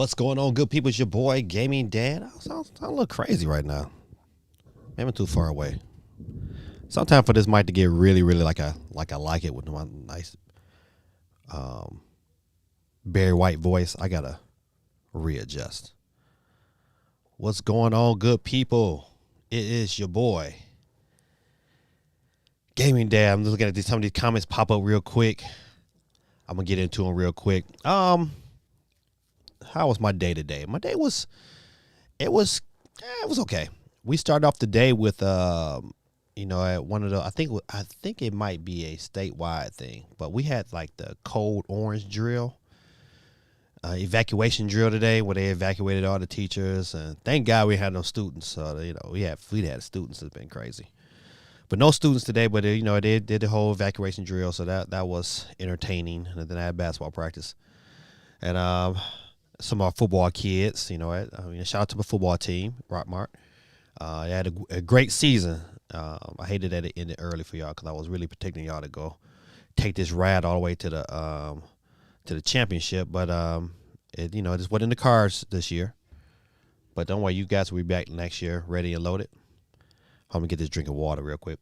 What's going on, good people? It's your boy, Gaming Dad. I sound a little crazy right now. Maybe I'm too far away. Sometime for this mic to get really, really like I like it with my nice Barry White voice. I gotta readjust. What's going on, good people? It is your boy, Gaming Dad. I'm just looking at some of these comments pop up real quick. I'm gonna get into them real quick. How was my day today? My day was okay. We started off the day with at one of the I think it might be a statewide thing, but we had like the cold orange drill, evacuation drill today, where they evacuated all the teachers, and thank God we had no students. So we had students. It's been crazy, but no students today. But they did the whole evacuation drill, so that was entertaining. And then I had basketball practice, and some of our football kids, shout out to my football team, Rockmart. They had a great season. I hated that it ended early for y'all because I was really protecting y'all to go take this ride all the way to the championship. But it just wasn't in the cards this year. But don't worry, you guys will be back next year, ready and loaded. I'm gonna get this drink of water real quick.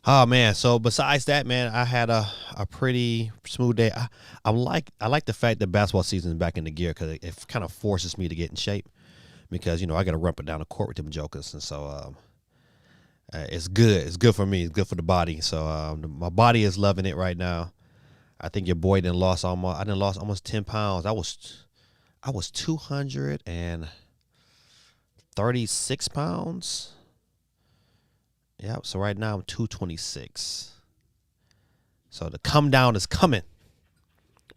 Oh man! So besides that, man, I had a pretty smooth day. I like the fact that basketball season is back in the gear because it kind of forces me to get in shape because I got to run up and down the court with them jokers, and so it's good. It's good for me. It's good for the body. So my body is loving it right now. I think your boy lost almost 10 pounds. I was 236 pounds. Yeah, so right now I'm 226. So the come down is coming.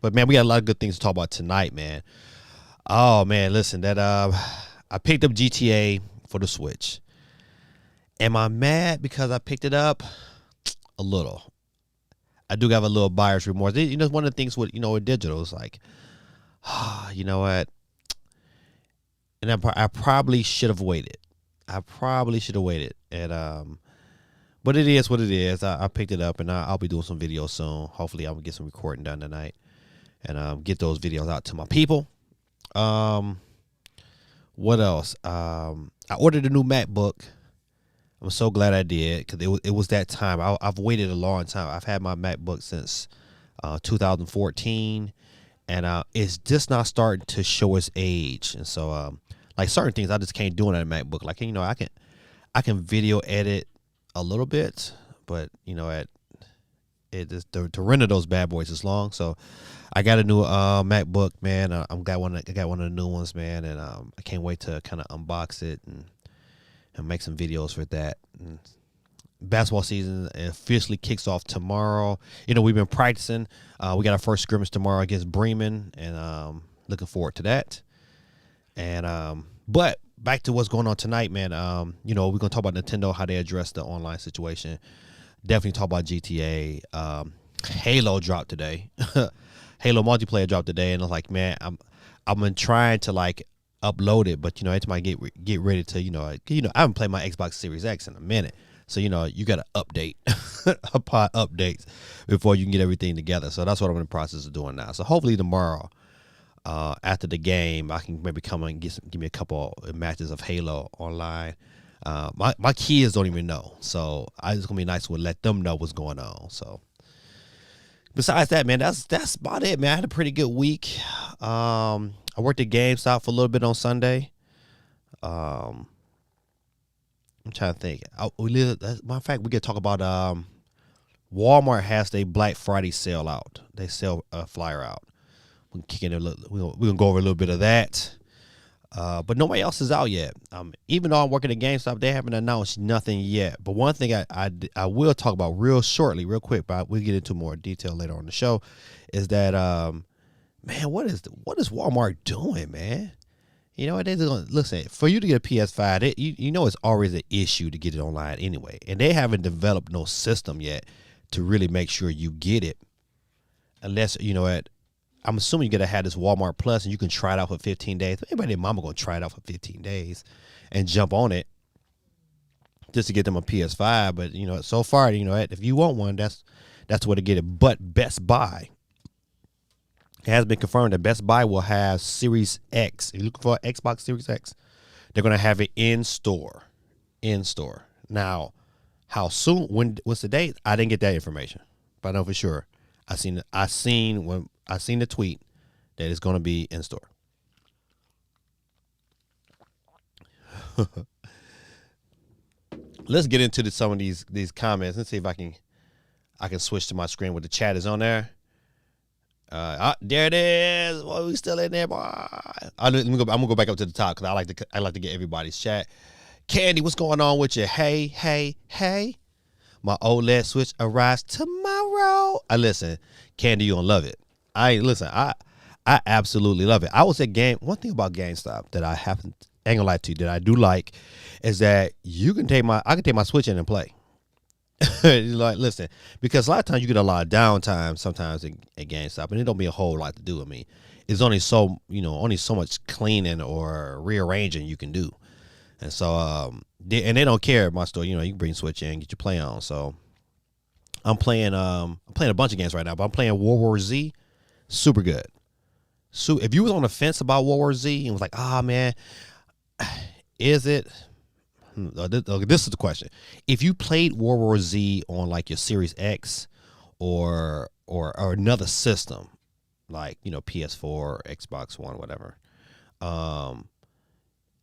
But man, we got a lot of good things to talk about tonight, man. Oh man, listen, that I picked up GTA for the Switch. Am I mad because I picked it up? A little. I do have a little buyer's remorse. One of the things with digital is like, you know what? And I probably should have waited. And but it is what it is. I picked it up, and I'll be doing some videos soon. Hopefully, I'm going to get some recording done tonight and get those videos out to my people. What else? I ordered a new MacBook. I'm so glad I did because it was that time. I've waited a long time. I've had my MacBook since 2014, and it's just not starting to show its age. And so, like certain things, I just can't do on a MacBook. Like I can video edit a little bit, but to render those bad boys is long. So I got a new MacBook, man. I got one of the new ones, man, and I can't wait to kind of unbox it and make some videos for that. And basketball season officially kicks off tomorrow. We've been practicing. We got our first scrimmage tomorrow against Bremen, and looking forward to that. And but back to what's going on tonight, man. We're gonna talk about Nintendo, how they address the online situation. Definitely talk about GTA. Halo dropped today. Halo multiplayer dropped today, and I was like, man, I've been trying to like upload it, but every time I get ready to, I haven't played my Xbox Series X in a minute, so you got to update, apply updates before you can get everything together. So that's what I'm in the process of doing now. So hopefully tomorrow, after the game, I can maybe come and give me a couple of matches of Halo online. My kids don't even know, so it's gonna be nice to let them know what's going on. So besides that, man, that's about it, man. I had a pretty good week. I worked at GameStop for a little bit on Sunday. I'm trying to think. Matter of fact, we could talk about Walmart has their Black Friday sale out. They sell a flyer out. We're gonna go over a little bit of that. But nobody else is out yet. Even though I'm working at GameStop, they haven't announced nothing yet. But one thing I will talk about real quick, but we'll get into more detail later on the show, is that man, what is Walmart doing, man? Listen, for you to get a PS5, it's always an issue to get it online anyway, and they haven't developed no system yet to really make sure you get it, unless I'm assuming you're gonna have this Walmart Plus, and you can try it out for 15 days. Anybody and mama gonna try it out for 15 days and jump on it just to get them a PS5. But so far, if you want one, that's That's where to get it. But Best Buy, it has been confirmed that Best Buy will have Series X. If you're looking for Xbox Series X, they're going to have it in store. In store. Now, how soon? What's the date? I didn't get that information, but I know for sure. I seen the tweet that it's going to be in store. Let's get into some of these comments. Let's see if I can switch to my screen where the chat is on there. There it is. Well, we still in there, boy. I'm gonna go back up to the top because I like to get everybody's chat. Candy, what's going on with you? Hey. My OLED Switch arrives tomorrow. Listen, Candy, you gonna love it. I absolutely love it. I was at one thing about GameStop that I ain't gonna lie to you, that I do like is that I can take my Switch in and play. Like, listen, because a lot of times you get a lot of downtime sometimes at GameStop, and it don't be a whole lot to do. I mean, it's only so much cleaning or rearranging you can do. And so, they don't care at my store. You can bring Switch in, get your play on. So, I'm playing a bunch of games right now, but I'm playing World War Z. Super good. So, if you was on the fence about World War Z and was like, man, is it? This is the question. If you played World War Z on like your Series X or another system, like PS4, Xbox One, whatever,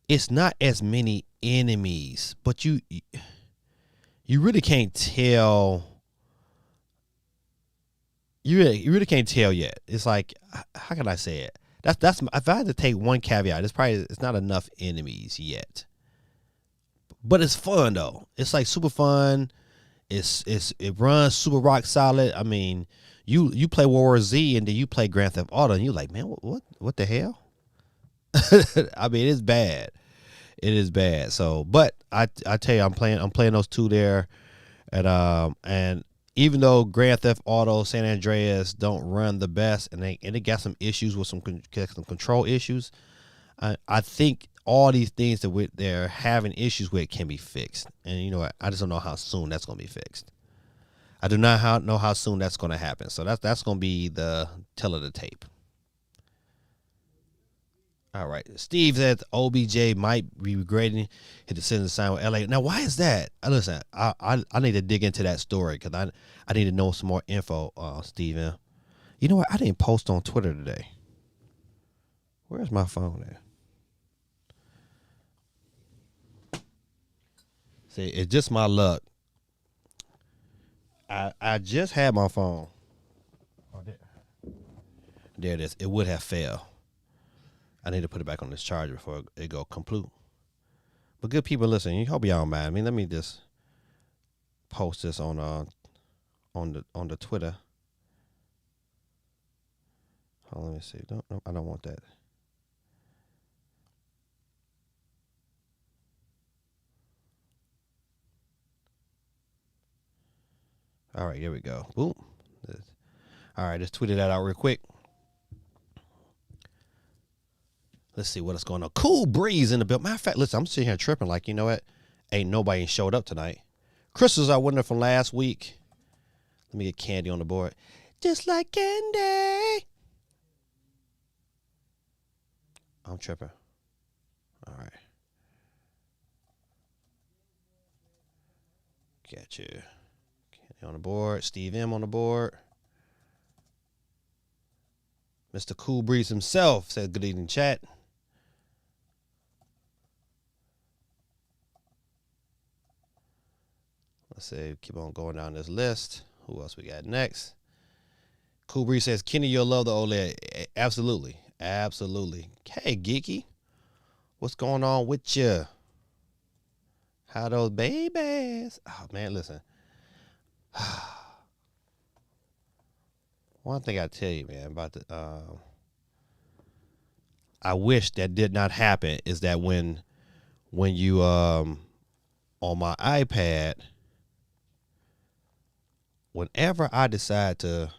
it's not as many enemies, but you really can't tell. You really can't tell yet. It's like, how can I say it? That's if I had to take one caveat, it's not enough enemies yet. But it's fun though. It's like super fun. It runs super rock solid. I mean, you play World War Z and then you play Grandtheft Auto and you're like, man, what the hell? I mean, it's bad. It is bad. So, but I tell you, I'm playing those two there, and even though Grand Theft Auto San Andreas don't run the best, and they got some issues with some control issues, I think all these things that they're having issues with can be fixed. And you know what? I just don't know how soon that's going to be fixed. I do not know how soon that's going to happen. So that's going to be the tell of the tape. All right. Steve said OBJ might be regretting his decision to sign with LA. Now, why is that? Listen, I need to dig into that story because I need to know some more info, Steven. You know what? I didn't post on Twitter today. Where's my phone at? See, it's just my luck. I just had my phone. Oh, there it is. It would have failed. I need to put it back on this charger before it go complete. But good people, listen. You hope y'all don't mind. I mean, let me just post this on the Twitter. Hold on, let me see. No, I don't want that. All right, here we go. Boom. All right, just tweeted that out real quick. Let's see what is going on. Cool breeze in the building. Matter of fact, listen, I'm sitting here tripping like, you know what? Ain't nobody showed up tonight. Crystals are winning from last week. Let me get Candy on the board. Just like candy. I'm tripping. All right. Got you. Candy on the board. Steve M on the board. Mr. Cool Breeze himself said good evening, chat. Let's see. Keep on going down this list. Who else we got next? Cool Breeze says, Kenny, you'll love the OLED. Absolutely. Absolutely. Hey, Geeky. What's going on with you? How those babies? Oh, man, listen. One thing I tell you, man, about I wish that did not happen is that when you on my iPad, whenever I decide to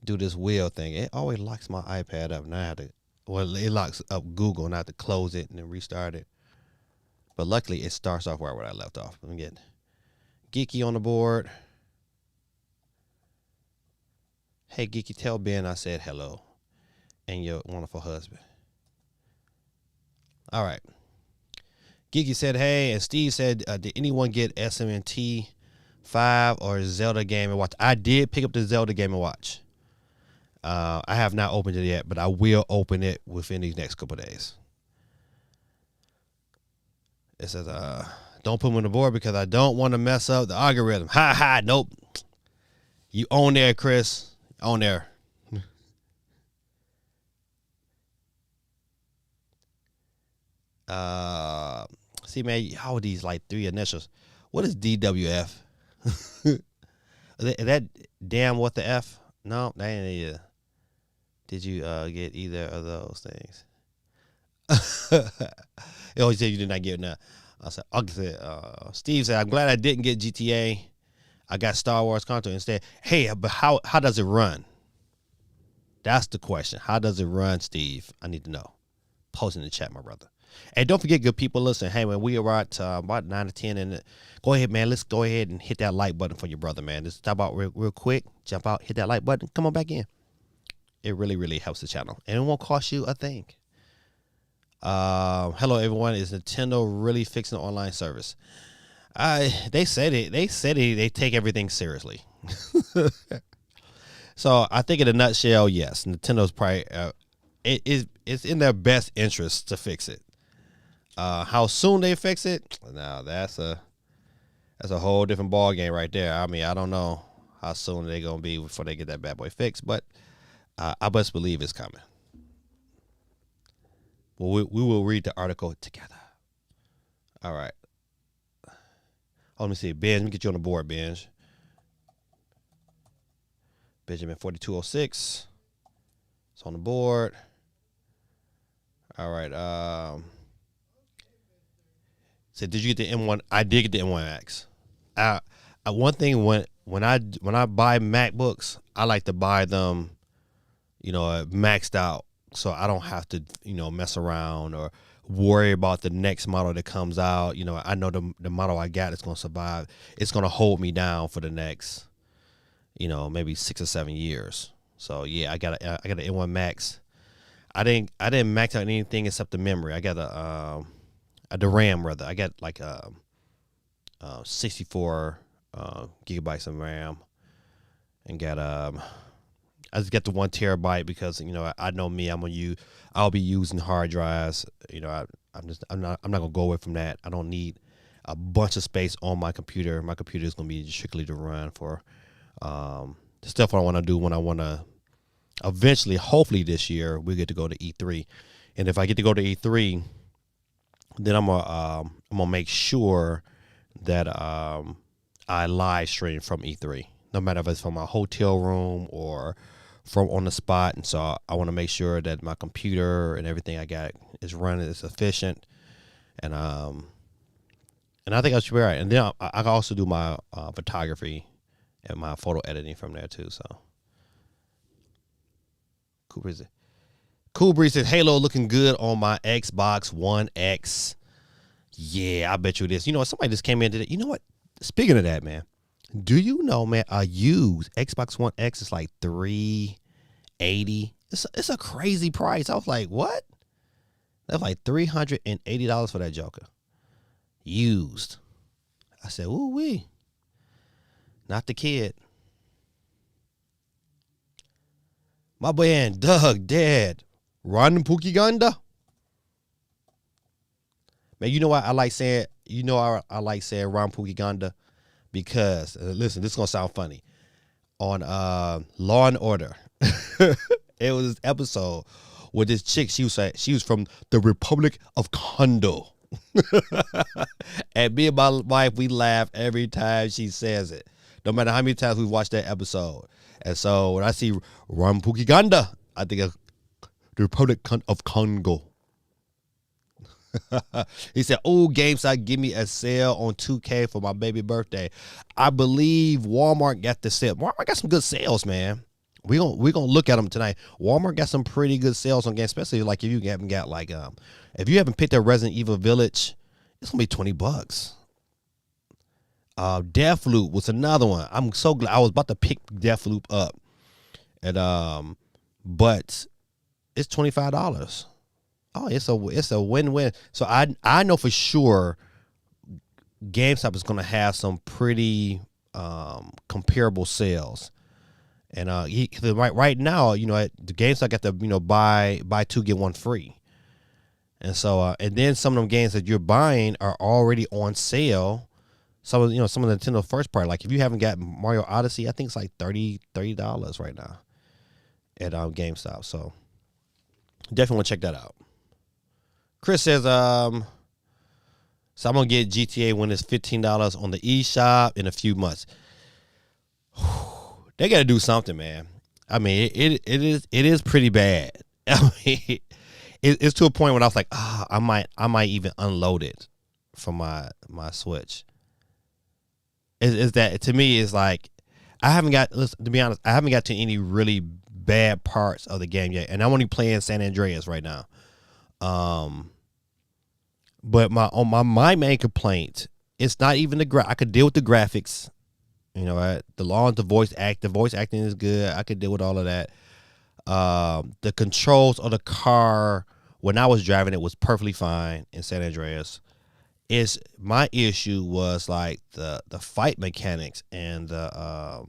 do this wheel thing, it always locks my iPad up. And I have to, it locks up Google, and I have to close it and then restart it. But luckily, it starts off where I left off. Let me get Geeky on the board. Hey, Geeky, tell Ben I said hello and your wonderful husband. All right. Geeky said, hey, and Steve said, did anyone get SMT 5 or Zelda Game & Watch? I did pick up the Zelda Game & Watch. I have not opened it yet, but I will open it within these next couple of days. It says, don't put me on the board because I don't want to mess up the algorithm. Ha ha, nope. You own there, Chris. On there. See, man, how are these like 3 initials? What is DWF? Is that damn what the F? No, that ain't it. Did you get either of those things? It always said you did not get it now. I said, Steve said, I'm glad I didn't get GTA. I got Star Wars content instead. Hey, but how does it run? That's the question. How does it run, Steve? I need to know. Post in the chat, my brother. And don't forget, good people, listen, hey, man, we are at about 9 to 10. And go ahead, man. Let's go ahead and hit that like button for your brother, man. Just stop out real quick. Jump out, hit that like button. Come on back in. It really, really helps the channel. And it won't cost you a thing. Hello, everyone. Is Nintendo really fixing the online service? They said it. They take everything seriously. So I think in a nutshell, yes, Nintendo's probably it's in their best interest to fix it. How soon they fix it? Now that's a whole different ball game right there. I mean, I don't know how soon they're gonna be before they get that bad boy fixed, but I best believe it's coming. Well, we will read the article together. All right. Oh, let me see. Ben, let me get you on the board, Benj. Benjamin 4206. It's on the board. All right. So did you get the M1? I did get the M1X. One thing when I buy MacBooks, I like to buy them, maxed out, so I don't have to, mess around or worry about the next model that comes out. I know the model I got is going to survive. It's going to hold me down for the next, maybe 6 or 7 years. So yeah, I got an M1 Max. I didn't max out anything except the memory. I got the RAM rather. I got like 64 gigabytes of RAM, and got I just got the 1 terabyte because I know me. I'll be using hard drives. I'm not gonna go away from that. I don't need a bunch of space on my computer. My computer is gonna be strictly to run for the stuff I want to do when I want to. Eventually, hopefully this year, we get to go to E3, and if I get to go to E3, then I'm gonna make sure that I live stream from E3, no matter if it's from my hotel room or from on the spot. And so I want to make sure that my computer and everything I got is running, is efficient, and I think I should be right. And then I can also do my photography and my photo editing from there too. So. Cool Breeze said, Halo looking good on my Xbox One X. Yeah, I bet you it is. Somebody just came in today. You know what? Speaking of that, man, do you know, man, a used Xbox One X is like $380. It's a crazy price. I was like, what? That's like $380 for that joker. Used. I said, ooh wee. Not the kid. My man, Doug, Dad, Ron Pukiganda. Man, you know what I like saying? I like saying Ron Pukiganda because, listen, this is going to sound funny. On Law and Order, it was this episode where this chick, she was from the Republic of Congo. And me and my wife, we laugh every time she says it, no matter how many times we watched that episode. And so when I see Rampukiganda, I think of the Republic of Congo. He said, "Oh, GameStop give me a sale on 2K for my baby birthday." I believe Walmart got the sale. Walmart got some good sales, man. We're gonna look at them tonight. Walmart got some pretty good sales on games, especially like if you haven't got like if you haven't picked up Resident Evil Village, it's gonna be $20. Deathloop was another one. I'm so glad I was about to pick Deathloop up, and but it's $25. Oh, it's a win-win. So I know for sure GameStop is going to have some pretty comparable sales. And right now, at the GameStop got the buy two get one free. And so and then some of them games that you're buying are already on sale. Some of the Nintendo first party, like if you haven't got Mario Odyssey, I think it's like $30 right now at GameStop. So definitely want to check that out. Chris says, so I'm gonna get GTA when it's $15 on the eShop in a few months. They got to do something, man. I mean, it is pretty bad. I mean, it's to a point where I was like, I might even unload it from my Switch. Is that to me is like to be honest, I haven't got to any really bad parts of the game yet, and I'm only playing San Andreas right now. But my main complaint, it's not even I could deal with the graphics, the voice acting is good. I could deal with all of that. The controls of the car when I was driving it was perfectly fine in San Andreas. My issue was like the fight mechanics and the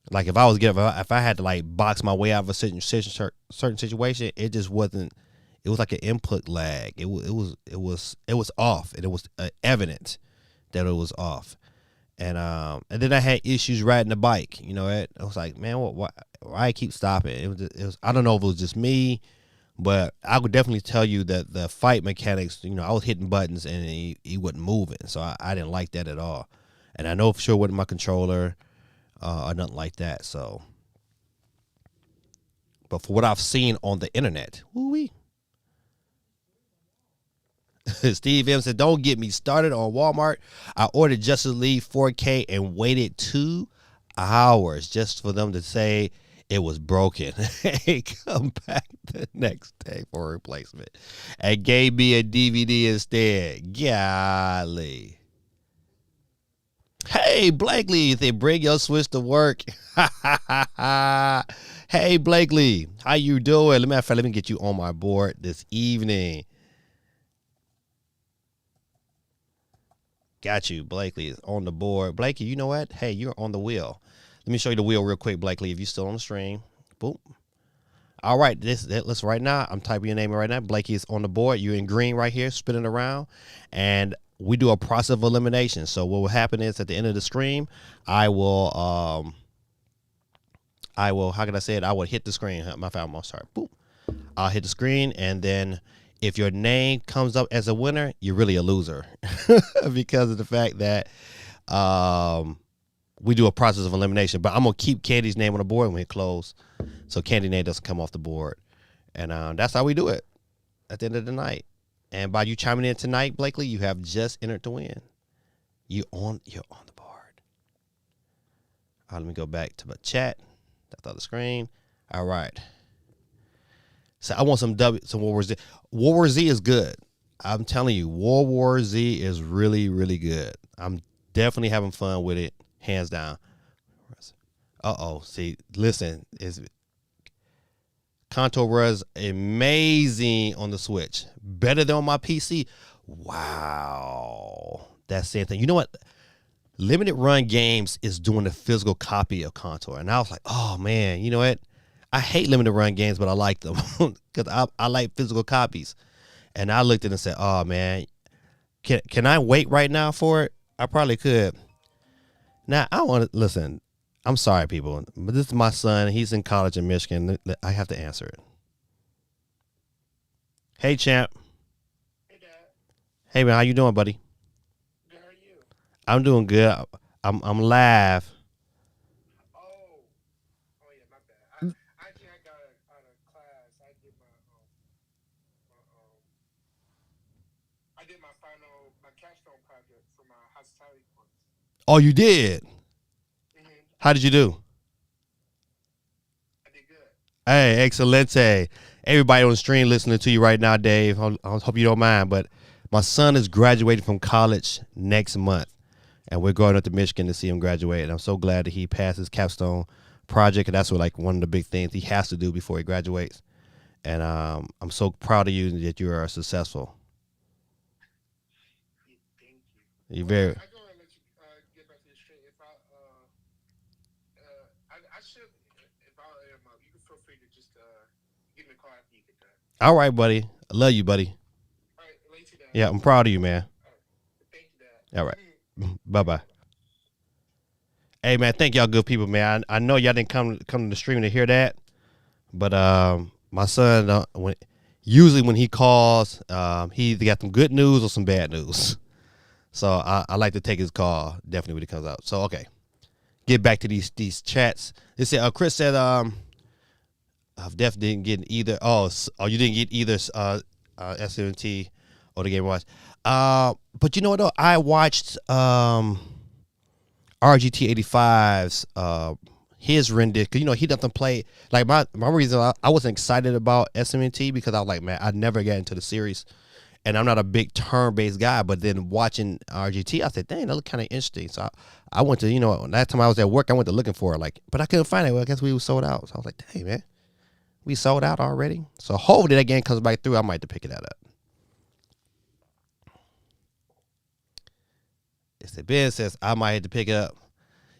like if I had to like box my way out of a certain situation, it just wasn't. It was like an input lag. It was off, and it was evident that it was off. And then I had issues riding the bike. I was like, man, why I keep stopping? It was I don't know if it was just me, but I would definitely tell you that the fight mechanics. I was hitting buttons and he wasn't moving, so I didn't like that at all. And I know for sure it wasn't my controller or nothing like that. So, but for what I've seen on the internet, woo-wee. Steve M said, don't get me started on Walmart. I ordered Justice League 4K and waited 2 hours just for them to say it was broken. Hey, come back the next day for a replacement and gave me a DVD instead. Golly. Hey, Blakely, they bring your Switch to work. Hey, Blakely, how you doing? Let me get you on my board this evening. Got you. Blakely is on the board. Blakely, you know what? Hey, you're on the wheel. Let me show you the wheel real quick, Blakely, if you're still on the stream. Boom. All right. Let's right now. I'm typing your name in right now. Blakely is on the board. You're in green right here, spinning around. And we do a process of elimination. So what will happen is at the end of the stream, I will, how can I say it? I will hit the screen. My phone, I'm sorry. Boom. I'll hit the screen, and then if your name comes up as a winner, you're really a loser because of the fact that we do a process of elimination. But I'm going to keep Candy's name on the board when we close, so Candy's name doesn't come off the board. And that's how we do it at the end of the night. And by you chiming in tonight, Blakely, you have just entered to win. You're on the board. Let me go back to my chat. That's on the screen. All right. So I want some World War Z. World War Z is good. I'm telling you, World War Z is really, really good. I'm definitely having fun with it, hands down. See, listen, Contour was amazing on the Switch. Better than on my PC. Wow. That's the same thing. You know what? Limited Run Games is doing a physical copy of Contour. And I was like, oh, man, you know what? I hate limited run games, but I like them because I like physical copies. And I looked at it and said, oh, man, can I wait right now for it? I probably could. Now, I want to listen. I'm sorry, people, but this is my son. He's in college in Michigan. I have to answer it. Hey, champ. Hey, Dad. Hey, man, how you doing, buddy? Good, how are you? I'm doing good. I'm live. Yeah, my bad. I got out of class. I did my final capstone project for my hospitality course. Oh, you did? Mm-hmm. How did you do? I did good. Hey, excelente. Everybody on the stream listening to you right now, Dave. I hope you don't mind, but my son is graduating from college next month, and we're going up to Michigan to see him graduate. And I'm so glad that he passed his capstone project, and that's what like one of the big things he has to do before he graduates. And I'm so proud of you that you are successful. Yeah, thank you. You Well, very I go ahead and let you get back to the stream. If I should, if I am, you can feel free to just give me a call after you get done. all right, buddy. I love you, buddy. All right, later, Dad. Yeah, I'm proud of you, man. All right, thank you, Dad. All right, bye All right, bye. bye bye. Hey, man, thank y'all, good people, man. I know y'all didn't come to the stream to hear that, but my son, usually when he calls, he either got some good news or some bad news. So I like to take his call definitely when he comes out. So okay, get back to these chats. They said Chris said Def didn't get either. Oh, you didn't get either SMT or the Game Watch. But you know what though? I watched RGT 85's his rendition, because you know he doesn't play like my reason I wasn't excited about SMT because I was like, man, I never got into the series, and I'm not a big turn-based guy. But then watching RGT, I said, dang, that looked kind of interesting. So I went to, you know, last time I was at work, I went to looking for it, like, but I couldn't find it. Well, I guess we were sold out. So I was like, dang, man, we sold out already. So hopefully that game comes back through. I might have to pick that up. It's the Ben says I might have to pick it up.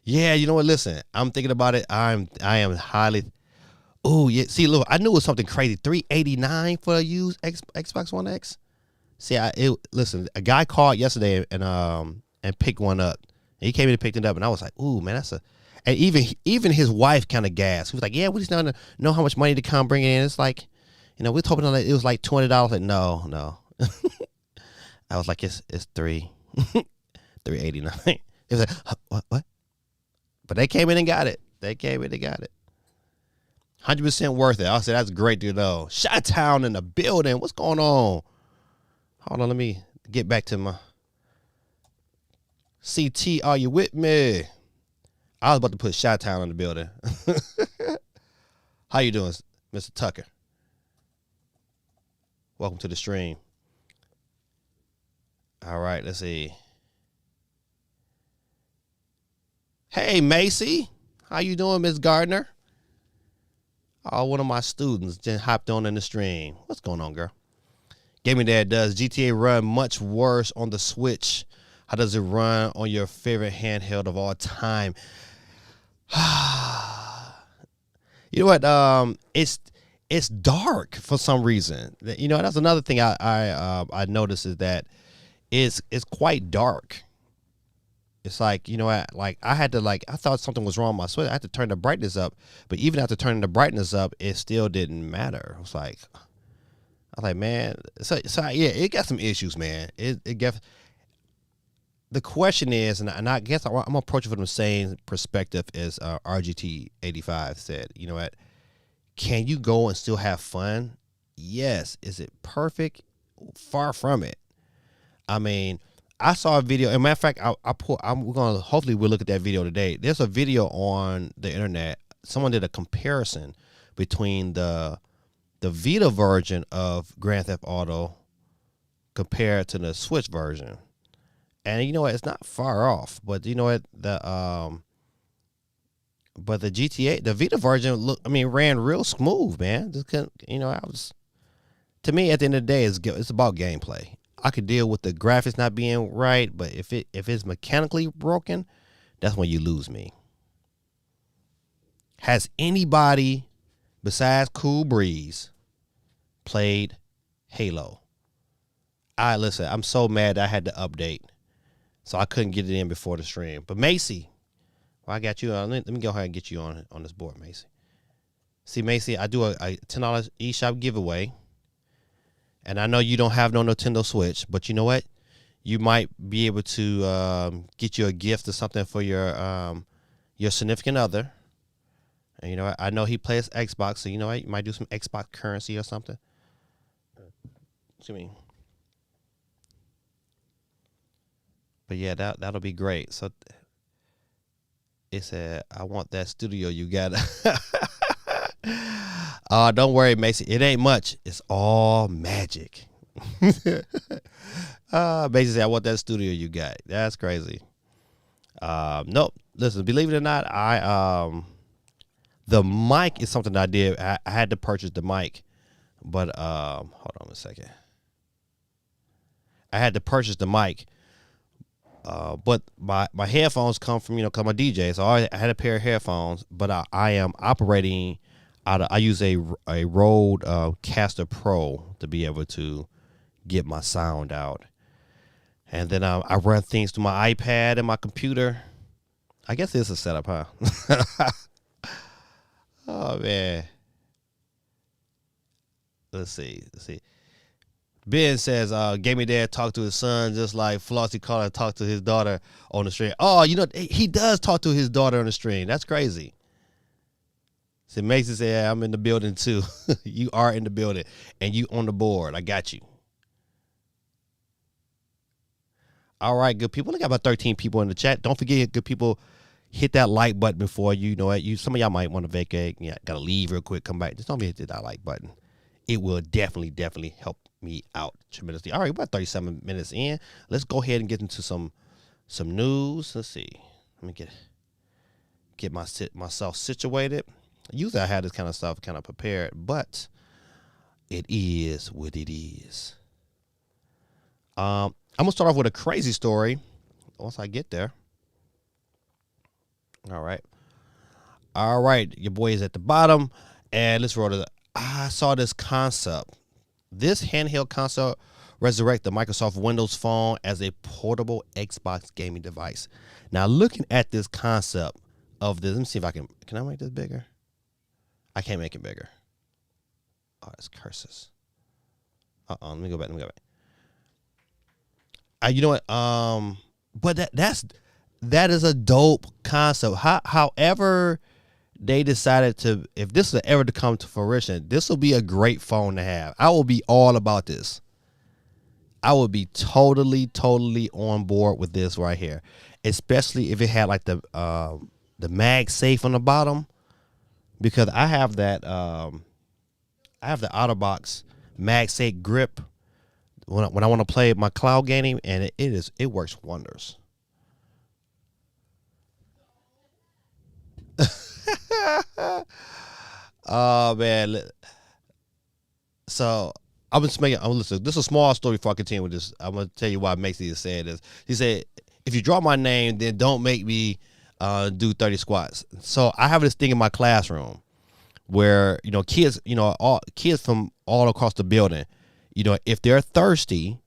Yeah, you know what? Listen, I'm thinking about it. I am highly. Oh yeah, see, look, I knew it was something crazy. $389 for a used Xbox One X. See, listen, a guy called yesterday and picked one up. And he came in and picked it up, and I was like, ooh, man, that's a. And even his wife kind of gasped. He was like, yeah, we just don't know how much money to come bring in. It's like, you know, we're hoping on it was like $20. Like, no. I was like, it's $389. It was like, what? But they came in and got it. 100% worth it. I said, that's great to know. Chi-Town in the building. What's going on? Hold on, let me get back to my CT. Are you with me? I was about to put Chi-Town in the building. How you doing, Mr. Tucker? Welcome to the stream. All right, let's see. Hey, Macy. How you doing, Miss Gardner? Oh, one of my students just hopped on in the stream. What's going on, girl? Gaming Dad, does GTA run much worse on the Switch? How does it run on your favorite handheld of all time? You know what? It's dark for some reason. You know, that's another thing I noticed is that it's quite dark. It's like, you know, I had to I thought something was wrong with my Switch. I had to turn the brightness up, but even after turning the brightness up, it still didn't matter. I was like, man, so yeah, it got some issues, man. It got. The question is, and I guess I'm gonna approach it from the same perspective as RGT 85 said. You know what? Can you go and still have fun? Yes. Is it perfect? Far from it. I mean, I saw a video. As a matter of fact, hopefully we'll look at that video today. There's a video on the internet. Someone did a comparison between the Vita version of Grand Theft Auto compared to the Switch version. And you know what? It's not far off. But you know what? But the GTA, the Vita version, ran real smooth, man. Just couldn't, you know, to me, at the end of the day, it's about gameplay. I could deal with the graphics not being right, but if it's mechanically broken, that's when you lose me. Has anybody besides Cool Breeze played Halo? Listen, I'm so mad I had to update, so I couldn't get it in before the stream. But Macy, well, I got you on. Let me go ahead and get you on this board, Macy. See, Macy, I do a $10 eShop giveaway. And I know you don't have no Nintendo Switch, but you know what? You might be able to get you a gift or something for your significant other. And you know, I know he plays Xbox, so you know what? You might do some Xbox currency or something. Excuse me. But yeah, that'll be great. So it said, I want that studio you got. Don't worry, Macy. It ain't much. It's all magic. Macy said, I want that studio you got. That's crazy. Nope. Listen, believe it or not, The mic is something that I did. I had to purchase the mic, but hold on a second. I had to purchase the mic, but my headphones come from, cause I'm a DJ, so I had a pair of headphones. But I am operating out of, I use a Rode Caster Pro to be able to get my sound out, and then I run things through my iPad and my computer. I guess it's a setup, huh? Oh man. Let's see. Ben says, Gaming Dad talked to his son just like Flossie Collar talked to his daughter on the stream. Oh, he does talk to his daughter on the stream. That's crazy. So Mason said, I'm in the building too. You are in the building and you on the board. I got you. All right, good people. Look, got about 13 people in the chat. Don't forget, good people, hit that like button before you know it. Some of y'all might want to vacate. Yeah, gotta leave real quick, come back. Just don't forget to hit that like button. It will definitely help me out tremendously. All right, we're about 37 minutes in. Let's go ahead and get into some news. Let's see. Let me get myself situated. Usually I have this kind of stuff kind of prepared, but it is what it is. I'm gonna start off with a crazy story once I get there. All right. Your boy is at the bottom, and let's roll to I saw this concept. This handheld console resurrect the Microsoft Windows Phone as a portable Xbox gaming device. Now, looking at this concept of this, let me see if I can I make this bigger? I can't make it bigger. Oh, it's curses. Let me go back. You know what? But that is a dope concept. However, they decided to, if this is ever to come to fruition, this will be a great phone to have. I will be all about this. I would be totally on board with this right here, especially if it had like the MagSafe on the bottom, because I have that. I have the OtterBox MagSafe grip when I want to play my cloud gaming, and it works wonders. Oh man. So I'm listen, this is a small story before I continue with this. I'm gonna tell you why Macy said this. He said, if you draw my name, then don't make me do 30 squats. So I have this thing in my classroom where, kids, kids from all across the building, if they're thirsty,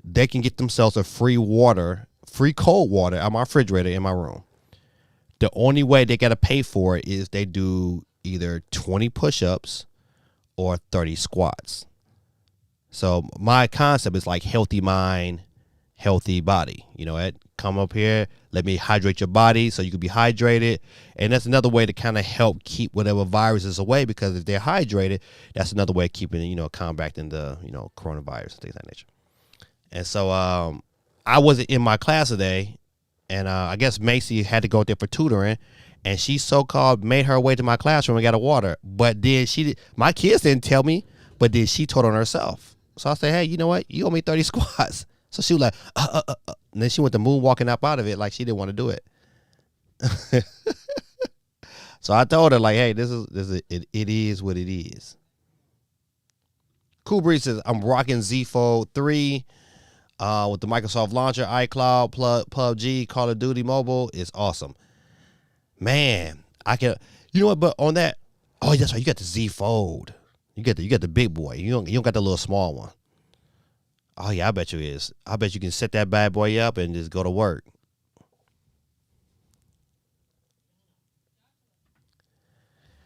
they can get themselves a free cold water out my refrigerator in my room. The only way they got to pay for it is they do either 20 push-ups or 30 squats. So my concept is like healthy mind, healthy body. Come up here, let me hydrate your body so you can be hydrated. And that's another way to kind of help keep whatever viruses away, because if they're hydrated, that's another way of keeping, combating the, coronavirus and things of that nature. And so I wasn't in my class today. And I guess Macy had to go there for tutoring, and she so-called made her way to my classroom and got a water. But then my kids didn't tell me, but then she told on herself. So I said, hey, you know what? You owe me 30 squats. So she was like, and then she went to moonwalking up out of it like she didn't want to do it. So I told her, like, hey, it is what it is. Cool Breeze says, I'm rocking Z Fold 3. With the Microsoft launcher, iCloud, PUBG, Call of Duty Mobile is awesome. Man, I can. You know what? But on that, oh, that's right. You got the Z Fold. You got the big boy. You don't got the little small one. Oh yeah, I bet you is. I bet you can set that bad boy up and just go to work.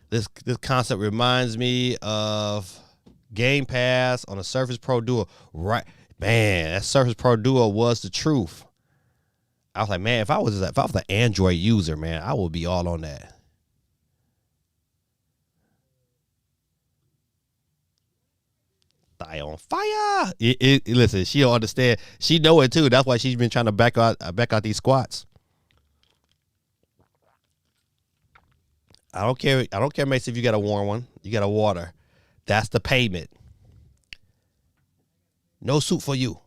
This concept reminds me of Game Pass on a Surface Pro Duo. Right. Man, that Surface Pro Duo was the truth. I was like, man, if I was an Android user, man, I would be all on that. Thigh on fire. Listen, she don't understand. She know it too. That's why she's been trying to back out these squats. I don't care, Mace, if you got a warm one. You got a water. That's the payment. No soup for you.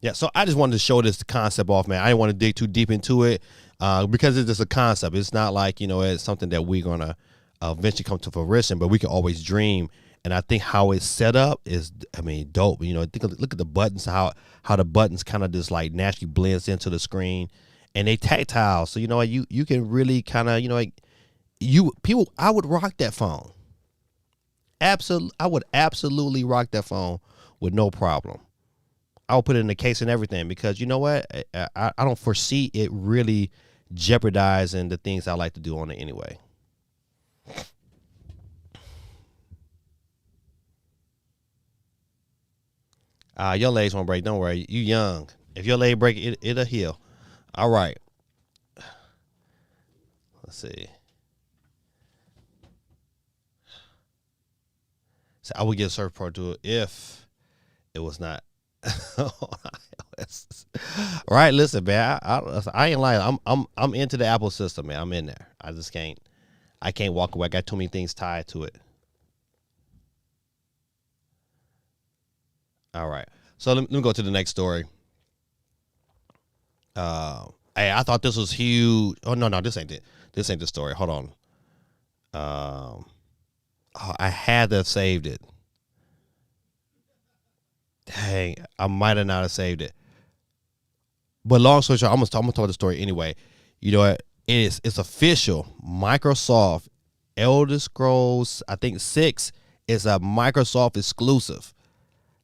Yeah, so I just wanted to show this concept off, man. I didn't want to dig too deep into it because it's just a concept. It's not like, it's something that we're going to eventually come to fruition, but we can always dream. And I think how it's set up is, dope. Look at the buttons, how the buttons kind of just like naturally blends into the screen, and they tactile. So, you can really kind of, I would rock that phone. I would absolutely rock that phone with no problem. I'll put it in the case and everything because you know what? I don't foresee it really jeopardizing the things I like to do on it anyway. Your legs won't break. Don't worry. You young. If your leg break, it'll heal. All right. Let's see. So I would get a Surf Pro to it if it was not. Right, listen, man. I ain't lying. I'm into the Apple system, man. I'm in there. I just can't. I can't walk away. I got too many things tied to it. All right. So let me go to the next story. Hey, I thought this was huge. Oh no, this ain't it. This ain't the story. Hold on. I had to have saved it. Dang, I might have not have saved it. But long story short, I'm gonna tell the story anyway. You know what? It's official. Microsoft Elder Scrolls, I think 6 is a Microsoft exclusive.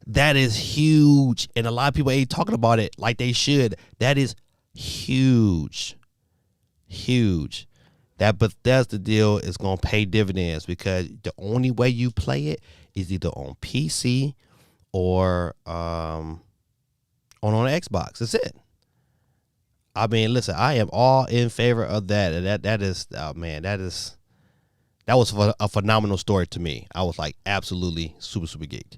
That is huge, and a lot of people ain't talking about it like they should. That is huge, huge. That Bethesda deal is gonna pay dividends because the only way you play it is either on PC or on Xbox. That's it. Listen, I am all in favor of that. And that is, that was a phenomenal story to me. I was like absolutely super geeked.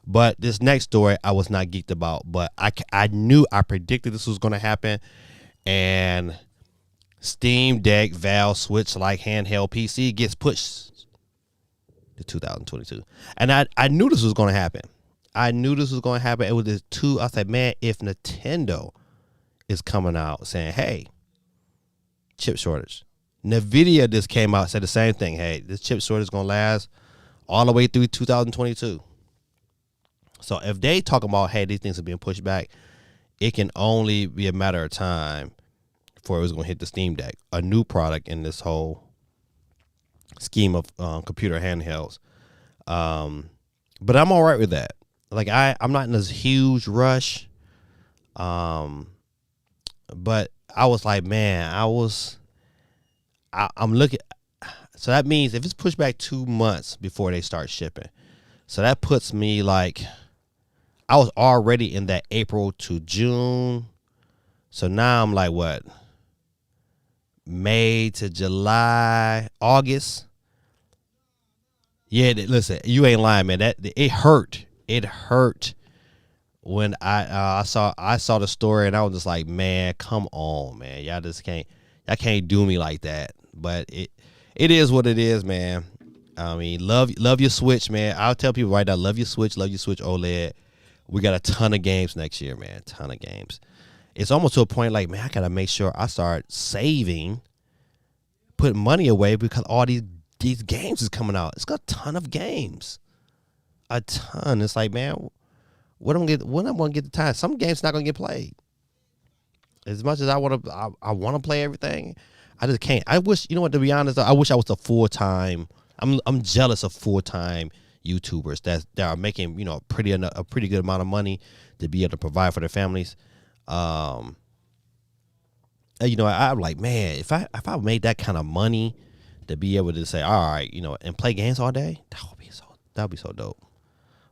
But this next story I was not geeked about, but I predicted this was going to happen, and Steamdeck Valve Switch like handheld PC gets pushed to 2022, and I knew this was going to happen. It was this two. I said, man, if Nintendo is coming out saying, hey, chip shortage. NVIDIA just came out and said the same thing. Hey, this chip shortage is going to last all the way through 2022. So if they talk about, hey, these things are being pushed back, it can only be a matter of time before it was going to hit the Steam Deck, a new product in this whole scheme of computer handhelds. But I'm all right with that. Like I'm not in this huge rush. But I was like, man, I'm looking. So that means if it's pushed back 2 months before they start shipping, so that puts me like, I was already in that April to June. So now I'm like, what? May to July, August. Yeah, listen, you ain't lying, man. That it hurt. It hurt when I saw the story, and I was just like, man, come on, man. Y'all can't do me like that. But it is what it is, man. Love your Switch, man. I'll tell people right now, love your Switch OLED. We got a ton of games next year, man. Ton of games. It's almost to a point like, man, I gotta make sure I start saving, putting money away because all these games is coming out. It's got a ton of games, a ton. It's like, man, when I'm gonna get the time? Some games not gonna get played. As much as I want to play everything, I just can't. I wish, to be honest, I wish I was a full time. I'm jealous of full time YouTubers that are making a pretty good amount of money to be able to provide for their families. I'm like, man, if I made that kind of money to be able to say, all right, and play games all day, that would be so dope.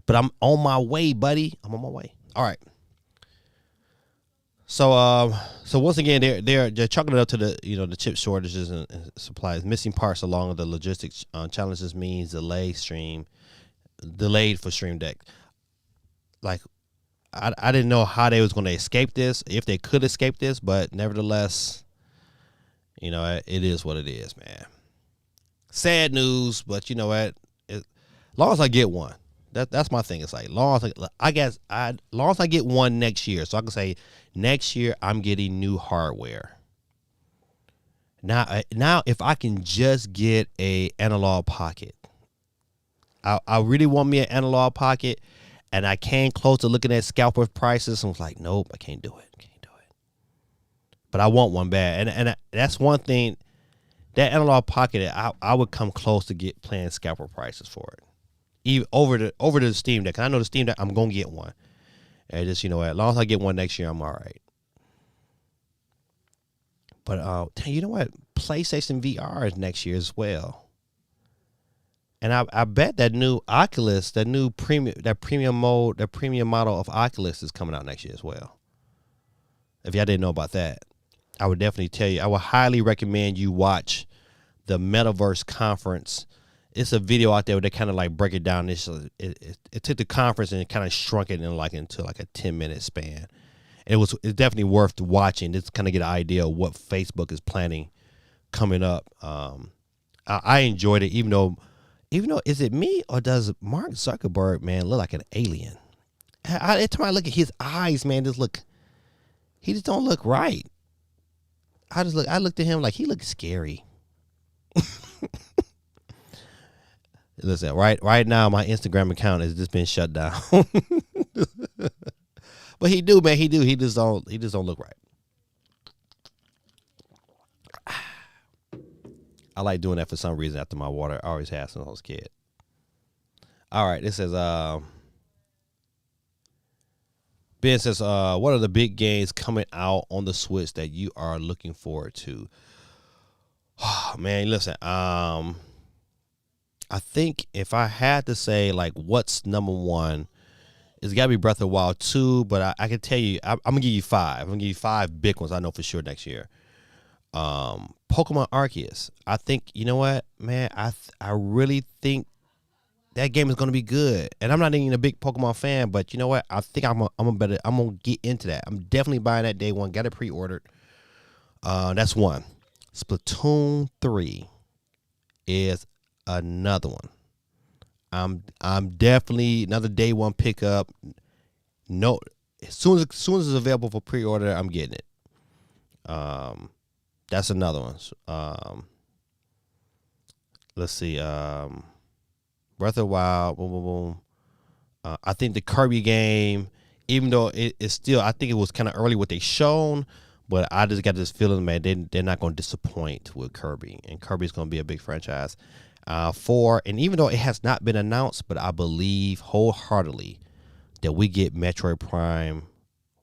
But I'm on my way, buddy. I'm on my way. All right. So once again, they're chalking it up to the chip shortages and supplies. Missing parts along with the logistics challenges means delayed for Stream Deck. Like, I didn't know how they was going to escape this, if they could escape this, but nevertheless, it is what it is, man. Sad news, but you know what? As long as I get one, That's my thing. It's like long as I get one next year, so I can say next year I'm getting new hardware. Now if I can just get a analog pocket, I really want me an analog pocket, and I came close to looking at scalper prices and was like, nope, I can't do it. But I want one bad, and that's one thing. That analog pocket, I would come close to playing scalper prices for it, even over the Steam Deck. 'Cause I know the Steam Deck, I'm gonna get one, and just as long as I get one next year, I'm all right. But you know what? PlayStation VR is next year as well, and I bet that new Oculus, premium model of Oculus is coming out next year as well. If y'all didn't know about that, I would definitely tell you. I would highly recommend you watch the Metaverse Conference. It's a video out there where they kind of like break it down. It took the conference and it kind of shrunk it into like a 10-minute span. It's definitely worth watching. Just kind of get an idea of what Facebook is planning coming up. I enjoyed it, even though is it me or does Mark Zuckerberg, man, look like an alien? Every time I look at his eyes, man, he just don't look right. I looked at him like he looked scary. Listen, right now my Instagram account has just been shut down. But he do, man. He just don't look right. I like doing that for some reason after my water. I always have since I was a kid. All right, this says Ben says, what are the big games coming out on the Switch that you are looking forward to? Oh, man, listen, I think if I had to say, like, what's number one, it's got to be Breath of the Wild 2, but I can tell you, I'm going to give you 5. I'm going to give you 5 big ones I know for sure next year. Pokemon Arceus. I think, you know what, man, I really think that game is going to be good. And I'm not even a big Pokemon fan, but you know what? I think I'm going to get into that. I'm definitely buying that day one. Got it pre-ordered. That's one. Splatoon 3 is another one. I'm definitely another day one pickup. No, as soon as it's available for pre-order, I'm getting it. That's another one. Let's see. Breath of the Wild, boom, boom, boom. I think the Kirby game, even though it's still, I think it was kind of early what they shown, but I just got this feeling, man, they're not going to disappoint with Kirby, and Kirby's going to be a big franchise. 4, and even though it has not been announced, but I believe wholeheartedly that we get Metroid Prime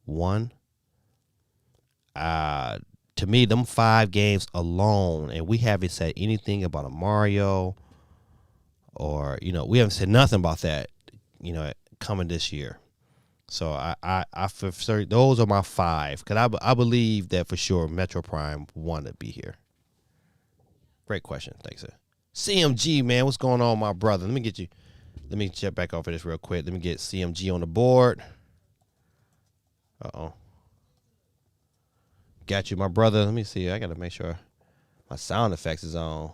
1. To me, them 5 games alone, and we haven't said anything about a Mario, or we haven't said nothing about that, coming this year. So I for certain, those are my 5, because I believe that for sure Metro Prime 1 to be here. Great question, thanks, sir. CMG, man, what's going on, my brother? Let me check back off of this real quick. Let me get CMG on the board. Got you, my brother. Let me see. I gotta make sure my sound effects is on.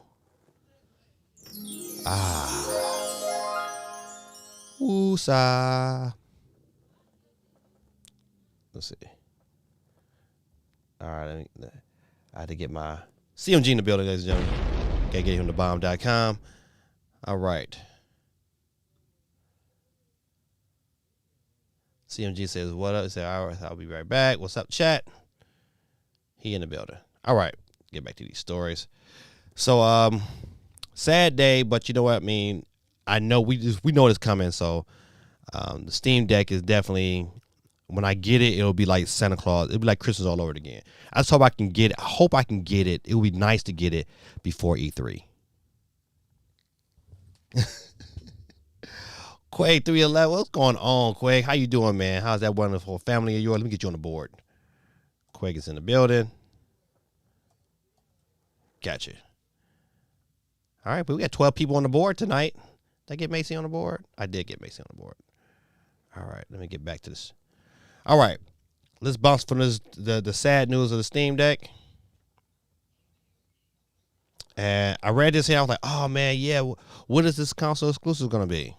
Woosah. Let's see. All right, I had to get my CMG in the building, ladies and gentlemen. Gotta get him to bomb.com. All right. CMG says, what up? He said, all right, I'll be right back. What's up, chat? He in the building. All right. Get back to these stories. So, sad day, but you know what I mean? I know we know it's coming. So, the Steam Deck is definitely, when I get it, it'll be like Santa Claus. It'll be like Christmas all over again. I just hope I can get it. I hope I can get it. It would be nice to get it before E3. Quake 311, what's going on, Quake? How you doing, man? How's that wonderful family of yours? Let me get you on the board. Quake is in the building. Gotcha. All right, but we got 12 people on the board tonight. Did I get Macy on the board? I did get Macy on the board. All right, let me get back to this. All right, let's bounce from the sad news of the Steam Deck. And I read this here. I was like, oh, man, yeah, what is this console exclusive going to be?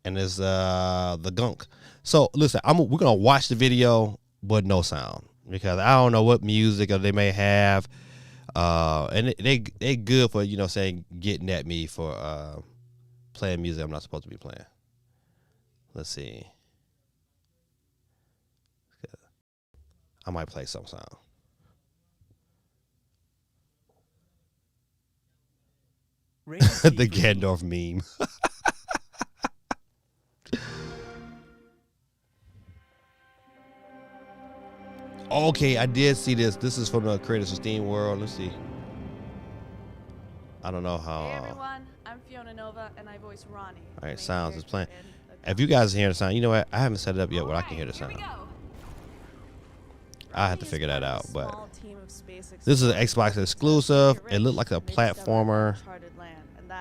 and it's the gunk. So listen, we're gonna watch the video, but no sound because I don't know what music they may have. And they good for saying getting at me for playing music I'm not supposed to be playing. Let's see. I might play some sound. The Gandalf meme. Okay, I did see this. This is from the creators of Steam World. Let's see. I don't know how. Hey everyone, I'm Fiona Nova, and I voice Ronnie. All right, sounds is playing. If you guys hear the sound, you know what? I haven't set it up yet where I can hear the sound. I have to figure that out, but this is an Xbox exclusive. It looked like a platformer.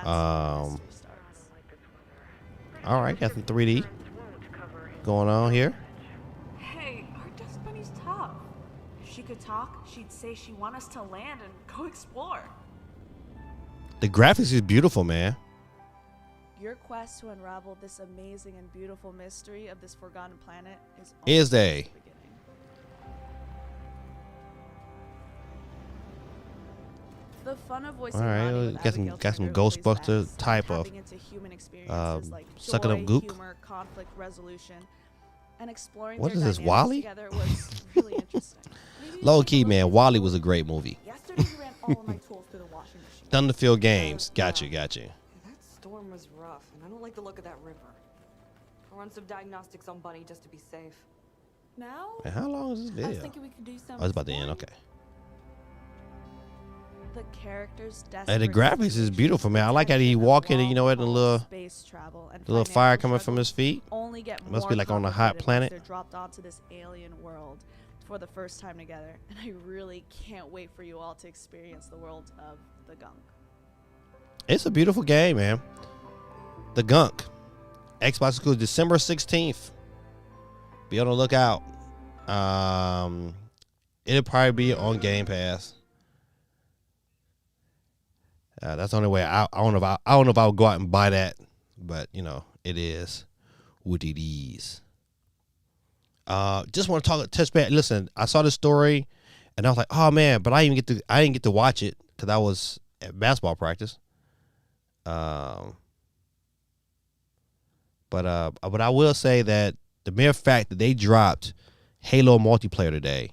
All right, got some 3D going on here. Hey, our dust bunny's tough. If she could talk, she'd say she want us to land and go explore. The graphics is beautiful, man. Your quest to unravel this amazing and beautiful mystery of this forgotten planet is they? The fun of voicing got some Ghostbuster type of sucking up gook. Humor, conflict resolution, and exploring what is this, WALL-E? Was really interesting. Low key, man, WALL-E was a great movie. Yesterday we ran all of my tools through the washing machine. Thunderfield Games, got you. That storm was rough, and I don't like the look of that river. I'll run some diagnostics on Bunny just to be safe. Now? Man, how long is this video? I was thinking we could do some. Oh, it's about to end. Okay. The characters and the graphics is beautiful, man. I like how he walking, and at the little fire coming from his feet. Must be like on a hot planet. They're dropped onto this alien world for the first time together, and I really can't wait for you all to experience the world of the gunk. It's a beautiful game, man. The Gunk. Xbox exclusive December 16th. Be on the lookout. It'll probably be on Game Pass. That's the only way. I don't know if I would go out and buy that, but it is what it is. Just want to touch back. Listen, I saw this story, and I was like, oh man, but I didn't get to watch it because I was at basketball practice. But I will say that the mere fact that they dropped Halo multiplayer today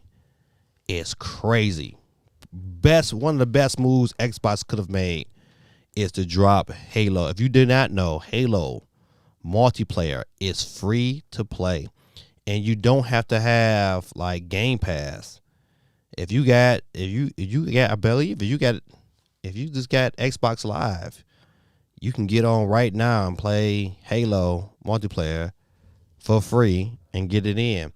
is crazy. One of the best moves Xbox could have made is to drop Halo. If you did not know, Halo multiplayer is free to play, and you don't have to have like Game Pass. If you just got Xbox Live, you can get on right now and play Halo multiplayer for free and get it in.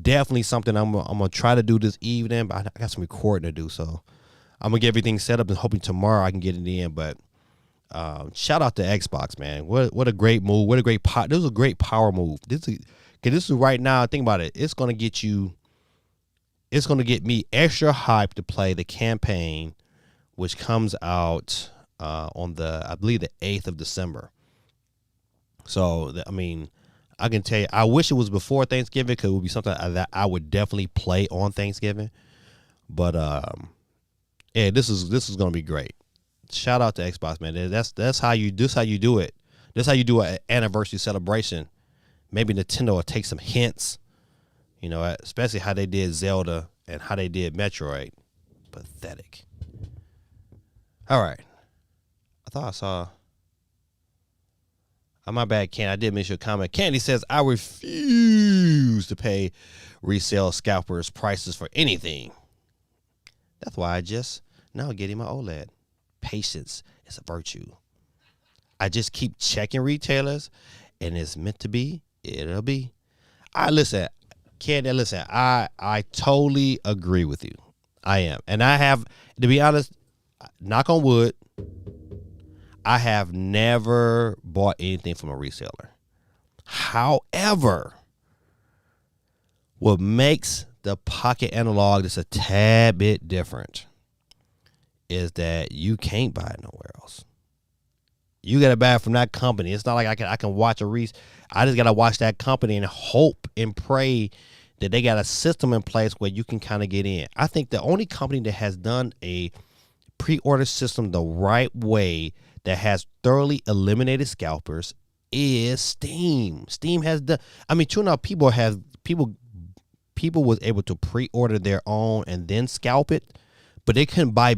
Definitely something I'm gonna try to do this evening, but I got some recording to do, so I'm gonna get everything set up and hoping tomorrow I can get it in. But shout out to Xbox, man. What a great move. This was a great power move. This is right now. Think about it. It's gonna get me extra hyped to play the campaign, which comes out on I believe the 8th of December. So I can tell you, I wish it was before Thanksgiving because it would be something that I would definitely play on Thanksgiving. But yeah, this is gonna be great. Shout out to Xbox, man. That's how you do it. That's how you do an anniversary celebration. Maybe Nintendo will take some hints, especially how they did Zelda and how they did Metroid. Pathetic. All right, I thought I saw. My bad, Candy. I did miss your comment. Candy says, I refuse to pay resale scalpers prices for anything. That's why I just now getting my OLED. Patience is a virtue. I just keep checking retailers, and it's meant to be, it'll be. Listen, Candy, I totally agree with you. I am. And I have, to be honest, knock on wood, I have never bought anything from a reseller. However, what makes the Pocket Analog just a tad bit different is that you can't buy it nowhere else. You gotta buy it from that company. It's not like I can watch a I just gotta watch that company and hope and pray that they got a system in place where you can kind of get in. I think the only company that has done a pre-order system the right way that has thoroughly eliminated scalpers is Steam. Steam has done. I mean, true enough, people was able to pre-order their own and then scalp it, but they couldn't buy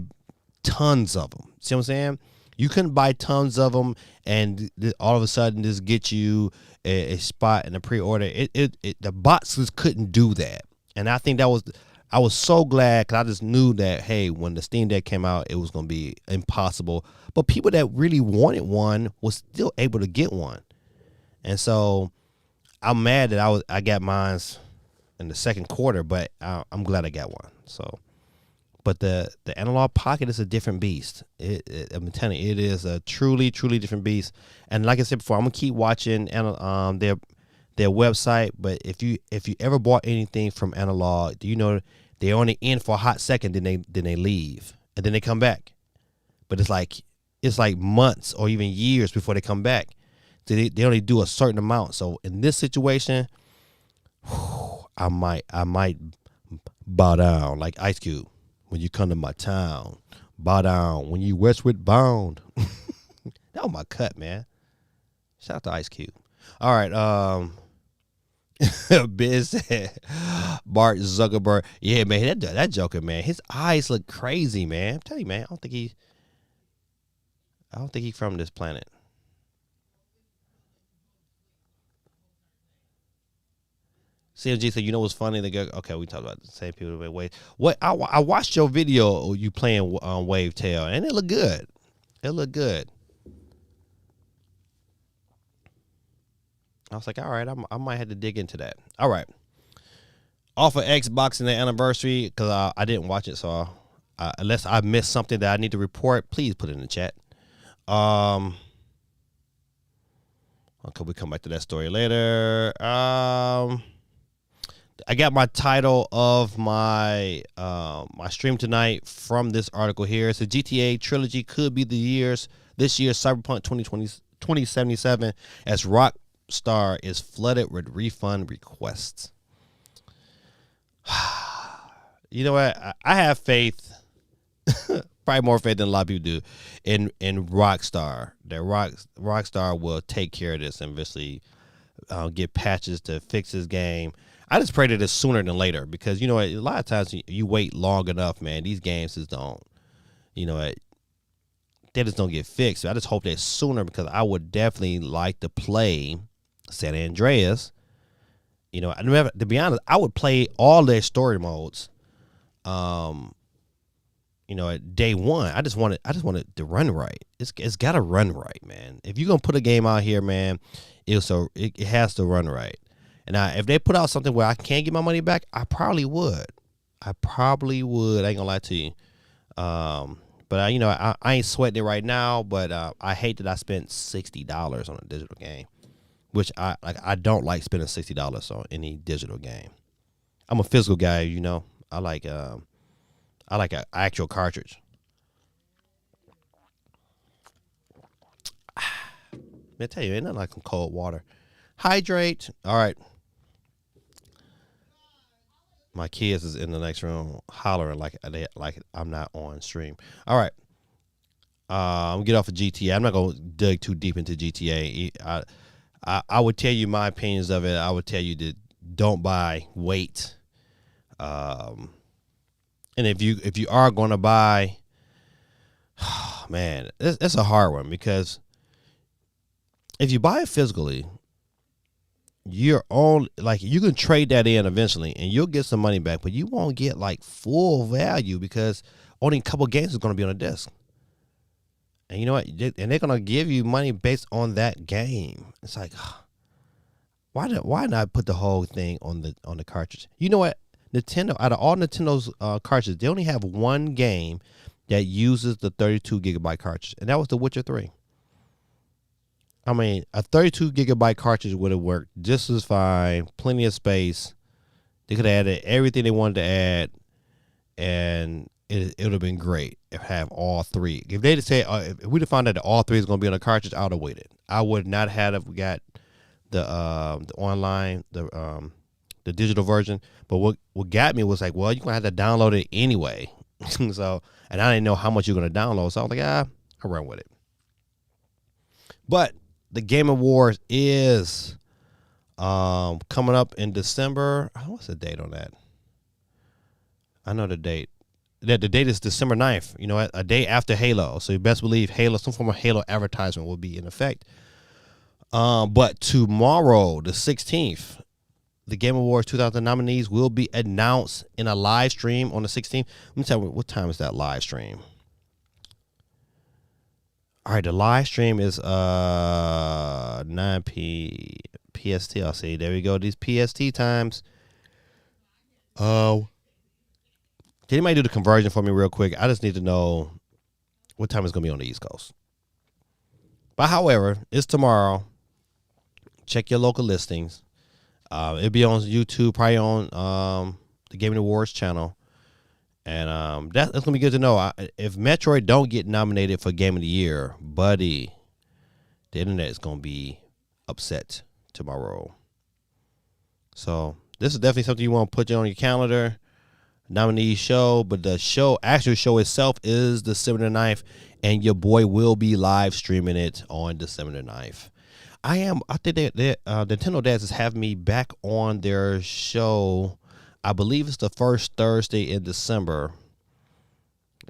tons of them. See what I'm saying? You couldn't buy tons of them and all of a sudden just get you a spot in the pre-order. The boxes couldn't do that, and I think I was so glad because I just knew that, hey, when the Steam Deck came out, it was going to be impossible. But people that really wanted one was still able to get one. And so I'm mad that I got mine in the second quarter, but I'm glad I got one. So, but the Analog Pocket is a different beast. I'm telling you, it is a truly, truly different beast. And like I said before, I'm going to keep watching their website, but if you ever bought anything from Analog, do you know they're only in for a hot second, then they leave and then they come back. But it's like months or even years before they come back. They only do a certain amount. So in this situation, I might bow down like Ice Cube. When you come to my town, bow down. When you westward bound. That was my cut, man. Shout out to Ice Cube. All right, Biz said, Mark Zuckerberg. Yeah, man, that Joker, man. His eyes look crazy, man. I'm telling you, man. I don't think he's from this planet. CMG said, you know what's funny? Okay, we talked about the same people with Wave. What I watched your video you playing Wave Tail, and it looked good. It looked good. I was like, all right, I might have to dig into that. All right. Off of Xbox and the anniversary, because I didn't watch it, so unless I missed something that I need to report, please put it in the chat. Okay, we come back to that story later. I got my title of my my stream tonight from this article here. It's a GTA trilogy could be this year's Cyberpunk 2077 as Rockstar is flooded with refund requests. You know what? I have faith, probably more faith than a lot of people do, in Rockstar. That Rockstar will take care of this and eventually get patches to fix this game. I just pray that it's sooner than later because, you know, a lot of times you wait long enough, man. These games just don't, you know, they just don't get fixed. So I just hope that sooner because I would definitely like to play San Andreas. You know, to be honest, I would play all their story modes. You know, at day one, I just want it to run right. It's got to run right, man. If you're gonna put a game out here, man, it has to run right. And if they put out something where I can't get my money back, I probably would. I ain't gonna lie to you. But you know, I ain't sweating it right now. But I hate that I spent $60 on a digital game, which I don't like spending $60 on any digital game. I'm a physical guy, you know. I like an actual cartridge. I tell you, ain't nothing like some cold water. Hydrate. All right. My kids is in the next room hollering like I'm not on stream. All right. I'm gonna get off of GTA. I'm not gonna dig too deep into GTA. I would tell you my opinions of it. I would tell you to don't buy, wait. And if you are gonna buy, man, it's a hard one because if you buy it physically, you can trade that in eventually and you'll get some money back, but you won't get like full value because only a couple games is going to be on a disc. And you know what? And they're going to give you money based on that game. It's like, why not put the whole thing on the cartridge? You know what? Nintendo, out of all Nintendo's cartridges, they only have one game that uses the 32 gigabyte cartridge, and that was The Witcher 3. I mean, a 32 gigabyte cartridge would have worked just as fine, plenty of space. They could have added everything they wanted to add, and it would have been great if have all three. If they'd say if we'd have found out that all three is going to be on the cartridge, I would have waited. I would not have got the online the digital version. But what got me was like, well, you're gonna have to download it anyway. So, and I didn't know how much you're gonna download, so I was like, I'll run with it. But the Game Awards is coming up in December. What's the date on that? I know the date. The date is December 9th, you know, a day after Halo. So you best believe Halo, some form of Halo advertisement will be in effect. But tomorrow, the 16th, the Game Awards 2000 nominees will be announced in a live stream on the 16th. Let me tell you, what time is that live stream? All right, the live stream is 9 p. PST. I'll see. There we go. These PST times. Can anybody do the conversion for me real quick? I just need to know what time it's going to be on the East Coast. But however, it's tomorrow. Check your local listings. It'll be on YouTube, probably on the Gaming Awards channel. And that's going to be good to know. If Metroid don't get nominated for Game of the Year, buddy, the internet is going to be upset tomorrow. So this is definitely something you want to put on your calendar. Nominee show, but the actual show itself is December 9th, and your boy will be live streaming it on December 9th. I think Nintendo Dads is having me back on their show. I believe it's the first Thursday in December.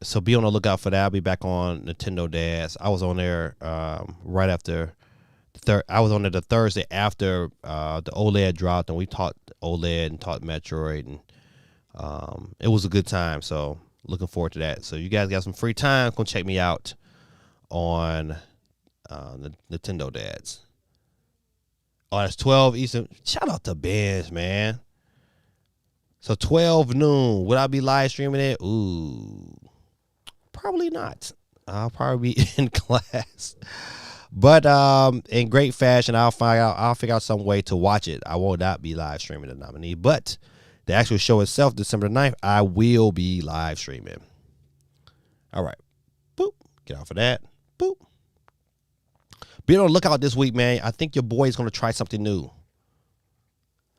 So be on the lookout for that. I'll be back on Nintendo Dads. I was on there right after I was on there the Thursday after the OLED dropped, and we talked OLED and talked Metroid, and it was a good time. So looking forward to that. So you guys got some free time, go check me out on the Nintendo Dads. Oh, that's 12 Eastern. Shout out to Benz, man. So 12 noon. Would I be live streaming it? Ooh, probably not. I'll probably be in class. But in great fashion, I'll figure out some way to watch it. I will not be live streaming the nominee, but the actual show itself, December 9th, I will be live streaming. All right. Boop. Get off of that. Boop. Be on the lookout this week, man. I think your boy is going to try something new.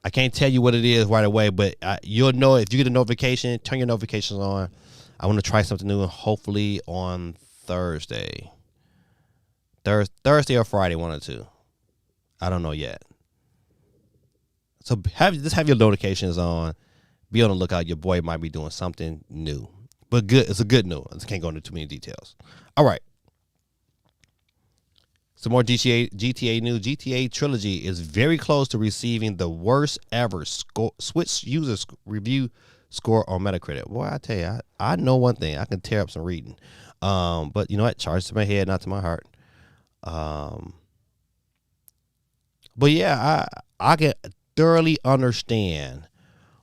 I can't tell you what it is right away, but you'll know if you get a notification. Turn your notifications on. I want to try something new, and hopefully on Thursday. Thursday or Friday, one or two. I don't know yet. So just have your notifications on. Be on the lookout. Your boy might be doing something new. But good. It's a good news. I just can't go into too many details. All right. Some more GTA news. GTA Trilogy is very close to receiving the worst ever Switch user review score on Metacritic. Boy, I tell you, I know one thing. I can tear up some reading. But you know what? Charge to my head, not to my heart. But yeah, I can thoroughly understand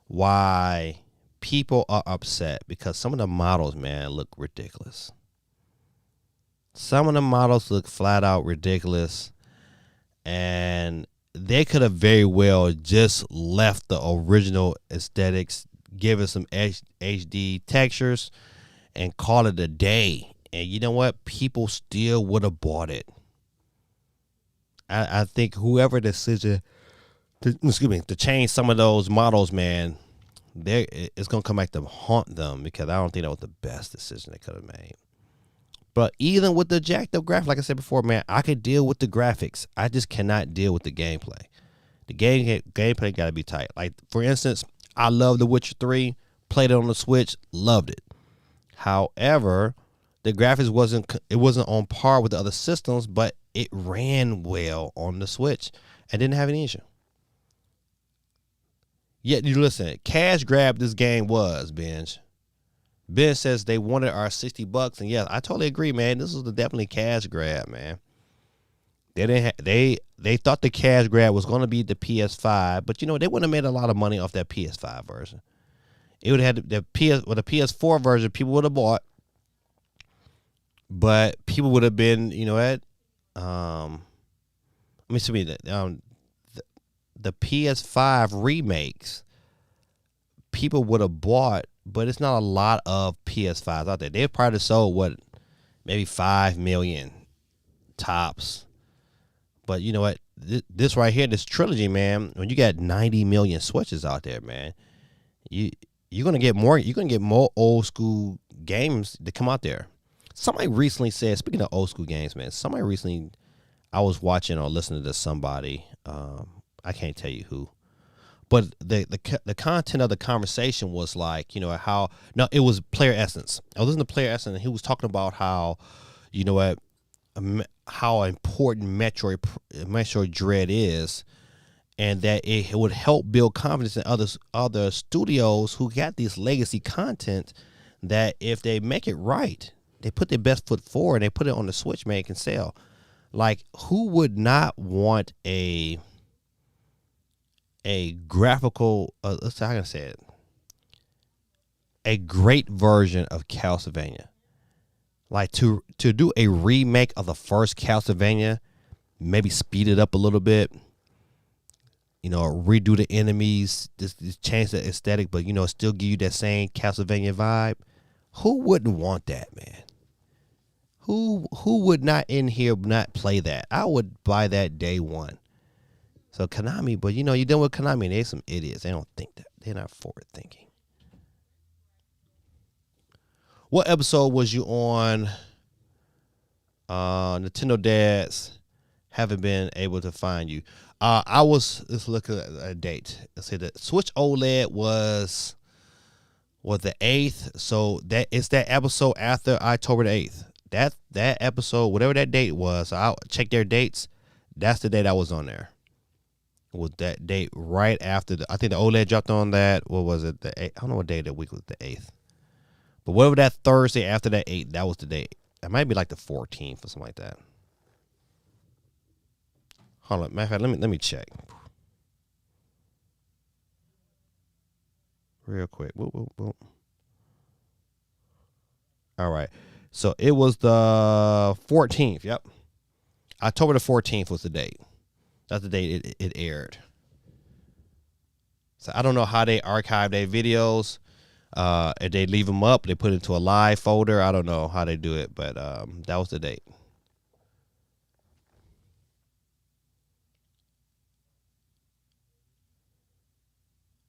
why people are upset, because some of the models, man, look ridiculous. Some of the models look flat out ridiculous, and they could have very well just left the original aesthetics, give it some HD textures, and call it a day. And you know what? People still would have bought it. I think whoever decision to change some of those models, man, it's gonna come back to haunt them, because I don't think that was the best decision they could have made. But even with the jacked up graphics, like I said before, man, I could deal with the graphics. I just cannot deal with the gameplay. The gameplay got to be tight. Like, for instance, I love The Witcher 3, played it on the Switch, loved it. However, the graphics wasn't on par with the other systems, but it ran well on the Switch and didn't have any issue. Yet, you listen, cash grab this game was, Benj. Ben says they wanted our $60, and yes, I totally agree, man. This was definitely cash grab, man. They thought the cash grab was going to be the PS5, but you know they wouldn't have made a lot of money off that PS5 version. It would have had the PS4 version. People would have bought, but people would have been, you know what? Let me see the PS5 remakes. People would have bought but it's not a lot of PS5s out there. They've probably sold maybe 5 million tops. But you know what? This right here, this trilogy, man. When you got 90 million Switches out there, man, you're gonna get more. You're gonna get more old school games that come out there. Somebody recently said, speaking of old school games, man. Somebody recently, I was watching or listening to somebody. I can't tell you who, but the content of the conversation was like, it was Player Essence. I was listening to Player Essence, and he was talking about how, how important Metroid Dread is, and that it would help build confidence in other studios who got this legacy content, that if they make it right, they put their best foot forward, and they put it on the Switch, man, it can sell. Like, who would not want a graphical, let's say, how can I say it? A great version of Castlevania. Like, to do a remake of the first Castlevania, maybe speed it up a little bit, redo the enemies, just change the aesthetic, but still give you that same Castlevania vibe. Who wouldn't want that, man? Who would not in here not play that? I would buy that day one. So Konami, but you're dealing with Konami, and they're some idiots. They don't think that. They're not forward thinking. What episode was you on? Nintendo Dads haven't been able to find you. Let's look at a date. Let's say the Switch OLED was the 8th. So it's that episode after October the 8th. That episode, whatever that date was, I'll check their dates. That's the date I was on there. Was that date right after I think the OLED dropped on that. What was it? I don't know what day of the week was the 8th. But whatever that Thursday after that 8th, that was the date. It might be like the 14th or something like that. Hold on. Matter of fact, let me check. Real quick. Whoop, whoop, whoop. All right. So it was the 14th. Yep. October the 14th was the date. That's the date it aired. So I don't know how they archive their videos. If they leave them up, they put it into a live folder. I don't know how they do it, but that was the date.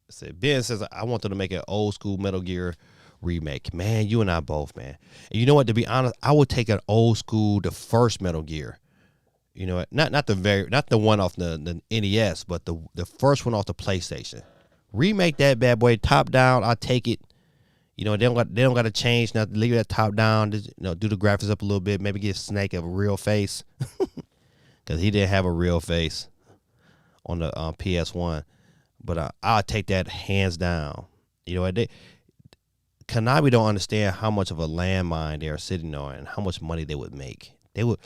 So Ben says, I want them to make an old school Metal Gear remake. Man, you and I both, man. And you know what? To be honest, I would take an old school, the first Metal Gear. You know what? Not the one off the NES, but the first one off the PlayStation. Remake that bad boy top down. I'll take it. They don't got to change nothing. Leave that top down. Do the graphics up a little bit. Maybe give Snake a real face, because he didn't have a real face on the PS1. But I'll take that hands down. Konami don't understand how much of a landmine they are sitting on and how much money they would make. They would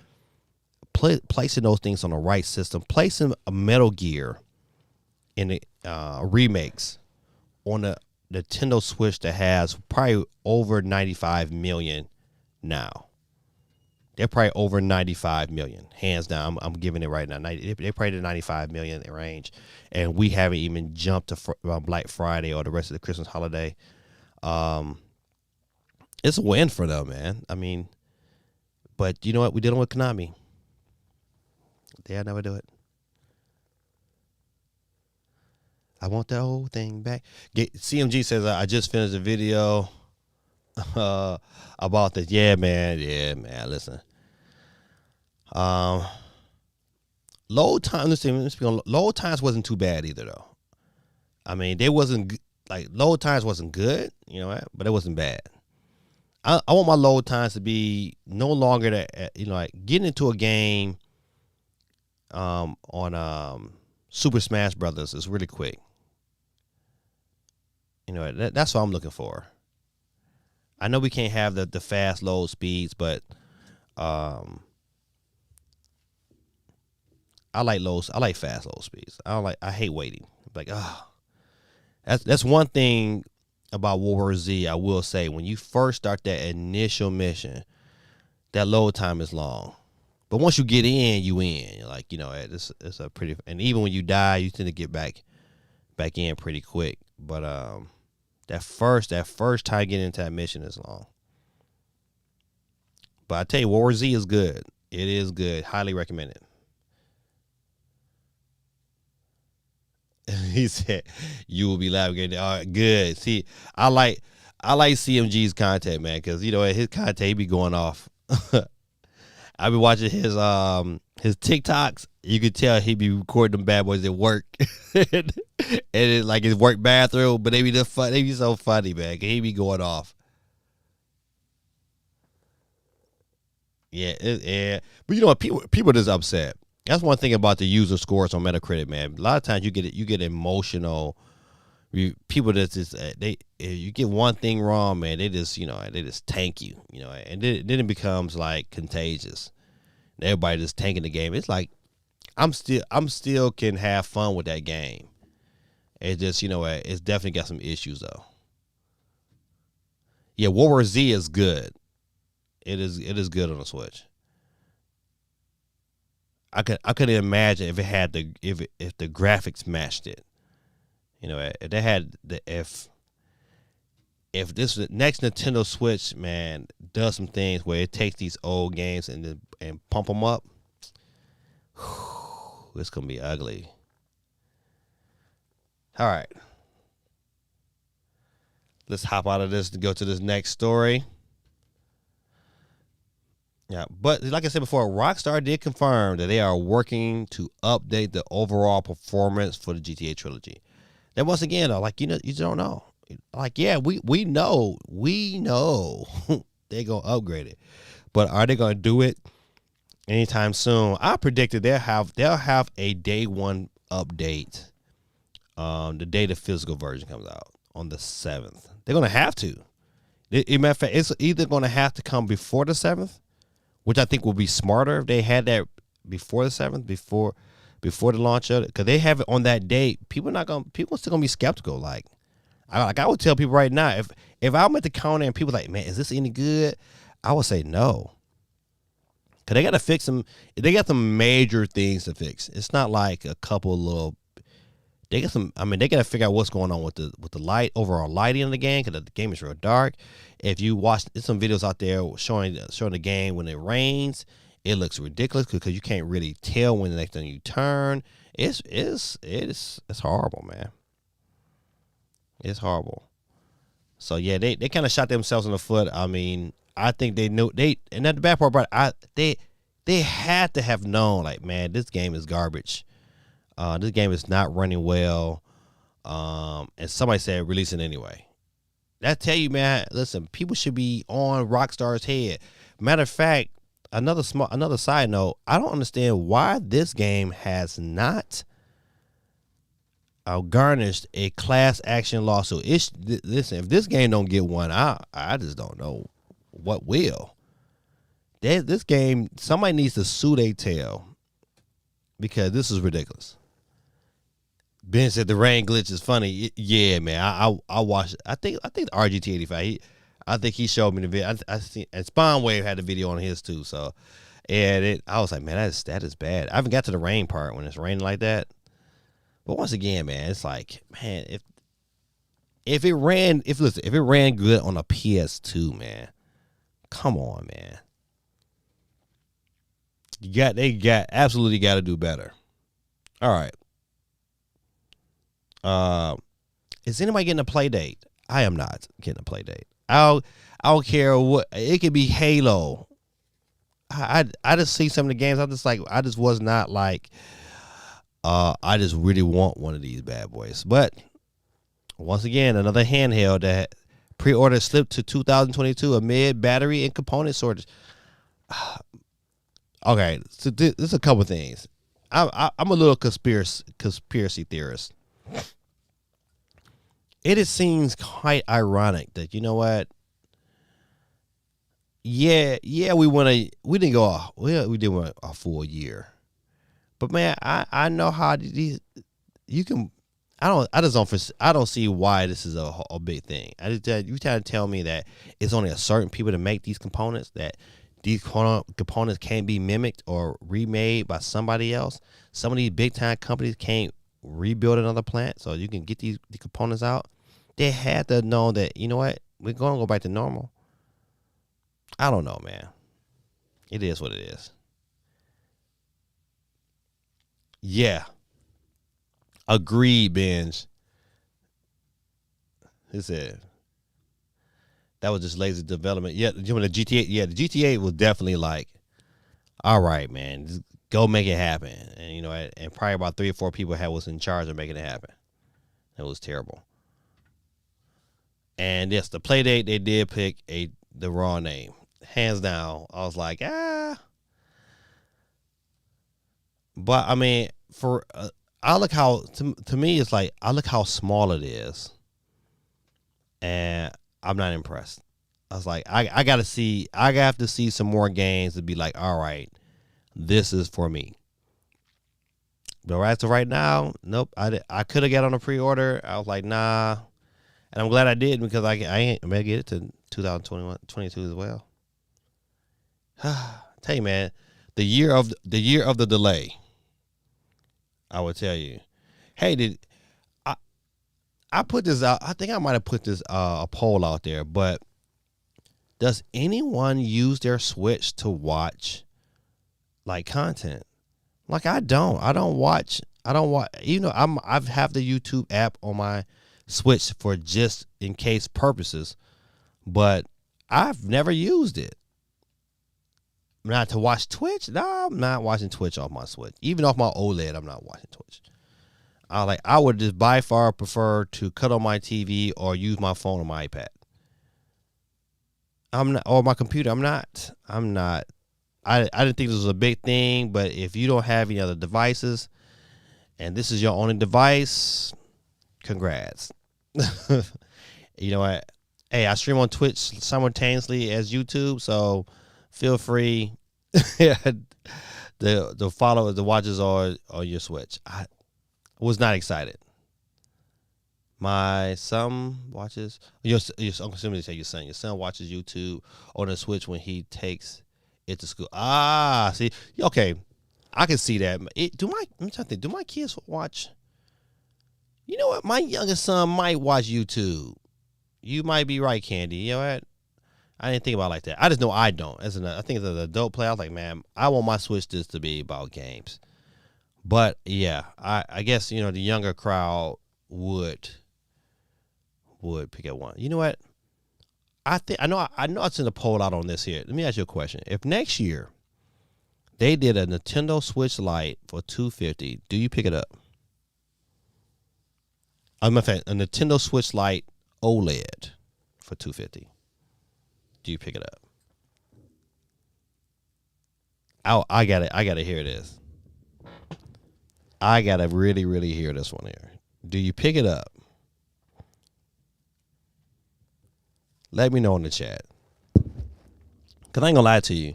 placing those things on the right system, placing a Metal Gear in the remakes on the Nintendo Switch that has probably over 95 million now. They're probably over 95 million, hands down. I'm giving it right now. They're probably the 95 million range, and we haven't even jumped to Black Friday or the rest of the Christmas holiday. It's a win for them, man. I mean, but you know what? We're dealing with Konami. They'll never do it. I want the whole thing back. CMG says, I just finished a video about this. Yeah, man. Listen. Load times wasn't too bad either, though. I mean, they wasn't like load times wasn't good, but it wasn't bad. I want my load times to be no longer that, like getting into a game on Super Smash Brothers is really quick. That's what I'm looking for. I know we can't have the fast load speeds, but I like fast load speeds. I hate waiting. Like, that's one thing about World War Z. I will say, when you first start that initial mission, that load time is long. But once you get in, you in. Like, it's a pretty, and even when you die, you tend to get back in pretty quick. But That first time getting into that mission is long. But I tell you, World War Z is good. It is good. Highly recommend it. He said, "You will be laughing." All right, good. See, I like CMG's content, man, because you know his content he be going off. I be watching his TikToks. You could tell he be recording them bad boys at work, and it's like his work bathroom. But they be just fun. They be so funny, man. 'Cause he be going off. Yeah. But you know what? People just upset. That's one thing about the user scores on Metacritic, man. A lot of times you get emotional. People that just you get one thing wrong, man. They just tank you, and then it becomes like contagious. Everybody just tanking the game. It's like I'm still can have fun with that game. It just it's definitely got some issues though. Yeah, World War Z is good. It is good on the Switch. I couldn't imagine if it had if the graphics matched it. If they had if this next Nintendo Switch, man, does some things where it takes these old games and pump them up, it's gonna be ugly. All right, let's hop out of this and go to this next story. Yeah, but like I said before, Rockstar did confirm that they are working to update the overall performance for the GTA trilogy. Then once again, though, like you don't know. Like, yeah, we know they're gonna upgrade it, but are they gonna do it anytime soon? I predicted they'll have a day one update. The day the physical version comes out on the 7th. They're gonna have to. Matter of fact, it's either gonna have to come before the 7th, which I think will be smarter if they had that before the 7th, before the launch of it, because they have it on that date. People still gonna be skeptical. Like I would tell people right now, if I'm at the counter and people like, man, is this any good? I would say no, because they got to fix them. They got some major things to fix. It's not like a couple little. They got some. I mean, they got to figure out what's going on with the light, overall lighting in the game, because the game is real dark. If you watch, there's some videos out there showing the game when it rains. It looks ridiculous because you can't really tell when the next time you turn. It's horrible, man. It's horrible. So yeah, they kind of shot themselves in the foot. I mean, I think they knew and that's the bad part about it. They had to have known, like, man, this game is garbage. This game is not running well. And somebody said release it anyway. That tell you, man. Listen, people should be on Rockstar's head. Matter of fact, another side note. I don't understand why this game has not garnished a class action lawsuit. Listen, if this game don't get one, I just don't know what will. This game, somebody needs to sue their tail because this is ridiculous. Ben said the rain glitch is funny. Yeah, man. I watched. I think RGT85. I think he showed me the video. I seen, and Spawn Wave had the video on his too. So, and I was like, man, that is bad. I haven't got to the rain part when it's raining like that. But once again, man, it's like, man, if it ran good on a PS2, man, come on, man. They absolutely got to do better. All right. Is anybody getting a play date? I am not getting a play date. I don't care what it could be. Halo. I just see some of the games. I just was not like. I just really want one of these bad boys. But once again, another handheld that pre-order slipped to 2022 amid battery and component shortage. Okay, so there's a couple things. I'm a little conspiracy theorist. It seems quite ironic that, you know what? Yeah, we didn't go a full year. But man, I know how these you can. I don't see why this is a big thing. You trying to tell me that it's only a certain people to make these components, that these components can't be mimicked or remade by somebody else. Some of these big time companies can't rebuild another plant so you can get the components out. they had to know that, you know what, we're going to go back to normal. I don't know, man. It is what it is. Yeah. Agreed, Benj. He said that was just lazy development. Yeah, the GTA. Yeah, the GTA was definitely like, all right, man, just go make it happen. And you know, and probably about 3 or 4 people was in charge of making it happen. It was terrible. And yes, the play date, they did pick the wrong name, hands down. I was like, but I mean, I look how to me it's like I look how small it is, and I'm not impressed. I was like, I have to see some more games to be like, all right, this is for me. But right now, nope. I could have got on a pre-order. I was like, nah, and I'm glad I did because I may get it to 2021, 22 as well. Tell you, man, the year of the delay. I would tell you, hey, I put this out? I think I might have put this a poll out there, but does anyone use their Switch to watch like content? Like I don't watch. You know, I've have the YouTube app on my Switch for just in case purposes, but I've never used it. Not to watch Twitch? No, I'm not watching Twitch off my Switch. Even off my OLED, I'm not watching Twitch. I would just by far prefer to cut on my TV or use my phone or my iPad. I'm not, or my computer. I'm not. I didn't think this was a big thing, but if you don't have any other devices and this is your only device, congrats. You know what? Hey, I stream on Twitch simultaneously as YouTube, so feel free the followers, the watchers on your Switch. I was not excited. My son watches. I'm assuming say your son. Your son watches YouTube on the Switch when he takes it to school. Ah, see, okay, I can see that. Do my kids watch? You know what? My youngest son might watch YouTube. You might be right, Candy. You know what? I didn't think about it like that. I just know I don't. I think as an adult player, I was like, man, I want my Switch just to be about games. But yeah, I guess, you know, the younger crowd would pick up one. You know what? I know I sent a poll out on this here. Let me ask you a question. If next year they did a Nintendo Switch Lite for $250, do you pick it up? I'm a Nintendo Switch Lite OLED for $250. Do you pick it up? I gotta hear this. I gotta really, really hear this one here. Do you pick it up? Let me know in the chat. Cause I ain't gonna lie to you.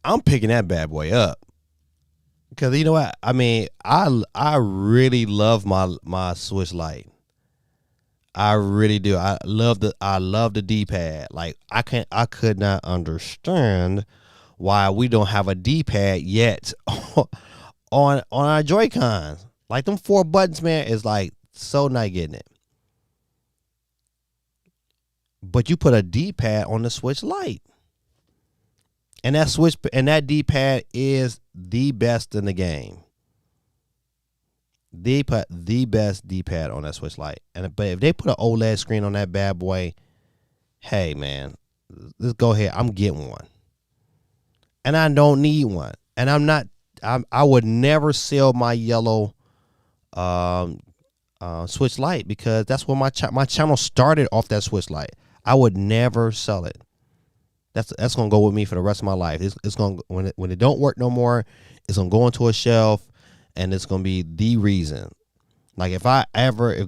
I'm picking that bad boy up. Cause you know what? I mean, I really love my Switch Lite. I really do. I love the D-pad. Like I could not understand why we don't have a D-pad yet on our Joy-Cons. Like them 4 buttons, man, is like so not getting it. But you put a D-pad on the Switch Lite. And that D-pad is the best in the game. They put the best D-pad on that Switch Lite. But if they put an OLED screen on that bad boy, hey man, let's go ahead. I'm getting one. And I don't need one. And I would never sell my yellow Switch Lite because that's where my channel started off, that Switch Lite. I would never sell it. That's gonna go with me for the rest of my life. It's gonna when it don't work no more, it's gonna go into a shelf, and it's gonna be the reason. Like if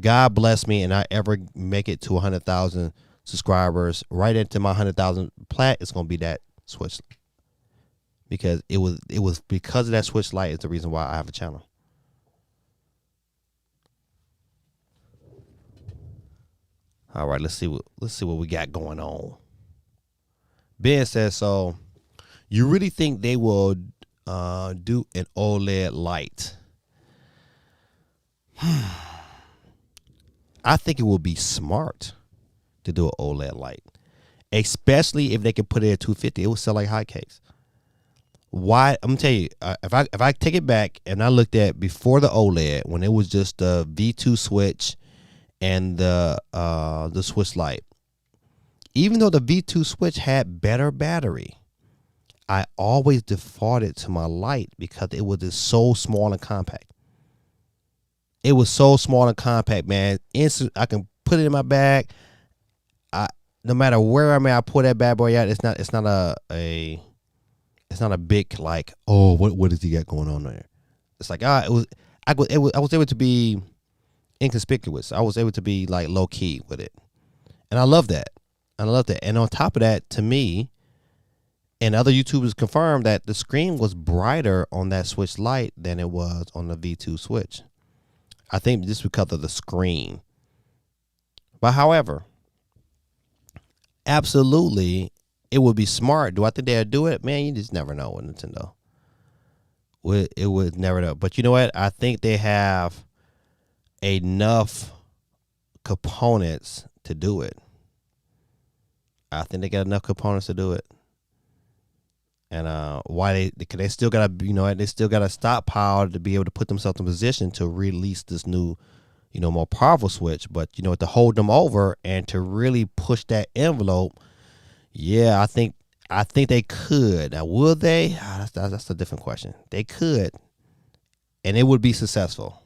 God bless me and I ever make it to 100,000 subscribers, right into my 100,000 plat, it's gonna be that Switch. Because it was because of that Switch Lite is the reason why I have a channel. All right, let's see what we got going on. Ben says, so you really think they will do an OLED light? I think it would be smart to do an OLED light, especially if they could put it at 250. It would sell like hotcakes. Why? I'm gonna tell you, if I take it back and I looked at before the OLED when it was just the V2 switch and the switch light. Even though the V2 switch had better battery, I always defaulted to my light because it was just so small and compact. It was so small and compact, man. Instant, I can put it in my bag. No matter where I'm at, I pull that bad boy out. It's not a big like, oh, what does he got going on there? It's like I was able to be inconspicuous. I was able to be like low key with it, and I love that. And on top of that, to me, and other YouTubers confirmed that the screen was brighter on that Switch Lite than it was on the V2 Switch. I think just because of the screen. But however, absolutely, it would be smart. Do I think they'll do it? Man, you just never know with Nintendo. It would never know. But you know what? I think they have enough components to do it. I think they got enough components to do it. And why they still got to, they still got a stockpile to be able to put themselves in position to release this new, more powerful Switch. But, to hold them over and to really push that envelope, yeah, I think they could. Now, will they? That's a different question. They could, and it would be successful.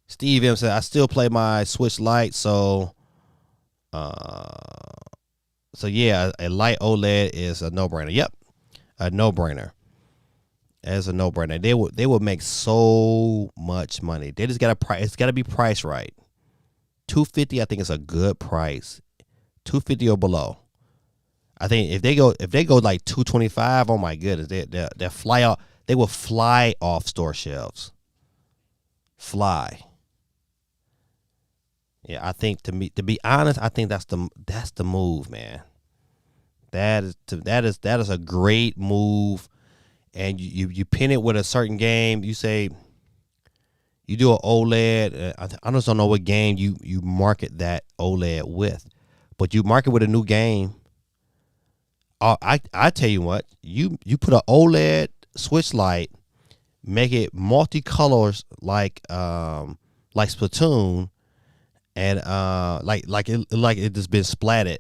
Steve M said, I still play my Switch Lite, so yeah, a light OLED is a no-brainer. Yep, a no-brainer. As a no-brainer. They would make so much money. They just got to price. It's got to be priced right. $250, I think is a good price. $250 or below. I think if they go like $225, oh my goodness, they fly out. They will fly off store shelves. Fly. Yeah, I think to be honest, I think that's the move, man. That is a great move, and you pin it with a certain game. You say you do an OLED. I just don't know what game you market that OLED with, but you market with a new game. I tell you what, you put an OLED Switch Lite, make it multicolors like Splatoon. And like it just been splatted,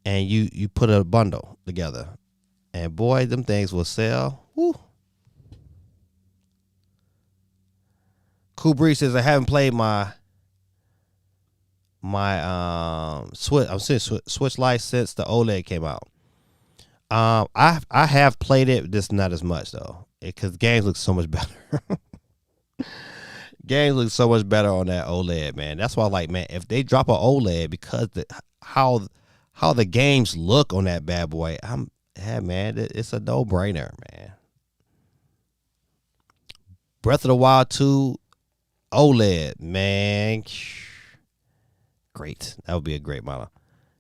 and you put a bundle together, and boy, them things will sell. Woo. Cool Breeze says, I haven't played my Switch Lite since the OLED came out. I have played it, just not as much though, because games look so much better. Games look so much better on that OLED, man. That's why, like, man, if they drop an OLED, because how the games look on that bad boy, man, it's a no-brainer, man. Breath of the Wild 2 OLED, man, great. That would be a great model.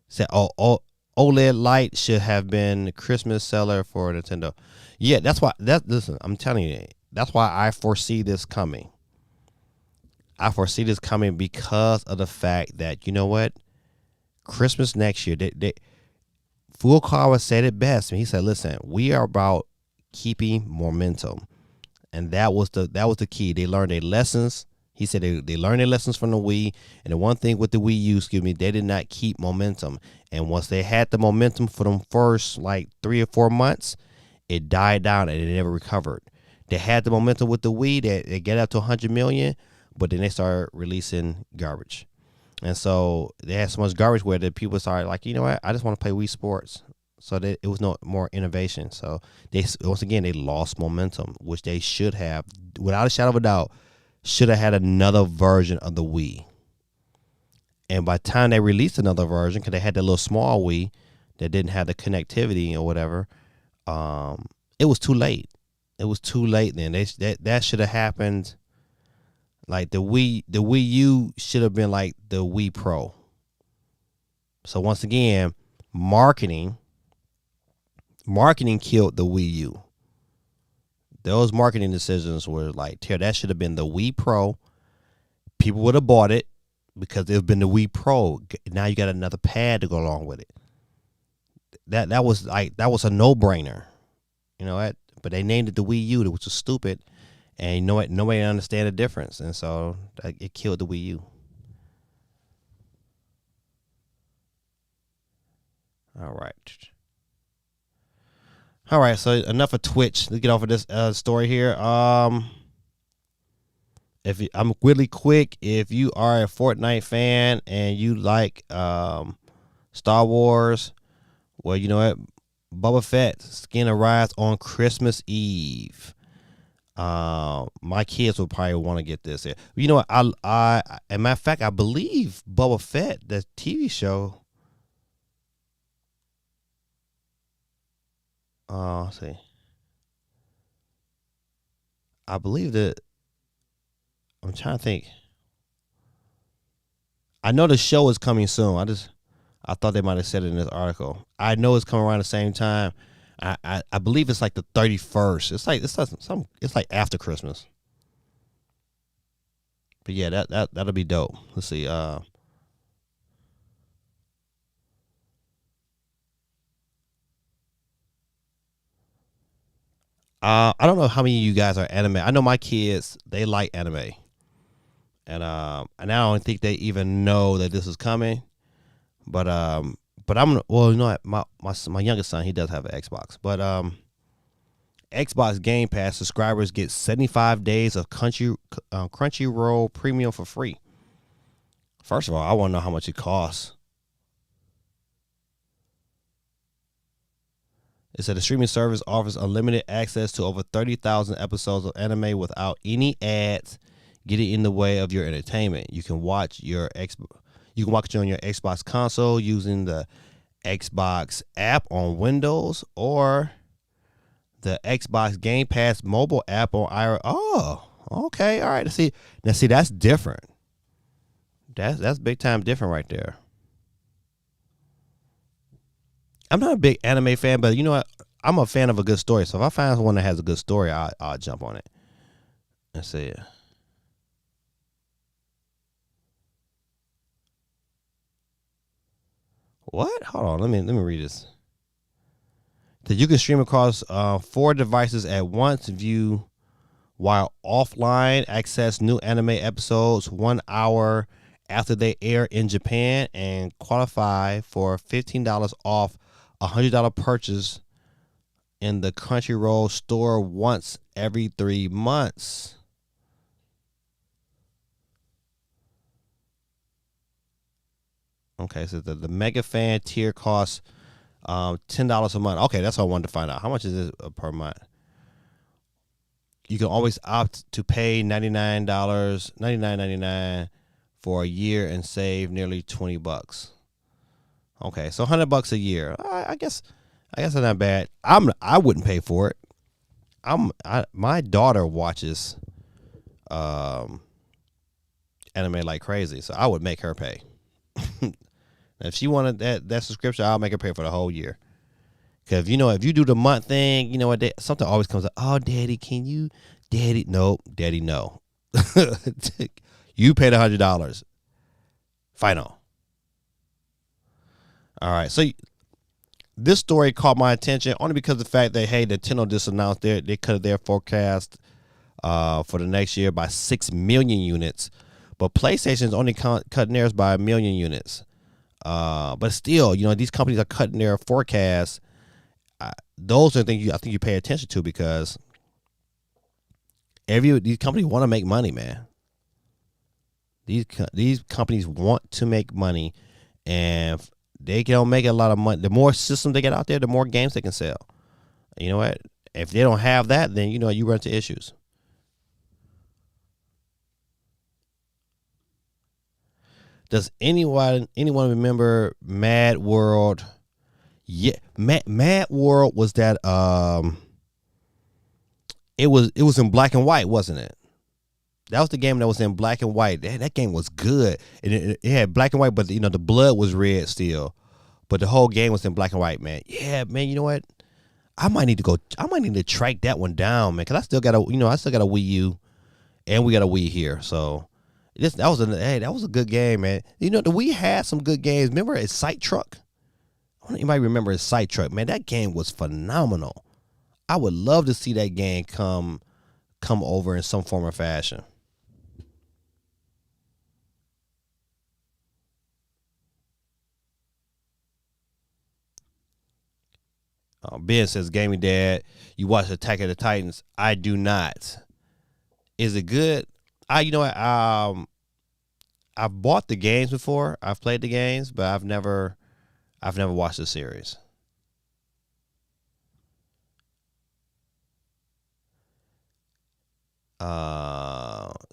Said, OLED light should have been Christmas seller for Nintendo. Yeah, that's why. Listen, I'm telling you, that's why I foresee this coming. I foresee this coming because of the fact that, you know what? Christmas next year, Furukawa said it best. He said, listen, we are about keeping momentum. And that was the key. They learned their lessons. He said they learned their lessons from the Wii. And the one thing with the Wii U, they did not keep momentum. And once they had the momentum for them first, like 3 or 4 months, it died down and it never recovered. They had the momentum with the Wii. They get up to 100 million. But then they started releasing garbage. And so they had so much garbage where the people started like, you know what? I just want to play Wii Sports. So that it was no more innovation. So they lost momentum, which they should have, without a shadow of a doubt, should have had another version of the Wii. And by the time they released another version, because they had that little small Wii that didn't have the connectivity or whatever, it was too late. It was too late then. That should have happened. Like the Wii U should have been like the Wii Pro. So once again, marketing killed the Wii U. Those marketing decisions were like, that should have been the Wii Pro. People would have bought it because it would have been the Wii Pro. Now you got another pad to go along with it. That was a no-brainer. You know what? But they named it the Wii U, which was stupid. And you know what? Nobody understand the difference. And so it killed the Wii U. All right. So enough of Twitch. Let's get off of this story here. I'm really quick. If you are a Fortnite fan and you like Star Wars, well, you know what? Boba Fett skin arrives on Christmas Eve. My kids will probably want to get this. You know what? I as a matter of fact, I believe Boba Fett, the TV show. Let's see. I believe that. I'm trying to think. I know the show is coming soon. I thought they might have said it in this article. I know it's coming around the same time. I believe it's like the 31st. It's like after Christmas. But yeah, that'll be dope. Let's see. I don't know how many of you guys are anime. I know my kids, they like anime. And I don't think they even know that this is coming. But you know what? My youngest son, he does have an Xbox. But Xbox Game Pass subscribers get 75 days of Crunchyroll Premium for free. First of all, I want to know how much it costs. It said the streaming service offers unlimited access to over 30,000 episodes of anime without any ads getting in the way of your entertainment. You can watch on your Xbox console using the Xbox app on Windows or the Xbox Game Pass mobile app on iOS. Oh, okay, all right. See, that's different. That's big time different right there. I'm not a big anime fan, but you know what? I'm a fan of a good story. So if I find one that has a good story, I'll jump on it. Let's see. What? Hold on. Let me read this. That you can stream across 4 devices at once, view while offline, access new anime episodes 1 hour after they air in Japan, and qualify for $15 off $100 purchase in the Crunchyroll store once every 3 months. Okay, so the Mega Fan tier costs $10 a month. Okay, that's what I wanted to find out. How much is this per month? You can always opt to pay $99.99 for a year and save nearly $20. Okay, so $100 a year. I guess that's not bad. I wouldn't pay for it. My daughter watches anime like crazy, so I would make her pay. If she wanted that subscription, I'll make her pay for the whole year. Because if you do the month thing, you know what? Something always comes up. Oh, Daddy, can you? Daddy, no. Daddy, no. You paid $100. Final. All right, so this story caught my attention only because of the fact that, hey, Nintendo just announced they cut their forecast for the next year by 6 million units, but PlayStation's only cutting theirs by 1 million units. But still, these companies are cutting their forecasts. Those are the things I think you pay attention to, because these companies want to make money, man. These companies want to make money, and they can make a lot of money. The more systems they get out there, the more games they can sell. You know what? If they don't have that, then you run into issues. Does anyone remember Mad World? Yeah, Mad World was that it was in black and white, wasn't it? That was the game that was in black and white. That game was good. And it had black and white, but the blood was red still. But the whole game was in black and white, man. Yeah, man, you know what? I might need to go. I might need to track that one down, man. Cause I still got a, I still got a Wii U, and we got a Wii here. So that was a good game, man. The Wii had some good games. Remember it's Sight Truck? I don't know if anybody remember it's Sight Truck, man. That game was phenomenal. I would love to see that game come over in some form or fashion. Ben says, "Gaming Dad, you watch Attack of the Titans? I do not. Is it good? I've bought the games before. I've played the games, but I've never watched the series."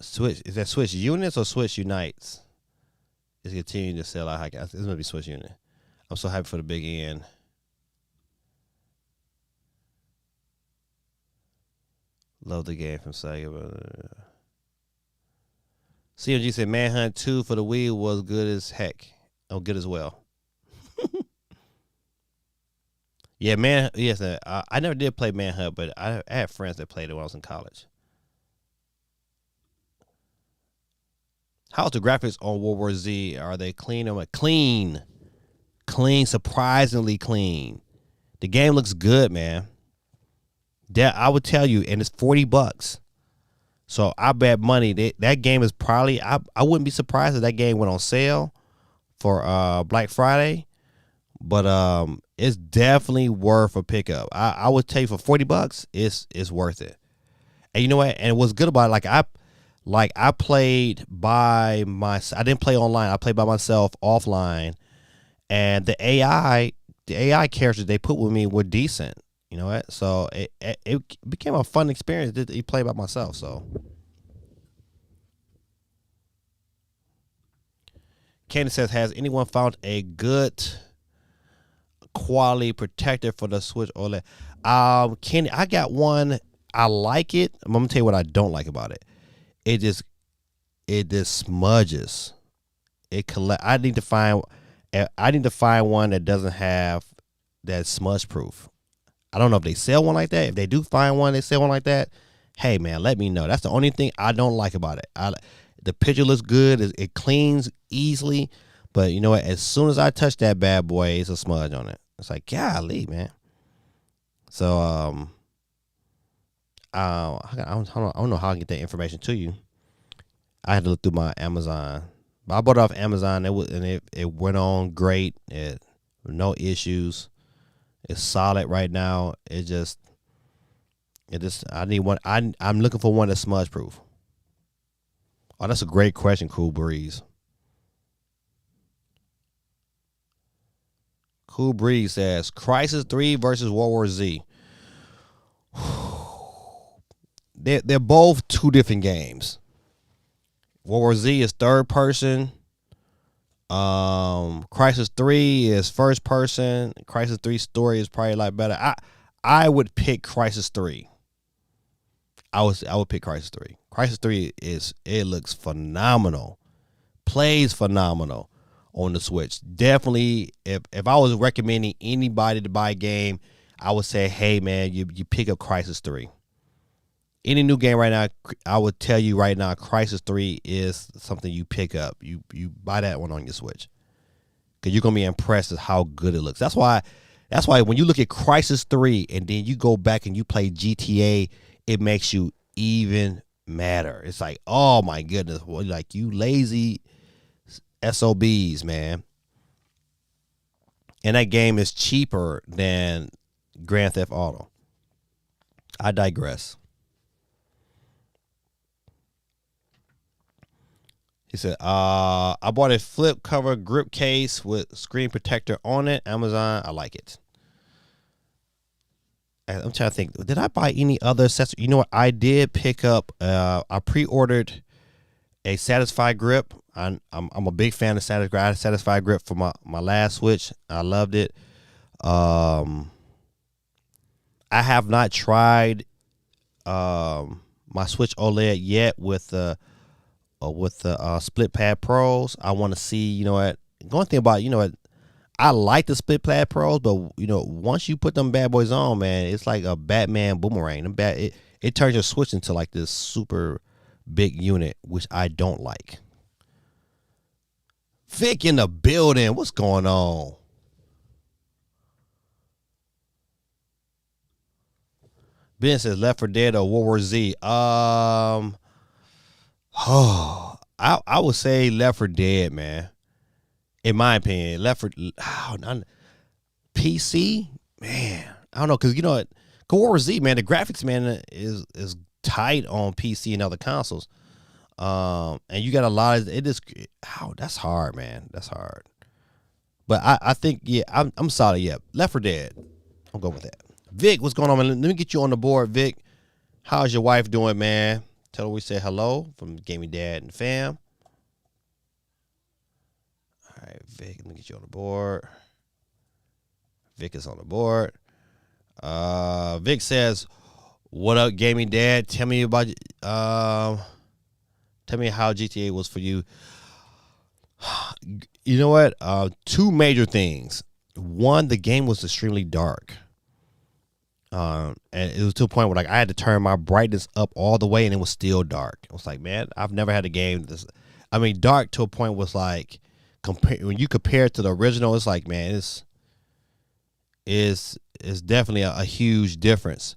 Switch, is that Switch Units or Switch Unites? It's continuing to sell out. This must be Switch Unit. I'm so happy for the big end. Love the game from Sega. CMG said Manhunt 2 for the Wii was good as heck. Oh, good as well. Yeah, yes, I never did play Manhunt, but I had friends that played it when I was in college. How's the graphics on World War Z? Are they clean? Clean, surprisingly clean. The game looks good, man. That I would tell you, and it's $40. So I bet money that game is probably. I wouldn't be surprised if that game went on sale for Black Friday, but it's definitely worth a pickup. I would tell you for $40, it's worth it. And you know what? And what's good about it, I played by myself. I didn't play online. I played by myself offline, and the AI characters they put with me were decent. You know what? So it became a fun experience to play by myself. So Candy says, has anyone found a good quality protector for the Switch OLED? Candy, I got one. I like it. I'm gonna tell you what I don't like about it. It just smudges. I need to find one that doesn't have that smudge proof. I don't know if they sell one like that. If they do find one, they sell one like that. Hey man, let me know. That's the only thing I don't like about it. The picture looks good. It cleans easily, but you know what? As soon as I touch that bad boy, it's a smudge on it. It's like, golly, man. So I don't know how I can get that information to you. I had to look through my Amazon. But I bought it off Amazon. It went on great. No issues. It's solid right now. I need one. I'm looking for one that's smudge proof. Oh, that's a great question, Cool Breeze. Cool Breeze says Crisis 3 versus World War Z. They're both two different games. World War Z is third person. Crisis 3 is first person. Crisis 3 story is probably a lot better. I would pick Crisis 3. I would pick Crisis 3. Crisis 3 looks phenomenal. Plays phenomenal on the Switch. Definitely if I was recommending anybody to buy a game, I would say, hey man, you pick up Crisis 3. Any new game right now, I would tell you right now, Crisis 3 is something you pick up. You buy that one on your Switch, because you're gonna be impressed at how good it looks. That's why when you look at Crisis 3 and then you go back and you play GTA, it makes you even madder. It's like, oh my goodness, like you lazy SOBs, man. And that game is cheaper than Grand Theft Auto. I digress. He said, I bought a flip cover grip case with screen protector on it. Amazon, I like it. I'm trying to think. Did I buy any other accessories? You know what? I did pick up, I pre-ordered a Satisfy grip. I'm a big fan of Satisfy. I had a Satisfy grip for my last Switch. I loved it. I have not tried my Switch OLED yet with the Split Pad Pros. I want to see, you know what, one thing about, you know what, I like the split plat pros, but once you put them bad boys on, man, it's like a Batman boomerang. It turns your Switch into like this super big unit, which I don't like. Vic in the building. What's going on? Ben says Left 4 Dead or World War Z. I would say Left 4 Dead, man. In my opinion, PC, man. I don't know, because what, World War Z, man, the graphics, man, is tight on PC and other consoles. And you got a lot of it. That's hard, man. That's hard. But I think, yeah, I'm solid. Yeah, Left 4 Dead. I'm going with that. Vic, what's going on, man? Let me get you on the board, Vic. How's your wife doing, man? Tell her we say hello from Gaming Dad and fam. All right, Vic, let me get you on the board. Vic is on the board. Vic says, "What up, Gaming Dad? Tell me about how GTA was for you." You know what? Two major things. One, the game was extremely dark. And it was to a point where I had to turn my brightness up all the way and it was still dark. I was like, man, I've never had a game dark to a point was like, when you compare it to the original, it's like, man, it's definitely a huge difference.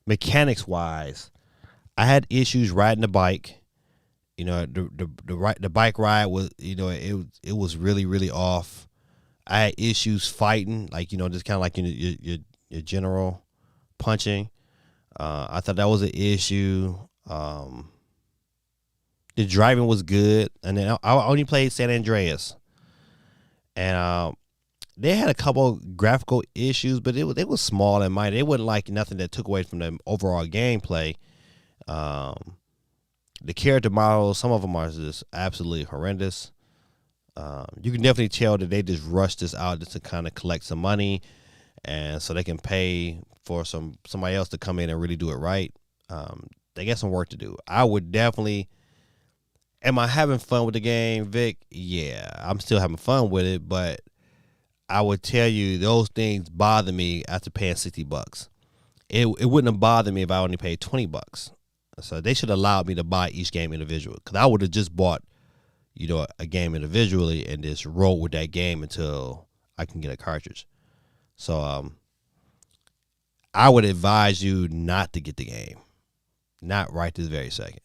Mechanics wise, I had issues riding the bike. The bike ride was, it was really, really off. I had issues fighting, just kind of like your general punching. I thought that was an issue. The driving was good, and then I only played San Andreas, and they had a couple graphical issues, but it was small and minor. It wasn't like nothing that took away from the overall gameplay. The character models, some of them are just absolutely horrendous. You can definitely tell that they just rushed this out just to kind of collect some money, and so they can pay for somebody else to come in and really do it right. They got some work to do. I would definitely. Am I having fun with the game, Vic? Yeah, I'm still having fun with it, but I would tell you those things bother me after paying $60. It wouldn't have bothered me if I only paid $20. So they should have allowed me to buy each game individually, because I would have just bought a game individually and just roll with that game until I can get a cartridge. So I would advise you not to get the game. Not right this very second.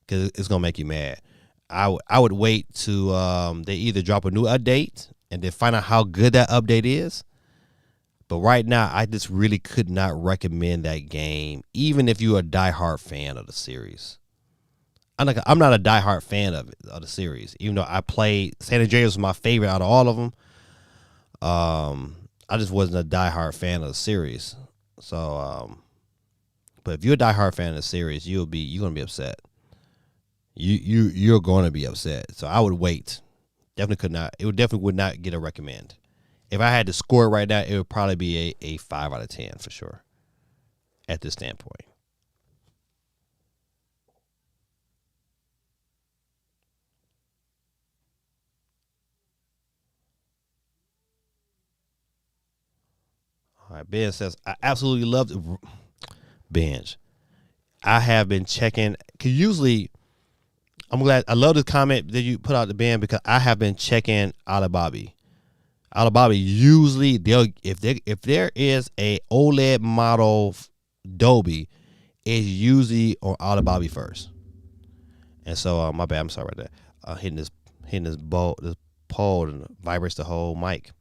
Because it's going to make you mad. I would wait to they either drop a new update and then find out how good that update is. But right now, I just really could not recommend that game, even if you're a diehard fan of the series. I'm not a diehard fan of the series, even though I played San Andreas was my favorite out of all of them. I just wasn't a diehard fan of the series. So, but if you're a diehard fan of the series, you're gonna be upset. You're going to be upset. So I would wait. Definitely would not get a recommend. If I had to score it right now, it would probably be a 5 out of 10 for sure. At this standpoint. All right, Ben says, I absolutely love it. Binge. I have been checking, because usually, I love this comment that you put out the Ben, because I have been checking Alibaba. Alibaba usually, if there is a OLED model Dolby, it's usually on Alibaba first. And so, my bad, I'm sorry about that. Hitting this pole and it vibrates the whole mic.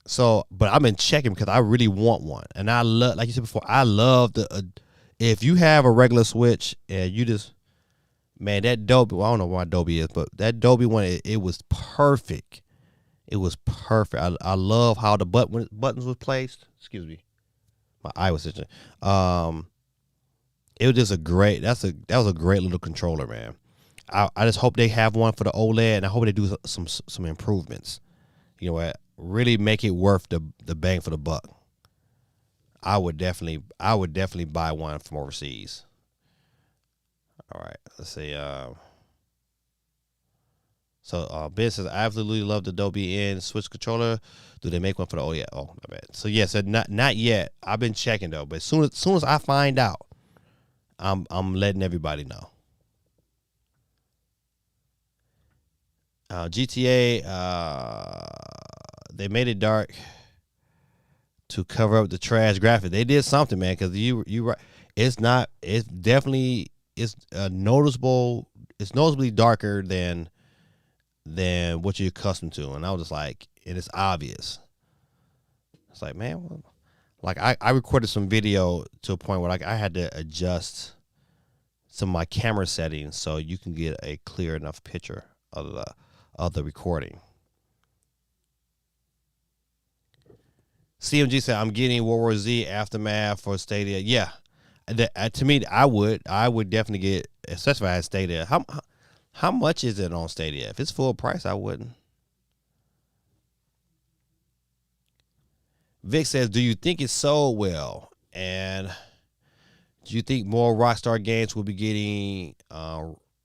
So, but I've been checking because I really want one, and I love, like you said before, I love if you have a regular Switch and you just, man, that Dolby, well, I don't know what Dolby is, but that Dolby one, it was perfect. It was perfect. I love how the buttons was placed. Excuse me, my eye was itching. It was just that was a great little controller, man. I just hope they have one for the OLED, and I hope they do some improvements. You know what? Really make it worth the bang for the buck. I would definitely buy one from overseas. All right, let's see. So Ben says, I absolutely love the Dolby N Switch controller. Do they make one for the? Oh yeah. Oh my bad. So yeah. So not yet. I've been checking though, but soon as I find out, I'm letting everybody know. GTA. They made it dark to cover up the trash graphic. They did something, man. Because you right. It's not. It's definitely. It's noticeable. It's noticeably darker than what you're accustomed to. And I was just like, and it's obvious. It's like, man, well, like I recorded some video to a point where like I had to adjust some of my camera settings so you can get a clear enough picture of the recording. CMG said, I'm getting World War Z Aftermath for Stadia. Yeah. To me, I would definitely get, especially if I had Stadia. How much is it on Stadia? If it's full price, I wouldn't. Vic says, do you think it sold well? And do you think more Rockstar games will be getting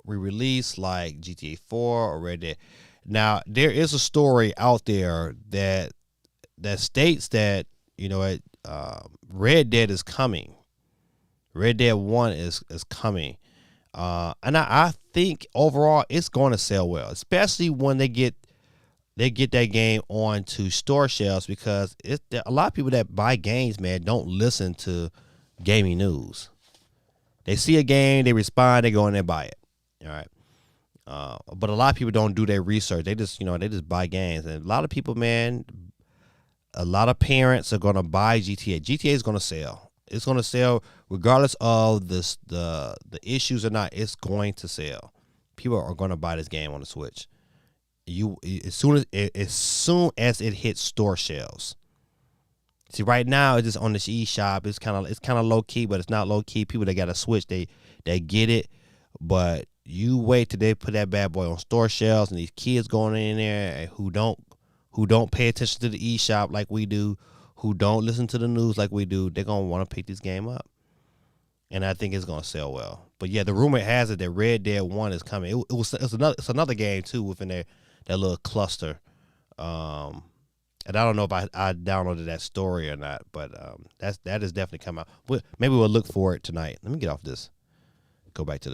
re-released like GTA 4 or Red Dead? Now, there is a story out there that states that, Red Dead is coming. Red Dead 1 is coming. And I think overall it's going to sell well, especially when they get that game onto store shelves, because a lot of people that buy games, man, don't listen to gaming news. They see a game, they respond, they go in there and buy it. All right. But a lot of people don't do their research. They just buy games. And a lot of people, man, a lot of parents are going to buy GTA. GTA is going to sell. It's going to sell regardless of the issues or not. It's going to sell. People are going to buy this game on the Switch. As soon as it hits store shelves. See, right now it's just on the eShop. It's kind of low key, but it's not low key. People that got a Switch, they get it. But you wait till they put that bad boy on store shelves, and these kids going in there and who don't pay attention to the eShop like we do, who don't listen to the news like we do, they're gonna want to pick this game up. And I think it's gonna sell well. But yeah, the rumor has it that Red Dead 1 is coming. It's another game too within that little cluster. And I don't know if I downloaded that story or not, but that is definitely come out. Maybe we'll look for it tonight. Let me get off this. Go back to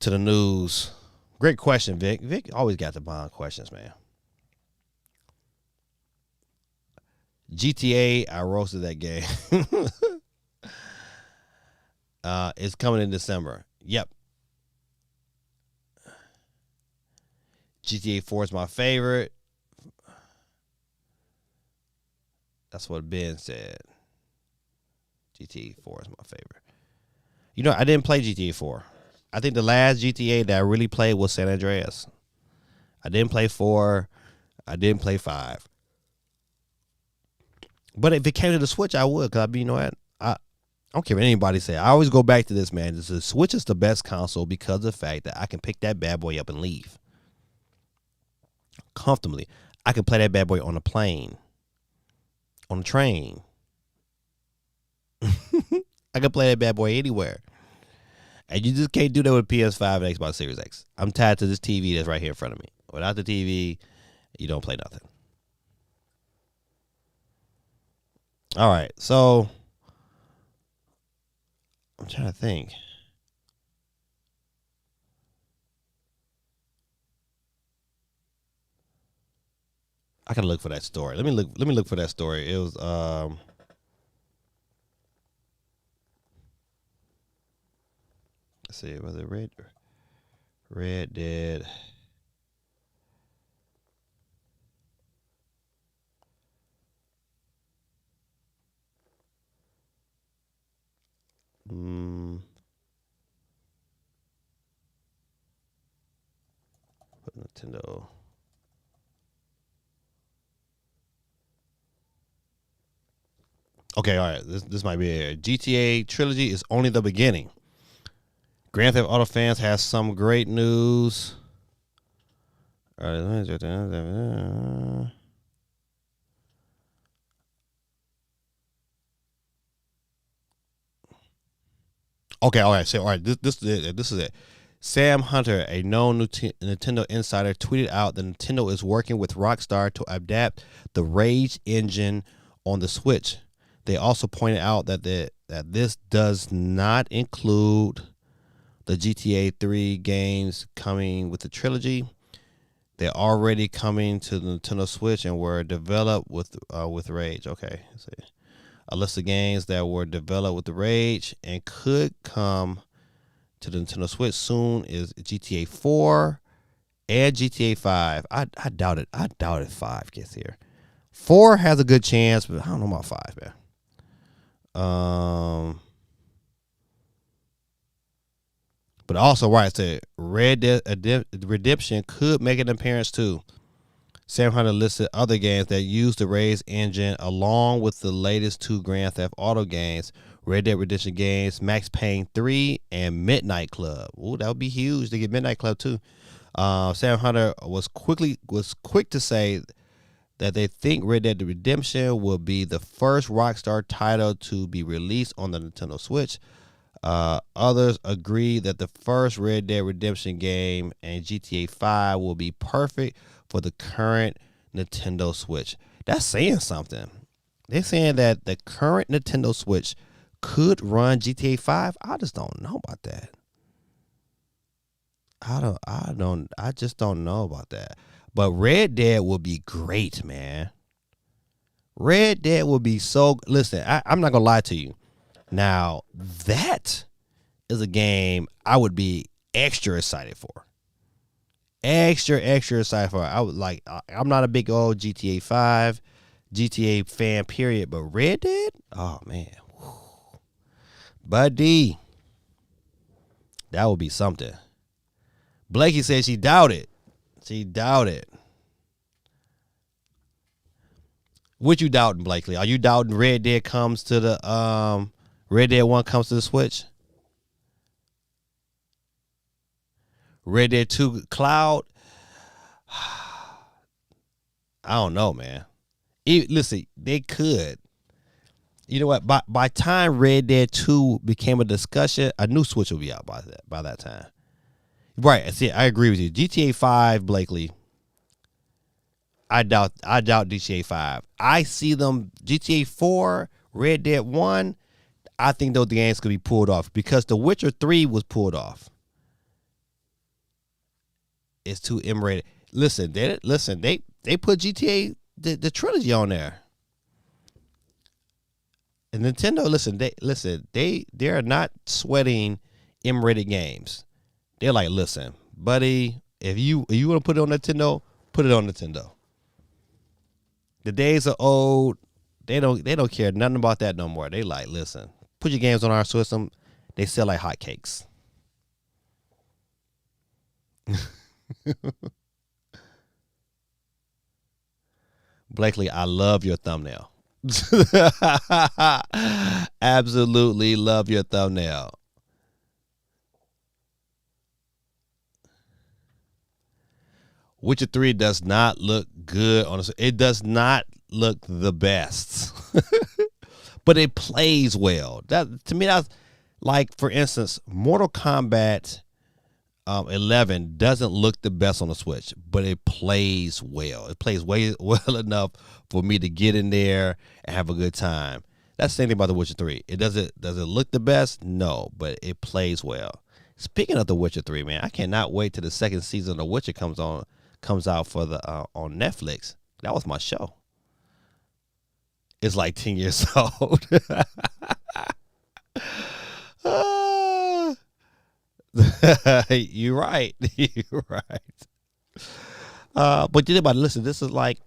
the news. Great question, Vic. Vic always got the bomb questions, man. GTA, I roasted that game. It's coming in December. Yep. GTA 4 is my favorite. That's what Ben said. GTA 4 is my favorite. I didn't play GTA 4. I think the last GTA that I really played was San Andreas. I didn't play 4. I didn't play 5. But if it came to the Switch, I would. Because I don't care what anybody say. I always go back to this, man. The Switch is the best console because of the fact that I can pick that bad boy up and leave comfortably. I can play that bad boy on a plane, on a train. I can play that bad boy anywhere. And you just can't do that with PS5 and Xbox Series X. I'm tied to this TV that's right here in front of me. Without the TV, you don't play nothing. All right, so I'm trying to think. I gotta look for that story. Let me look for that story. It was let's see, was it Red Dead? Nintendo. Okay, all right. This might be it. GTA trilogy is only the beginning. Grandtheft Auto fans has some great news. All right. Okay, all right. So, all right. This is it. Sam Hunter, a known Nintendo insider, tweeted out that Nintendo is working with Rockstar to adapt the Rage engine on the Switch. They also pointed out that this does not include the GTA 3 games coming with the trilogy. They're already coming to the Nintendo Switch and were developed with Rage. Okay, let's see. A list of games that were developed with the Rage and could come to the Nintendo Switch soon is GTA 4 and GTA 5. I doubt it. I doubt if 5 gets here. 4 has a good chance, but I don't know about 5, man. But also, right, said Red Dead Redemption could make an appearance too. Sam Hunter listed other games that use the Rage engine along with the latest 2 Grand Theft Auto games, Red Dead Redemption games, Max Payne 3, and Midnight Club. Ooh, that would be huge to get Midnight Club too. Sam Hunter was quick to say that they think Red Dead Redemption will be the first Rockstar title to be released on the Nintendo Switch. Others agree that the first Red Dead Redemption game and GTA 5 will be perfect for the current Nintendo Switch. That's saying something. They're saying that the current Nintendo Switch could run GTA 5. I just don't know about that. I just don't know about that. But Red Dead will be great, man. Red Dead will be so. Listen, I'm not gonna lie to you. Now that is a game I would be extra excited for. Extra excited for. I would like. I'm not a big old GTA 5, GTA fan, period. But Red Dead, oh man, buddy, that would be something. Blakey said she doubted. She doubted. What you doubting, Blakely? Are you doubting Red Dead comes to the Red Dead 1 comes to the Switch? Red Dead 2 Cloud? I don't know, man. Listen, they could. You know what? By time Red Dead 2 became a discussion, a new Switch will be out by that time. Right. See, I agree with you. GTA 5, Blakely. I doubt GTA 5. I see them GTA 4, Red Dead 1. I think those games could be pulled off because The Witcher 3 was pulled off. It's too M-rated. Listen, they put GTA the trilogy on there. And Nintendo, they are not sweating M-rated games. They're like, listen, buddy, if you want to put it on Nintendo, put it on Nintendo. The days are old. They don't care nothing about that no more. They like, listen, put your games on our system. They sell like hotcakes. Blakely, I love your thumbnail. Absolutely love your thumbnail. Witcher 3 does not look good on it. It does not look the best. But it plays well. That to me, that's like, for instance, Mortal Kombat 11 doesn't look the best on the Switch, but it plays well. It plays well enough for me to get in there and have a good time. That's the same thing about The Witcher 3. Does it look the best? No, but it plays well. Speaking of The Witcher 3, man, I cannot wait till the second season of The Witcher comes out for the on Netflix. That was my show. It's like 10 years old. You're right. You're right. But you think about it, listen, this is like,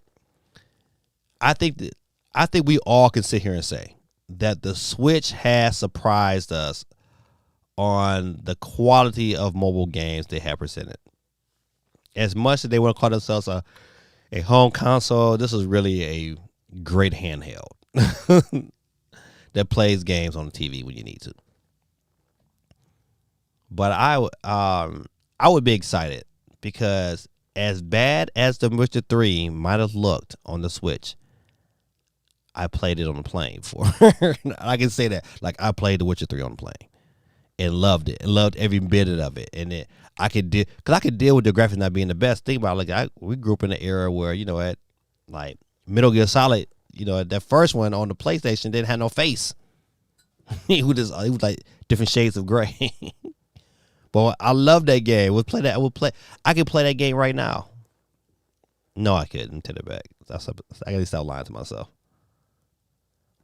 I think we all can sit here and say that the Switch has surprised us on the quality of mobile games they have presented. As much as they want to call themselves a home console, this is really a great handheld that plays games on the TV when you need to. But I would be excited because as bad as The Witcher 3 might have looked on the Switch, I played it on the plane before. I can say that. Like, I played The Witcher 3 on the plane. and loved it and loved every bit of it. And I could deal because I could deal with the graphics not being the best. Think about it, like we grew up in an era where at like Metal Gear Solid, that first one on the PlayStation didn't have no face. It was like different shades of gray. But I love that game. I could play that game right now. No, I couldn't. Take it back. I gotta stop lying to myself.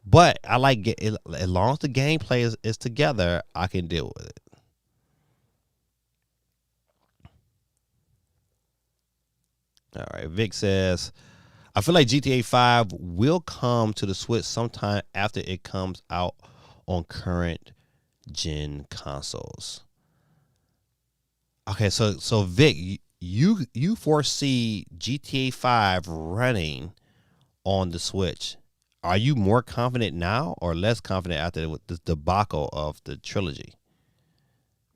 But I like it as long as the gameplay is together. I can deal with it. All right, Vic says, I feel like GTA 5 will come to the Switch sometime after it comes out on current gen consoles. Okay, so Vic, you foresee GTA 5 running on the Switch. Are you more confident now or less confident after the debacle of the trilogy?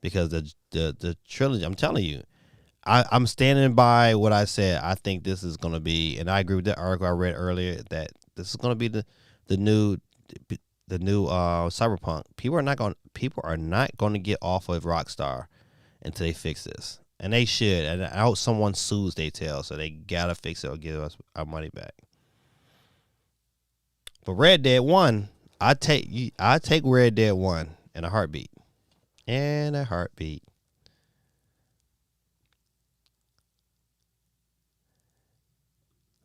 Because the trilogy, I'm telling you, I'm standing by what I said. I think this is going to be, and I agree with the article I read earlier, that this is going to be the new Cyberpunk. People are not going to get off of Rockstar until they fix this, and they should. And I hope someone sues they tail, so they gotta fix it or give us our money back. But Red Dead 1, I take Red Dead 1 in a heartbeat. In a heartbeat.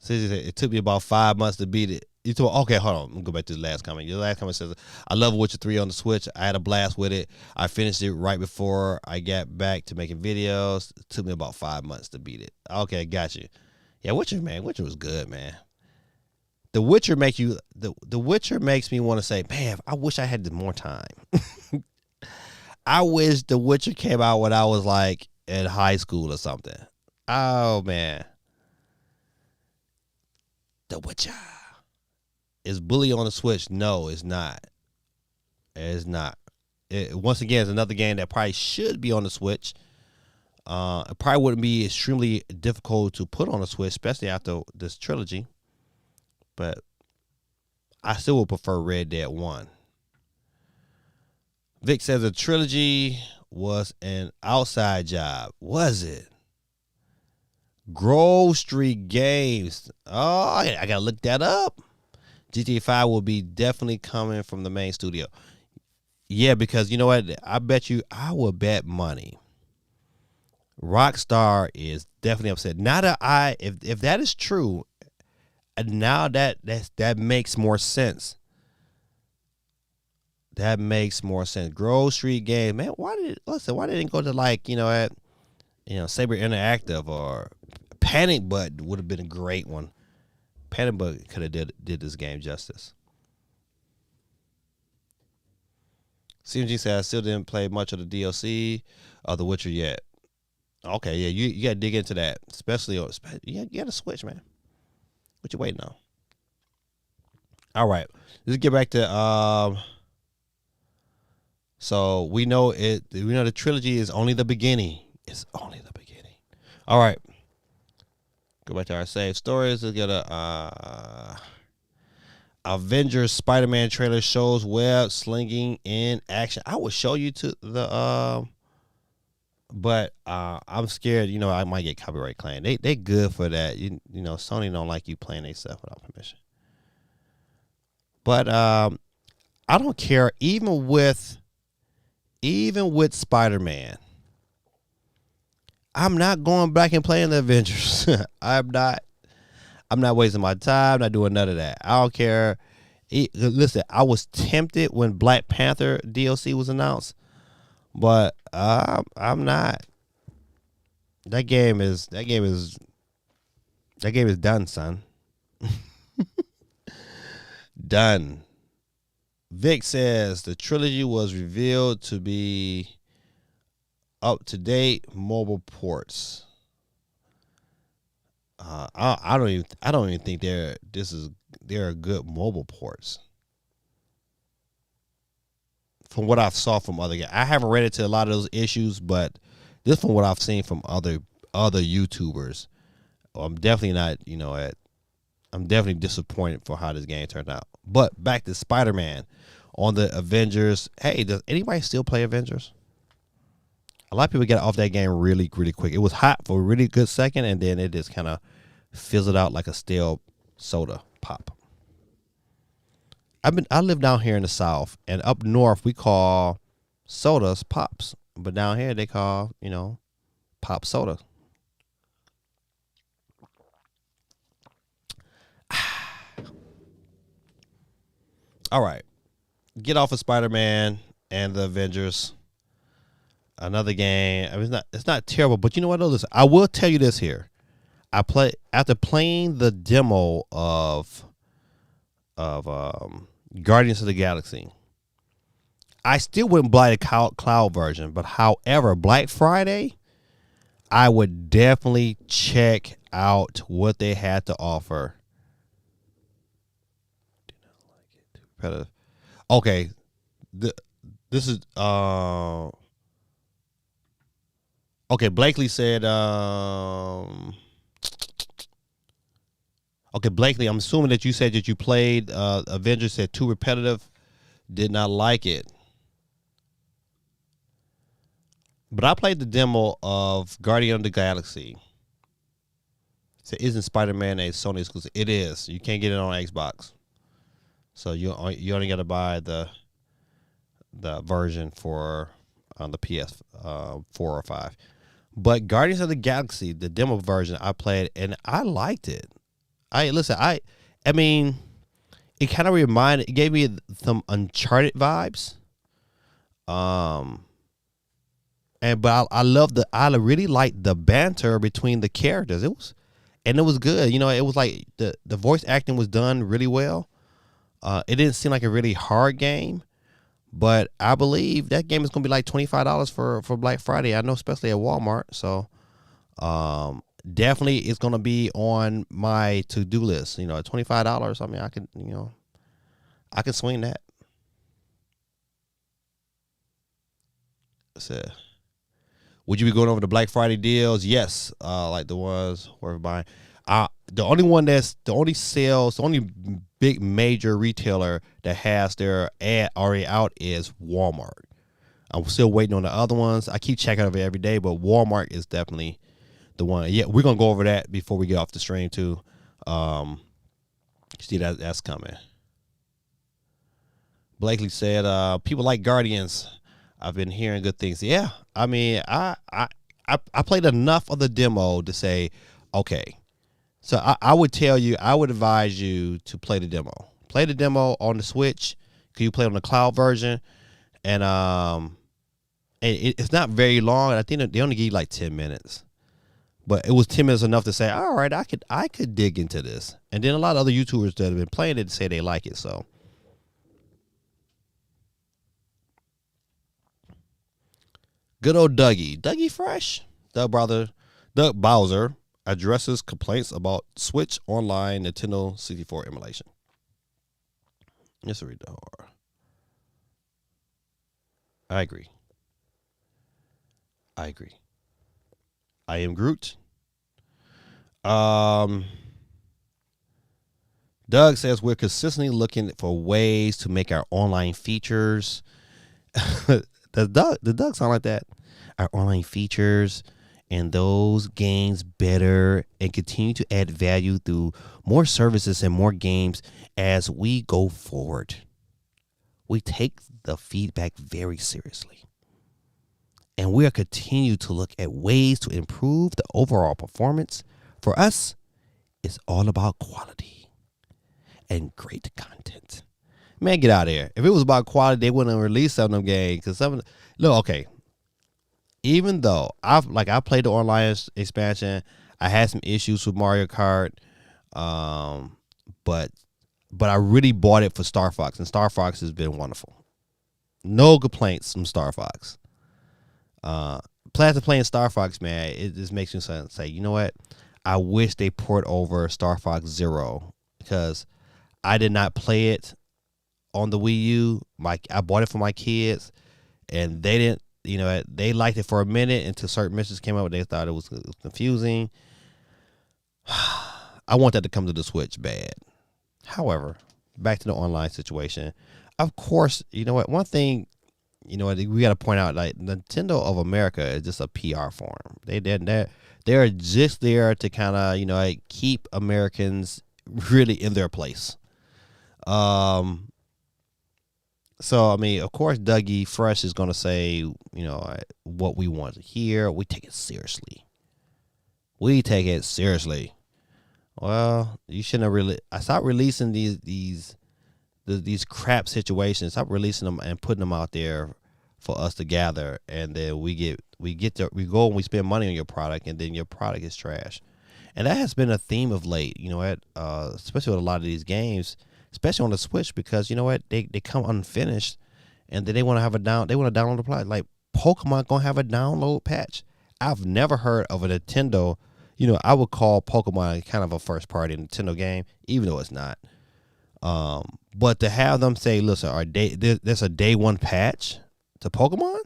It took me about 5 months to beat it. Okay, hold on. Let me go back to the last comment. Your last comment says, I love Witcher 3 on the Switch. I had a blast with it. I finished it right before I got back to making videos. It took me about 5 months to beat it. Okay, got you. Yeah, Witcher was good, man. The Witcher makes me want to say, man, I wish I had more time. I wish The Witcher came out when I was like in high school or something. Oh man. The Witcher. Is Bully on the Switch? No, it's not. It's not. Once again, it's another game that probably should be on the Switch. It probably wouldn't be extremely difficult to put on the Switch, especially after this trilogy. But I still would prefer Red Dead 1. Vic says the trilogy was an outside job. Was it? Grove Street Games. Oh, I got to look that up. GTA 5 will be definitely coming from the main studio. Yeah, because you know what? I will bet money. Rockstar is definitely upset. Now that if that is true, now that makes more sense. That makes more sense. Grove Street Game, man. Why did it go to Saber Interactive or Panic Button would have been a great one. Panic Button could have did this game justice. CMG said I still didn't play much of the DLC of The Witcher yet. Okay, yeah, you got to dig into that, especially you got to switch, man. What you waiting on? All right, let's get back to so we know the trilogy is only the beginning. It's only the beginning. All right. Go back to our save stories. Let's get a Avengers Spider-Man trailer shows web slinging in action. I would show you to the but I'm scared. I might get copyright claim. They good for that. Sony don't like you playing their stuff without permission. But I don't care. Even with Spider-Man, I'm not going back and playing the Avengers. I'm not wasting my time, not doing none of that. I don't care. Listen, I was tempted when Black Panther DLC was announced, but I'm not. That game is done, son. Done. Vic says the trilogy was revealed to be up-to-date mobile ports. I don't even think they're good mobile ports. From what I've saw from other guys, I haven't read into a lot of those issues, but this from what I've seen from other YouTubers, I'm definitely not. I'm definitely disappointed for how this game turned out. But back to Spider-Man on the Avengers. Hey, does anybody still play Avengers? a lot of people get off that game really, really quick. It was hot for a really good second, and then it just kind of fizzled out like a stale soda pop. I live down here in the South, and up north we call sodas pops, but down here they call pop soda. All right, get off of Spider-Man and the Avengers. Another game. I mean, it's not terrible, but you know what? Listen, I will tell you this here. After playing the demo of Guardians of the Galaxy. I still wouldn't buy the cloud version, but however, Black Friday, I would definitely check out what they had to offer. Okay, this is okay. Blakely said okay, Blakely, I'm assuming that you said that you played Avengers, said too repetitive, did not like it. But I played the demo of Guardian of the Galaxy. So isn't Spider-Man a Sony exclusive? It is. You can't get it on Xbox. So you only got to buy the version for on the PS 4 or 5. But Guardians of the Galaxy, the demo version, I played and I liked it. I mean, it kind of it gave me some Uncharted vibes. But I really liked the banter between the characters. It was good. It was like the voice acting was done really well. It didn't seem like a really hard game, but I believe that game is going to be like $25 for Black Friday. I know, especially at Walmart. So, definitely it's going to be on my to-do list. At $25. I mean, I can swing that. So, would you be going over the Black Friday deals? Yes. Like the ones we're buying. The only big major retailer that has their ad already out is Walmart. I'm still waiting on the other ones. I keep checking over every day, but Walmart is definitely the one. Yeah, we're gonna go over that before we get off the stream too. See that's coming. Blakely said, people like Guardians. I've been hearing good things. Yeah, I mean, I played enough of the demo to say, okay. So I would advise you to play the demo. Play the demo on the Switch. Cause you play on the cloud version, and it's not very long. I think they only give you like 10 minutes, but it was 10 minutes enough to say, all right, I could dig into this. And then a lot of other YouTubers that have been playing it say they like it. So. Good old Dougie Fresh. Doug Bowser addresses complaints about Switch Online Nintendo 64 emulation. Yes, read the horror. I agree. I am Groot. Doug says we're consistently looking for ways to make our online features. Does Doug sound like that? Our online features and those games better and continue to add value through more services and more games as we go forward. We take the feedback very seriously. And we are continue to look at ways to improve the overall performance. For us, it's all about quality and great content. Man, get out of here. If it was about quality, they wouldn't have released some of them games. Because okay. Even though I played the online expansion, I had some issues with Mario Kart, but I really bought it for Star Fox, and Star Fox has been wonderful. No complaints from Star Fox. After playing Star Fox, man, it just makes me say, you know what? I wish they port over Star Fox Zero because I did not play it on the Wii U. I bought it for my kids, and they didn't. They liked it for a minute until certain messages came out. They thought it was confusing. I want that to come to the Switch bad. However, back to the online situation. Of course, you know what? One thing you know, we got to point out like Nintendo of America is just a PR firm. They're just there to kind of, you know, like keep Americans really in their place. So I mean, of course, Dougie Fresh is gonna say, you know, what we want to hear. We take it seriously. We take it seriously. Well, you shouldn't have really. I stopped releasing these crap situations. Stop releasing them and putting them out there for us to gather, and then we go and we spend money on your product, and then your product is trash. And that has been a theme of late. You know what? Especially with a lot of these games, especially on the Switch, because you know what? They come unfinished, and then they want to have they want to download the product. Like Pokemon gonna have a download patch. I've never heard of a Nintendo. You know, I would call Pokemon kind of a first party Nintendo game, even though it's not. But to have them say, listen, there's a day one patch to Pokemon,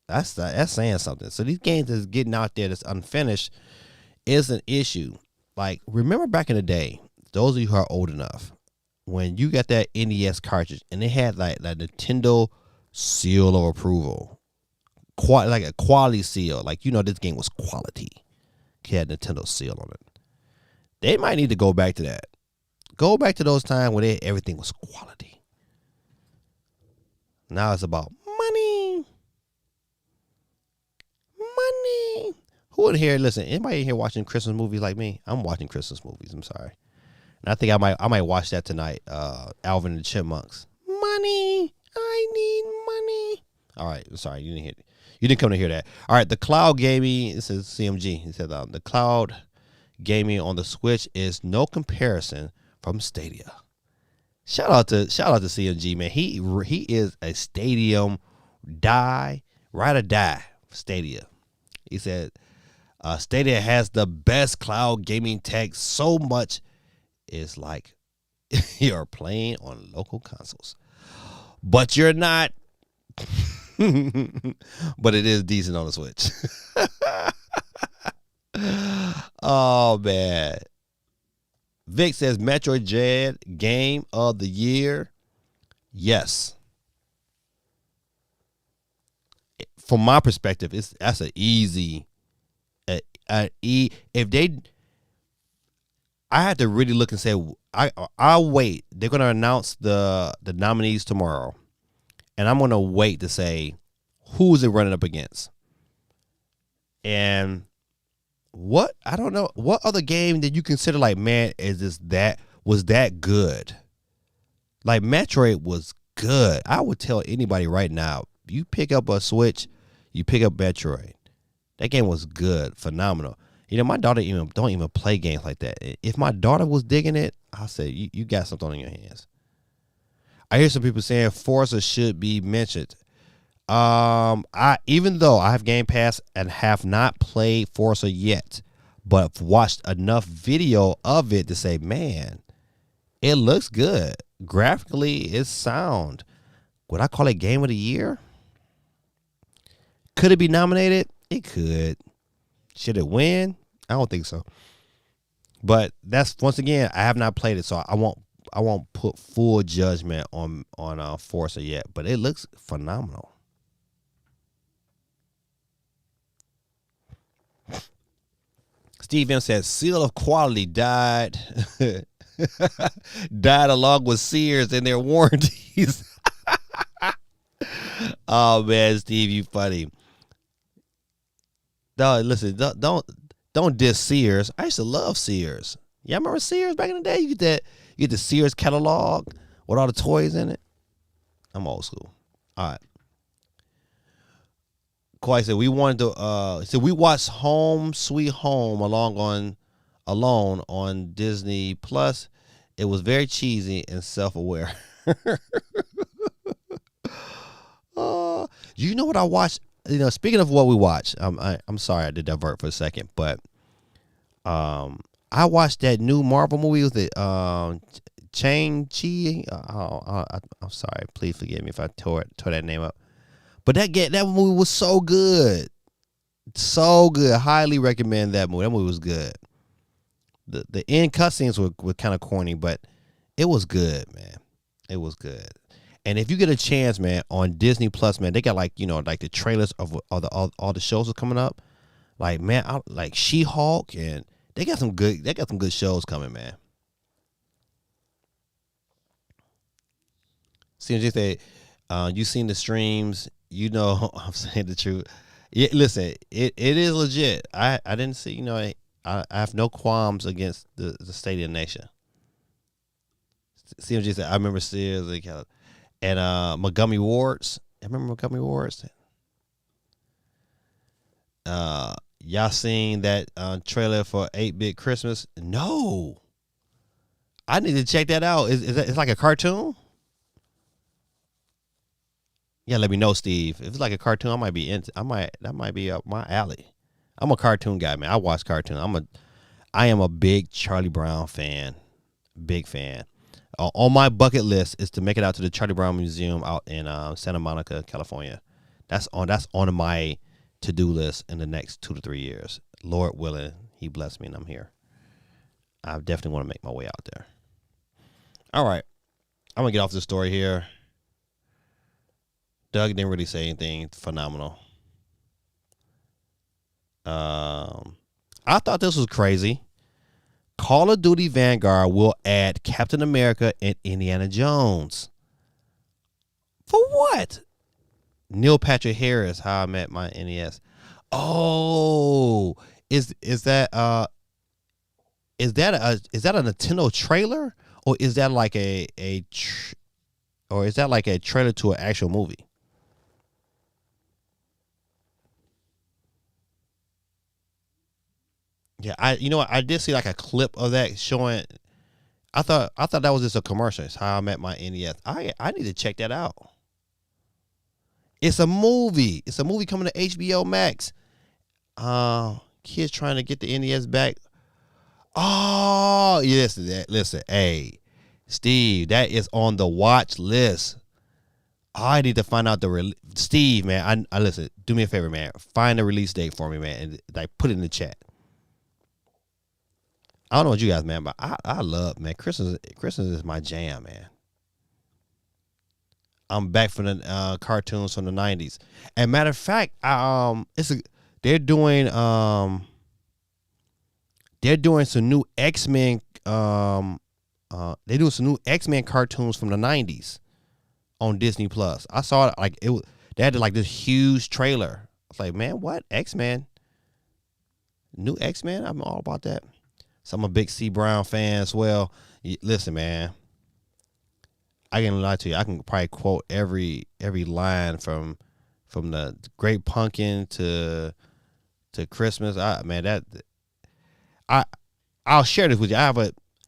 that's saying something. So these games that's getting out there that's unfinished is an issue. Like, remember back in the day, those of you who are old enough, when you got that NES cartridge and they had like that Nintendo seal of approval, like a quality seal, like, you know, this game was quality. It had Nintendo seal on it. They might need to go back to that. Go back to those times where everything was quality. Now it's about money. Money. Who in here, listen, anybody in here watching Christmas movies like me? I'm watching Christmas movies. I'm sorry. And I think I might watch that tonight. Alvin and the Chipmunks. Money. I need money. All right. Sorry. You didn't come to hear that. All right. The cloud gaming, this is CMG. He said the cloud gaming on the Switch is no comparison from Stadia. Shout out to CMG, man. He is a Stadium ride or die Stadia. He said Stadia has the best cloud gaming tech, so much it's like you're playing on local consoles. But you're not. But it is decent on the Switch. Oh man. Vic says Metroid Dread game of the year. Yes. From my perspective, that's an easy. If they, I had to really look and say, I'll wait. They're gonna announce the nominees tomorrow, and I'm gonna wait to say who's it running up against. And what, I don't know, what other game did you consider like, man, was that good? Like Metroid was good. I would tell anybody right now, you pick up a Switch, you pick up Metroid. That game was good, phenomenal. You know, my daughter don't even play games like that. If my daughter was digging it, I'll say you got something on your hands. I hear some people saying Forza should be mentioned. Even though I have Game Pass and have not played Forza yet, but I've watched enough video of it to say, man, it looks good. Graphically, it's sound. Would I call it Game of the Year? Could it be nominated? It could. Should it win? I don't think so. But that's, once again, I have not played it, so I won't put full judgment on Forza yet. But it looks phenomenal. Steve M says seal of quality died along with Sears and their warranties. Oh man, Steve, you funny. No, listen, don't diss Sears. I used to love Sears. Yeah, I remember Sears back in the day. You get the Sears catalog with all the toys in it. I'm old school. All right. Kawhi said we wanted to. So we watched Home Sweet Home alone on Disney Plus. It was very cheesy and self-aware. You know what I watched? You know, speaking of what we watched, I'm sorry I did divert for a second, but I watched that new Marvel movie with it, Shang-Chi. I'm sorry. Please forgive me if I tore that name up. But that movie was so good. So good. Highly recommend that movie. That movie was good. The end cutscenes were kind of corny, but it was good, man. It was good. And if you get a chance, man, on Disney Plus, man, they got like like the trailers of all the shows are coming up. Like man, like She-Hulk, and they got some good shows coming, man. Seems just that you seen the streams, I'm saying the truth. Yeah, listen, it is legit. I didn't see, I have no qualms against the state of the nation. CMG said I remember Sears and Montgomery Wards. I remember Montgomery Wards. Y'all seen that trailer for 8-Bit Christmas? No. I need to check that out. Is that, it's like a cartoon? Yeah, let me know, Steve. If it's like a cartoon, that might be up my alley. I'm a cartoon guy, man. I watch cartoon. I am a big Charlie Brown fan. Big fan. On my bucket list is to make it out to the Charlie Brown Museum out in Santa Monica, California. That's on my to-do list in the next 2 to 3 years. Lord willing, he blessed me and I'm here. I definitely want to make my way out there. All right. I'm going to get off this story here. Doug didn't really say anything phenomenal. I thought this was crazy. Call of Duty Vanguard will add Captain America and Indiana Jones. For what? Neil Patrick Harris, How I Met My NES. Oh, is that a Nintendo trailer, or is that like a trailer to an actual movie? Yeah, I did see like a clip of that showing. I thought that was just a commercial. It's How I Met My NES. I need to check that out. It's a movie. It's a movie coming to HBO Max. Kids trying to get the NES back. Oh, yes. Listen, hey, Steve, that is on the watch list. I need to find out Steve, man. I listen. Do me a favor, man. Find the release date for me, man, and like put it in the chat. I don't know what you guys, man, but I love, man. Christmas is my jam, man. I'm back from the cartoons from the 90s. And matter of fact, they're doing some new X-Men they're doing some new X-Men cartoons from the 90s on Disney Plus. I saw it like they had like this huge trailer. I was like, man, what? X-Men? New X-Men? I'm all about that. So I'm a big C. Brown fan as well. Listen, man, I can't lie to you. I can probably quote every line from the Great Pumpkin to Christmas. I'll share this with you.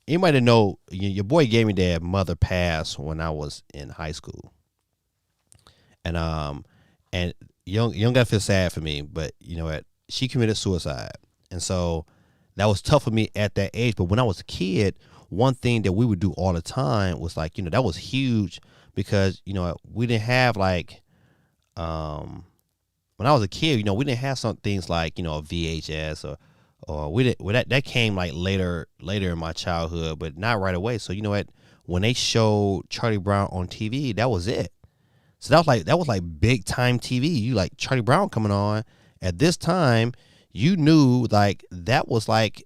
Anybody know your boy gave me that mother pass when I was in high school, and you don't gotta feel sad for me, but you know what? She committed suicide, and so that was tough for me at that age. But when I was a kid, one thing that we would do all the time was like, that was huge because, we didn't have like, when I was a kid, we didn't have some things like, a VHS or we didn't, that came like later in my childhood, but not right away. So, when they showed Charlie Brown on TV, that was it. So that was like big time TV. You like Charlie Brown coming on at this time. You knew like that was like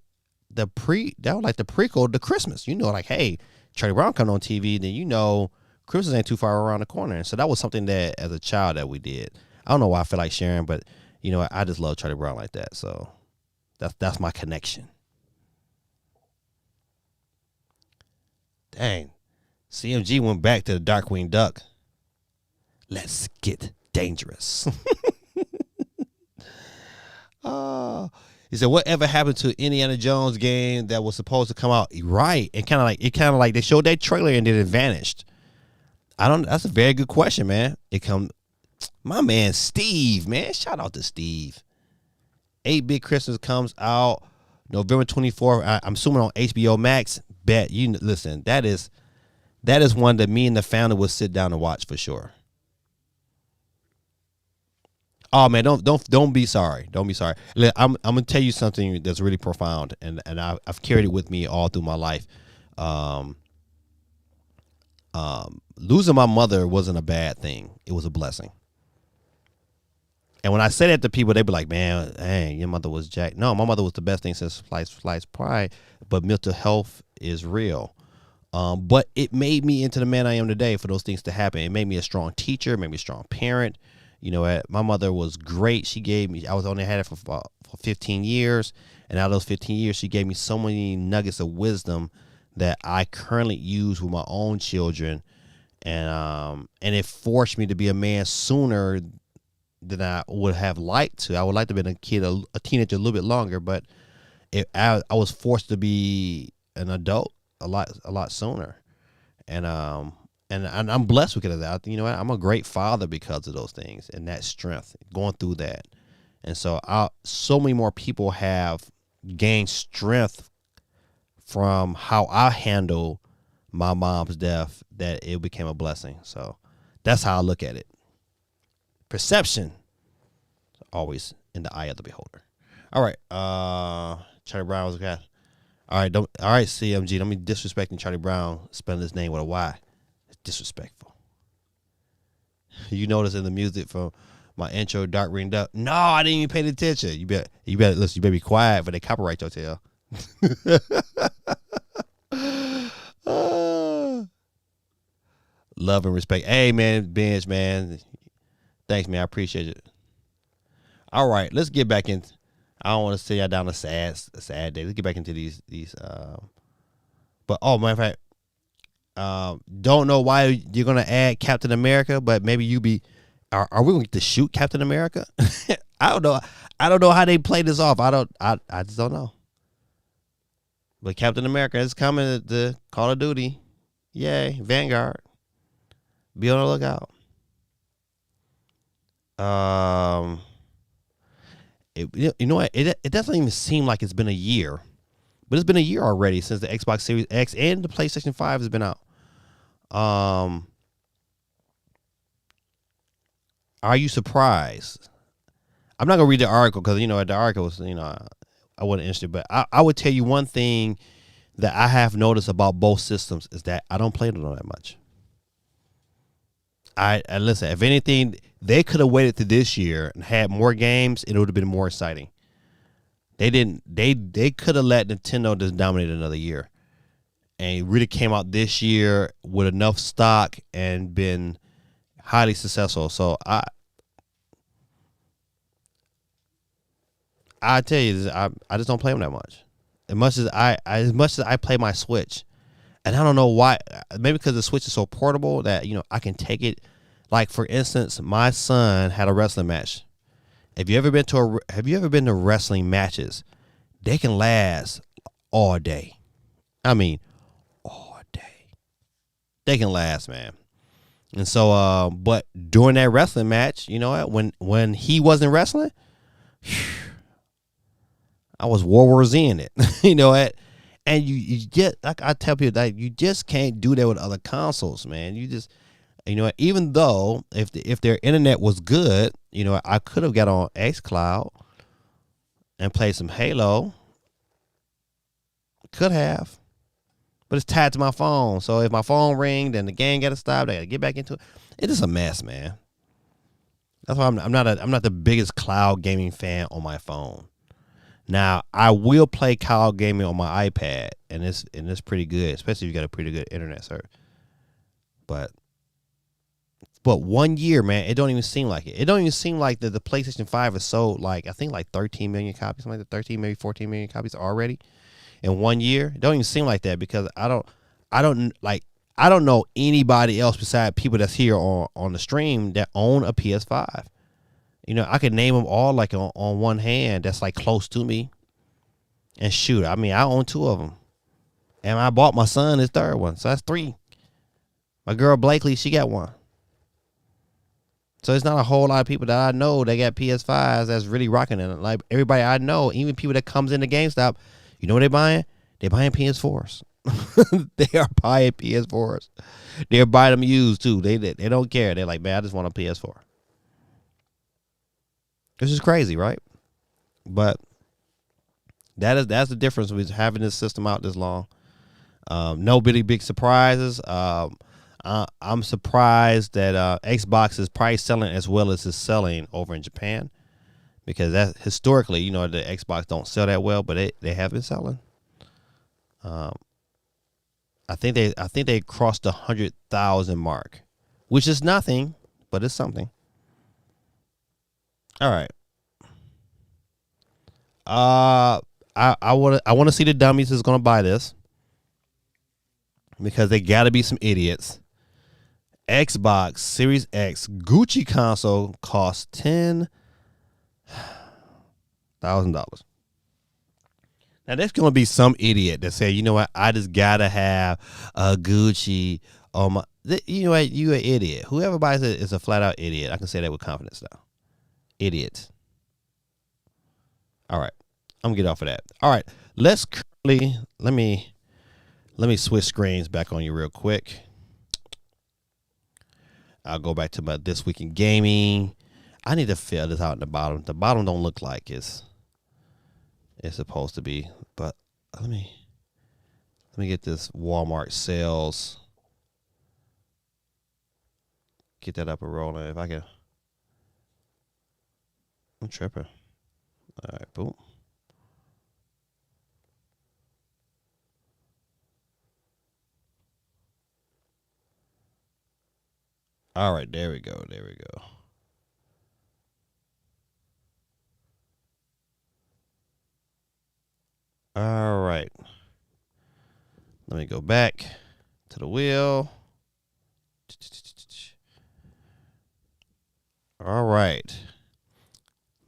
the prequel to Christmas. Like, hey, Charlie Brown coming on TV, then Christmas ain't too far around the corner. And so that was something that as a child that we did. I don't know why I feel like sharing, but I just love Charlie Brown like that. So that's my connection. Dang. CMG went back to the Darkwing Duck. Let's get dangerous. He said, whatever happened to Indiana Jones game that was supposed to come out? Right. And kind of like they showed that trailer and then it vanished. That's a very good question, man. My man, Steve, man. Shout out to Steve. 8-Bit Christmas comes out November 24th. I'm assuming on HBO Max. Bet listen, that is one that me and the family will sit down and watch for sure. Oh man, don't be sorry. Don't be sorry. I'm gonna tell you something that's really profound, and I've carried it with me all through my life. losing my mother wasn't a bad thing. It was a blessing. And when I say that to people, they be like, man, dang, your mother was jacked. No, my mother was the best thing since sliced pie, but mental health is real. But it made me into the man I am today for those things to happen. It made me a strong teacher, made me a strong parent. You know, my mother was great. She gave me, I was only had it for 15 years. And out of those 15 years, she gave me so many nuggets of wisdom that I currently use with my own children. And it forced me to be a man sooner than I would have liked to. I would like to have been a teenager a little bit longer, but I was forced to be an adult a lot sooner. And I'm blessed because of that. You know what? I'm a great father because of those things and that strength going through that. And so so many more people have gained strength from how I handle my mom's death that it became a blessing. So that's how I look at it. Perception always in the eye of the beholder. All right. Charlie Brown was a guy. All right, CMG. Don't be disrespecting Charlie Brown spelling his name with a Y. It's disrespectful. You notice in the music from my intro, Dark Ringed Up. No, I didn't even pay attention. You better listen, you better be quiet for they copyright your tail. Love and respect. Hey man, Benj, man. Thanks, man. I appreciate it. All right, let's get back in. I don't want to say y'all down a sad day. Let's get back into these. But matter of fact, don't know why you're gonna add Captain America, but maybe you be. Are we going to shoot Captain America? I don't know. I don't know how they play this off. I just don't know. But Captain America is coming to Call of Duty. Yay, Vanguard. Be on the lookout. You know what? It doesn't even seem like it's been a year, but it's been a year already since the Xbox Series X and the PlayStation 5 has been out. Are you surprised? I'm not gonna read the article because the article was I wasn't interested, but I would tell you one thing that I have noticed about both systems is that I don't play them that much. I listen. If anything, they could have waited to this year and had more games. It would have been more exciting. They didn't. They could have let Nintendo just dominate another year, and it really came out this year with enough stock and been highly successful. So I tell you this, I just don't play them that much. As much as I play my Switch, and I don't know why. Maybe because the Switch is so portable that I can take it. Like for instance, my son had a wrestling match. Have you ever been to wrestling matches? They can last all day. I mean, all day. They can last, man. And so, but during that wrestling match, you know what? When he wasn't wrestling, I was World War Z in it. You know what? And you just, like I tell people, that you just can't do that with other consoles, man. You just, even though if their internet was good, I could have got on xCloud and played some Halo. Could have. But it's tied to my phone. So if my phone rings, then the game got to stop. I got to get back into it. It's just a mess, man. That's why I'm not the biggest cloud gaming fan on my phone. Now, I will play cloud gaming on my iPad, and it's pretty good, especially if you got a pretty good internet service. But 1 year, man, it don't even seem like it. It don't even seem like the PlayStation 5 is sold I think 13 million copies, something like that, 13, maybe 14 million copies already in 1 year. It don't even seem like that because I don't know anybody else besides people that's here on the stream that own a PS5. I could name them all on one hand that's close to me. And shoot, I own 2 of them. And I bought my son his 3rd one. So that's 3. My girl Blakely, she got 1. So it's not a whole lot of people that I know that got PS5s that's really rocking it. Like everybody I know, even people that comes into GameStop, you know what they're buying? They're buying PS4s. They are buying PS4s. They're buying them used too. They don't care. They're like, man, I just want a PS4. This is crazy, right? But that's the difference with having this system out this long. No big surprises. I'm I'm surprised that Xbox is probably selling as well as it's selling over in Japan, because that historically, you know, the Xbox don't sell that well, but they have been selling. I think they crossed the 100,000 mark, which is nothing, but it's something. All right. I want to see the dummies that's gonna buy this, because they gotta be some idiots. Xbox Series X Gucci console costs $10,000. Now there's gonna be some idiot that say, you know what, I just gotta have a Gucci on my. You know what, you an idiot. Whoever buys it is a flat out idiot. I can say that with confidence now. Idiot. All right, I'm gonna get off of that. All right, let me switch screens back on you real quick. I'll go back to my This Week in Gaming. I need to fill this out in the bottom. The bottom don't look like it's supposed to be, but let me get this Walmart sales. Get that up and rolling if I can. I'm tripping. All right, boom. All right, there we go. There we go. All right. Let me go back to the wheel. All right.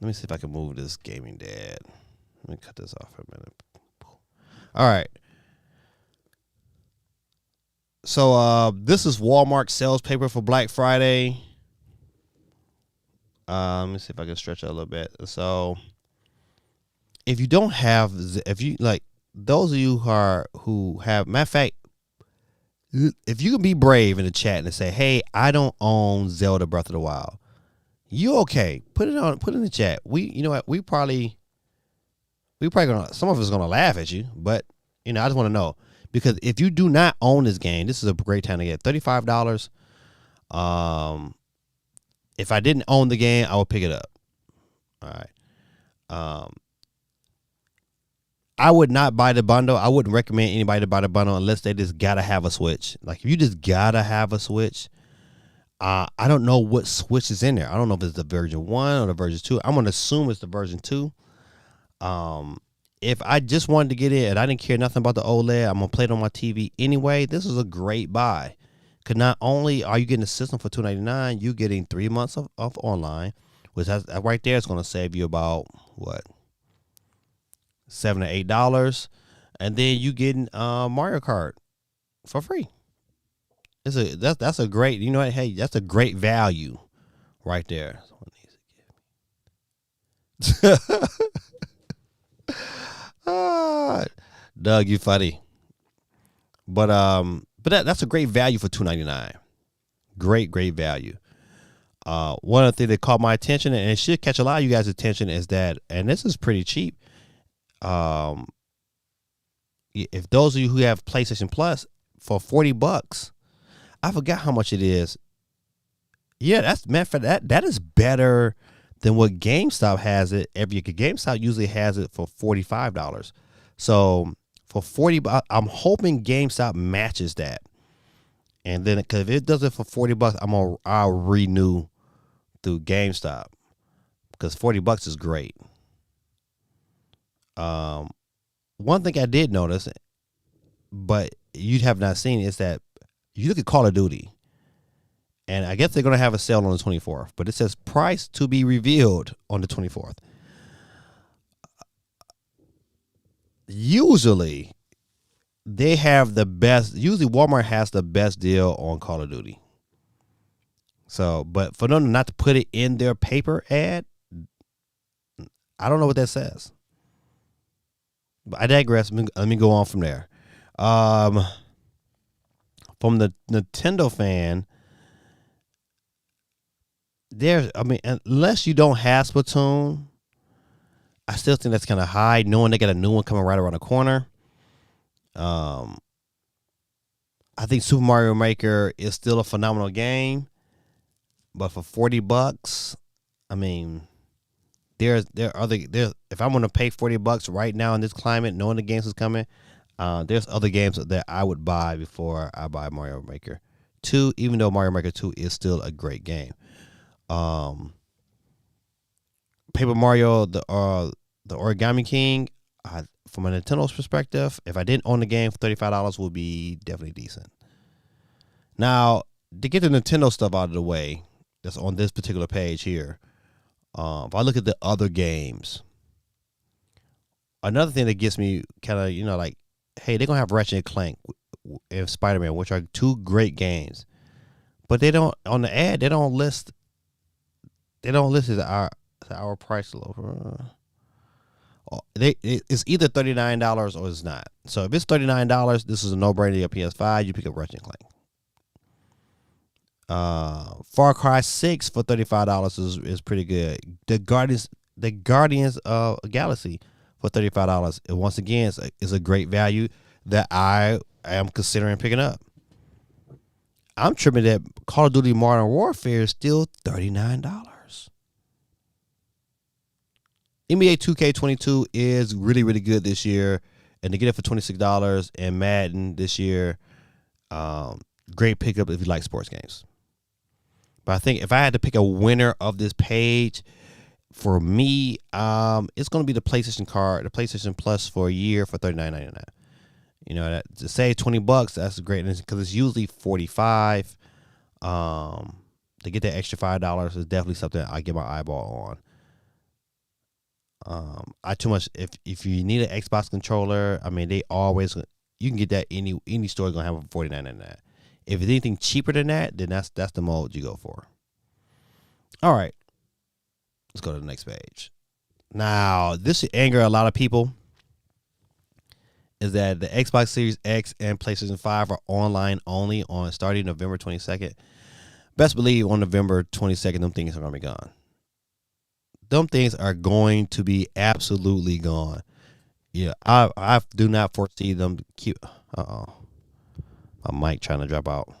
Let me see if I can move this gaming dad. Let me cut this off for a minute. All right. So this is Walmart sales paper for Black Friday. Let me see if I can stretch it a little bit. So if you don't have, if you like, those of you who have, matter of fact, if you can be brave in the chat and say, hey, I don't own Zelda Breath of the Wild, you okay? Put it in the chat. You know what? We probably gonna, some of us gonna laugh at you, but you know, I just want to know, because if you do not own this game, this is a great time to get $35. If I didn't own the game, I would pick it up. All right. I would not buy the bundle. I wouldn't recommend anybody to buy the bundle unless they just gotta have a Switch. Like if you just gotta have a Switch, I don't know what Switch is in there. I don't know if it's the version 1 or the version 2. I'm gonna assume it's the version 2. If I just wanted to get it and I didn't care nothing about the OLED, I'm gonna play it on my TV anyway. This is a great buy. Cause not only are you getting the system for $299, you getting 3 months of online, which right there is gonna save you about what, $7 to $8, and then you getting Mario Kart for free. That's a great, you know what? Hey, that's a great value right there. Doug, you funny. But that's a great value for $299. Great value. One of the things that caught my attention, and it should catch a lot of you guys' attention, is that, and this is pretty cheap. If those of you who have PlayStation Plus, for $40, I forgot how much it is. Yeah, that's meant for that is better than what GameStop has it every year. GameStop usually has it for $45. So for $40, I'm hoping GameStop matches that. And then, because if it does it for $40, I'll renew through GameStop, because $40 is great. One thing I did notice, but you have not seen, is that you look at Call of Duty, and I guess they're going to have a sale on the 24th, but it says price to be revealed on the 24th. Usually they have the best, usually Walmart has the best deal on Call of Duty. So, but for them not to put it in their paper ad, I don't know what that says. But I digress. Let me go on from there. From the Nintendo fan, unless you don't have Splatoon, I still think that's kind of high, knowing they got a new one coming right around the corner. I think Super Mario Maker is still a phenomenal game, but for $40, I mean, there are other there. If I'm gonna pay $40 right now in this climate, knowing the games is coming, there's other games that I would buy before I buy Mario Maker 2. Even though Mario Maker 2 is still a great game. Paper Mario, the Origami King, from a Nintendo's perspective, if I didn't own the game for $35, would be definitely decent. Now, to get the Nintendo stuff out of the way, that's on this particular page here. If I look at the other games, another thing that gets me kind of, like, hey, they're gonna have Ratchet and Clank and Spider-Man, which are two great games, but they don't, on the ad, they don't list it at our price low. It's either $39 or it's not. So if it's $39, this is a no-brainer. Your PS5, you pick up Ratchet and Clank. Far Cry 6 for $35 is pretty good. The Guardians of Galaxy for $35. And once again, is a great value that I am considering picking up. I'm tripping that Call of Duty Modern Warfare is still $39. NBA 2K22 is really, really good this year, and to get it for $26, and Madden this year, great pickup if you like sports games. But I think if I had to pick a winner of this page, for me, it's going to be the PlayStation Plus for a year for $39.99. To save $20, that's great, because it's usually $45. To get that extra $5 is definitely something I get my eyeball on. If you need an Xbox controller, I mean, you can get that any store gonna have for $49.99. If it's anything cheaper than that, then that's the mode you go for. All right, let's go to the next page. Now, this should anger a lot of people. Is that the Xbox Series X and PlayStation 5 are online only on starting November 22nd. Best believe on November 22nd, them things are gonna be gone. Them things are going to be absolutely gone. Yeah, I do not foresee them keep. My mic trying to drop out.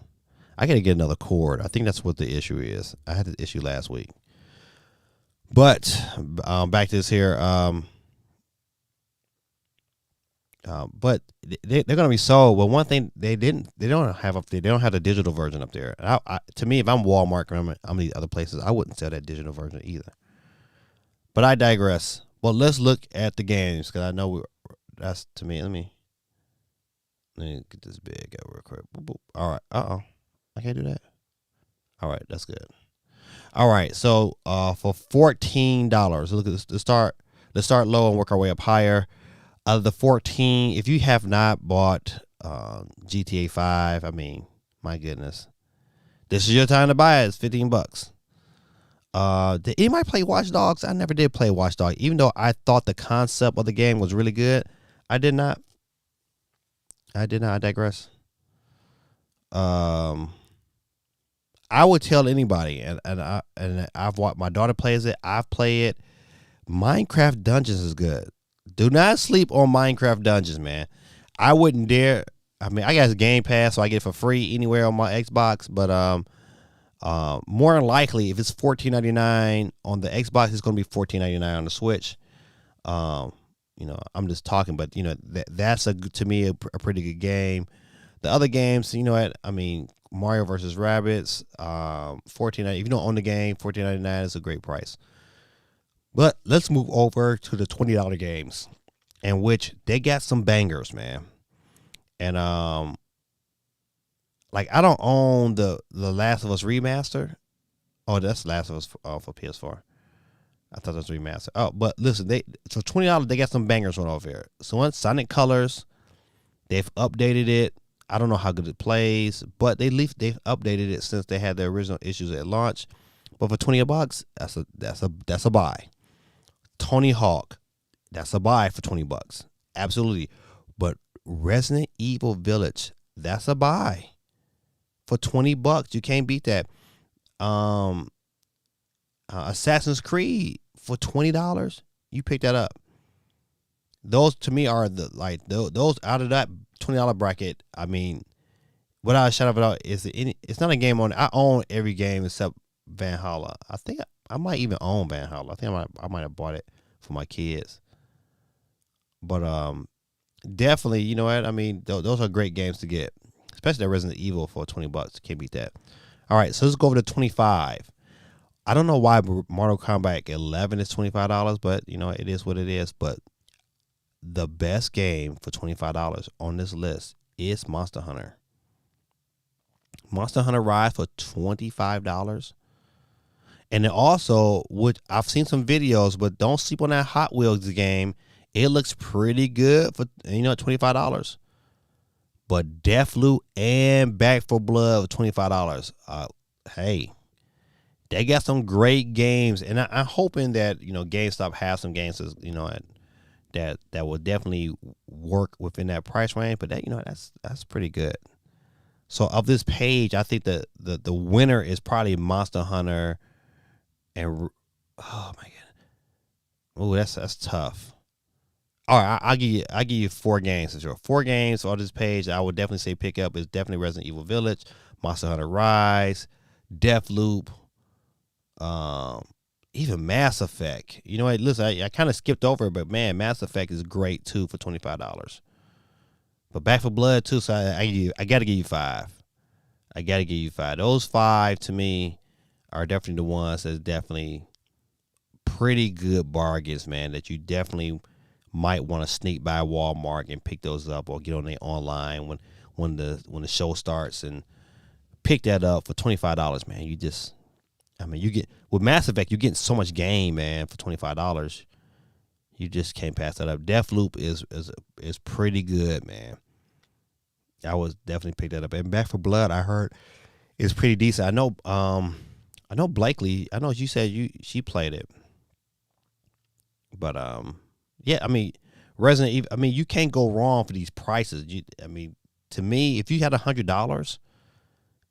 I gotta get another cord. I think that's what the issue is. I had this issue last week. But back to this here. But they're gonna be sold. Well, one thing they don't have the digital version up there. To me, if I'm Walmart or I'm these other places, I wouldn't sell that digital version either. But I digress. Well, let's look at the games, because I know that's to me. Let me get this big out real quick. Boop, boop. All right. I can't do that. All right, that's good. All right, so for $14, look at this. Let's start low and work our way up higher. Out of the 14, if you have not bought GTA 5, I mean, my goodness, this is your time to buy it. It's $15. Did anybody play Watch Dogs? I never did play Watch Dogs, even though I thought the concept of the game was really good. I did not. I digress. I would tell anybody, and I've watched my daughter plays it. I've played it. Minecraft Dungeons is good. Do not sleep on Minecraft Dungeons, man. I wouldn't dare. I mean, I got Game Pass, so I get it for free anywhere on my Xbox. But more than likely, if it's $14.99 on the Xbox, it's going to be $14.99 on the Switch. I'm just talking, but that's to me a pretty good game. The other games, I mean, Mario versus Rabbids, $14.99. If you don't own the game, $14.99 is a great price. But let's move over to the $20 games, in which they got some bangers, man. And like, I don't own the Last of Us remaster. Oh, that's Last of Us for PS4. I thought that was remastered. Oh, but listen, so $20 they got some bangers on over here. So on Sonic Colors, they've updated it. I don't know how good it plays, but they've updated it since they had the original issues at launch. But for $20, that's a buy. Tony Hawk, that's a buy for $20. Absolutely. But Resident Evil Village, that's a buy for $20. You can't beat that. Assassin's Creed for $20, you pick that up. Those to me are those out of that $20 bracket. I mean, without a shadow of a doubt, is it any? It's not a game on. I own every game except Valhalla. I think I might even own Valhalla. I think I might have bought it for my kids. But definitely, you know what? I mean, those are great games to get, especially that Resident Evil for $20. Can't beat that. All right, so let's go over to 25. I don't know why Mortal Kombat 11 is $25, but you know it is what it is. But the best game for $25 on this list is Monster Hunter. Monster Hunter Rise for $25. And then also, I've seen some videos, but don't sleep on that Hot Wheels game. It looks pretty good for $25. But Deathloop and Back 4 Blood for $25. Hey, they got some great games, and I'm hoping that GameStop has some games that will definitely work within that price range. But that's pretty good. So of this page, I think the winner is probably Monster Hunter, and oh my god, oh that's tough. All right, I'll give you 4 games. Sure. 4 games on this page I would definitely say pick up is definitely Resident Evil Village, Monster Hunter Rise, Deathloop, even Mass Effect. You know what? Listen, I kind of skipped over it, but man, Mass Effect is great too for $25. But Back 4 Blood too, so I got to give you 5. I got to give you 5. Those 5 to me are definitely the ones that's definitely pretty good bargains, man, that you definitely might want to sneak by Walmart and pick those up, or get on their online when the show starts and pick that up for $25, man. You get with Mass Effect, you're getting so much game, man, for $25. You just can't pass that up. Deathloop is pretty good, man. I was definitely pick that up. And Back 4 Blood, I heard, is pretty decent. I know Blakely. I know you said she played it, but yeah. I mean, Resident Evil. I mean, you can't go wrong for these prices. To me, if you had $100,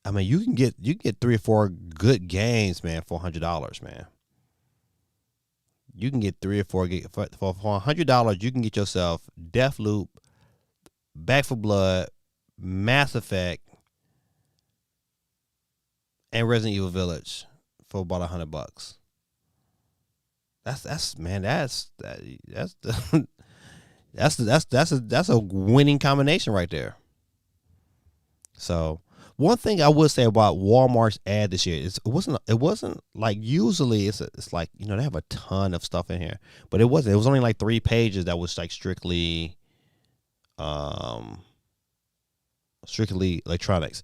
I mean, you can get 3 or 4 good games, man, for $100, man. You can get 3 or 4 for $100. You can get yourself Deathloop, Back 4 Blood, Mass Effect, and Resident Evil Village for about $100. That's a winning combination right there. So one thing I would say about Walmart's ad this year is it wasn't like usually it's like they have a ton of stuff in here, but it wasn't. It was only like 3 pages that was like strictly electronics.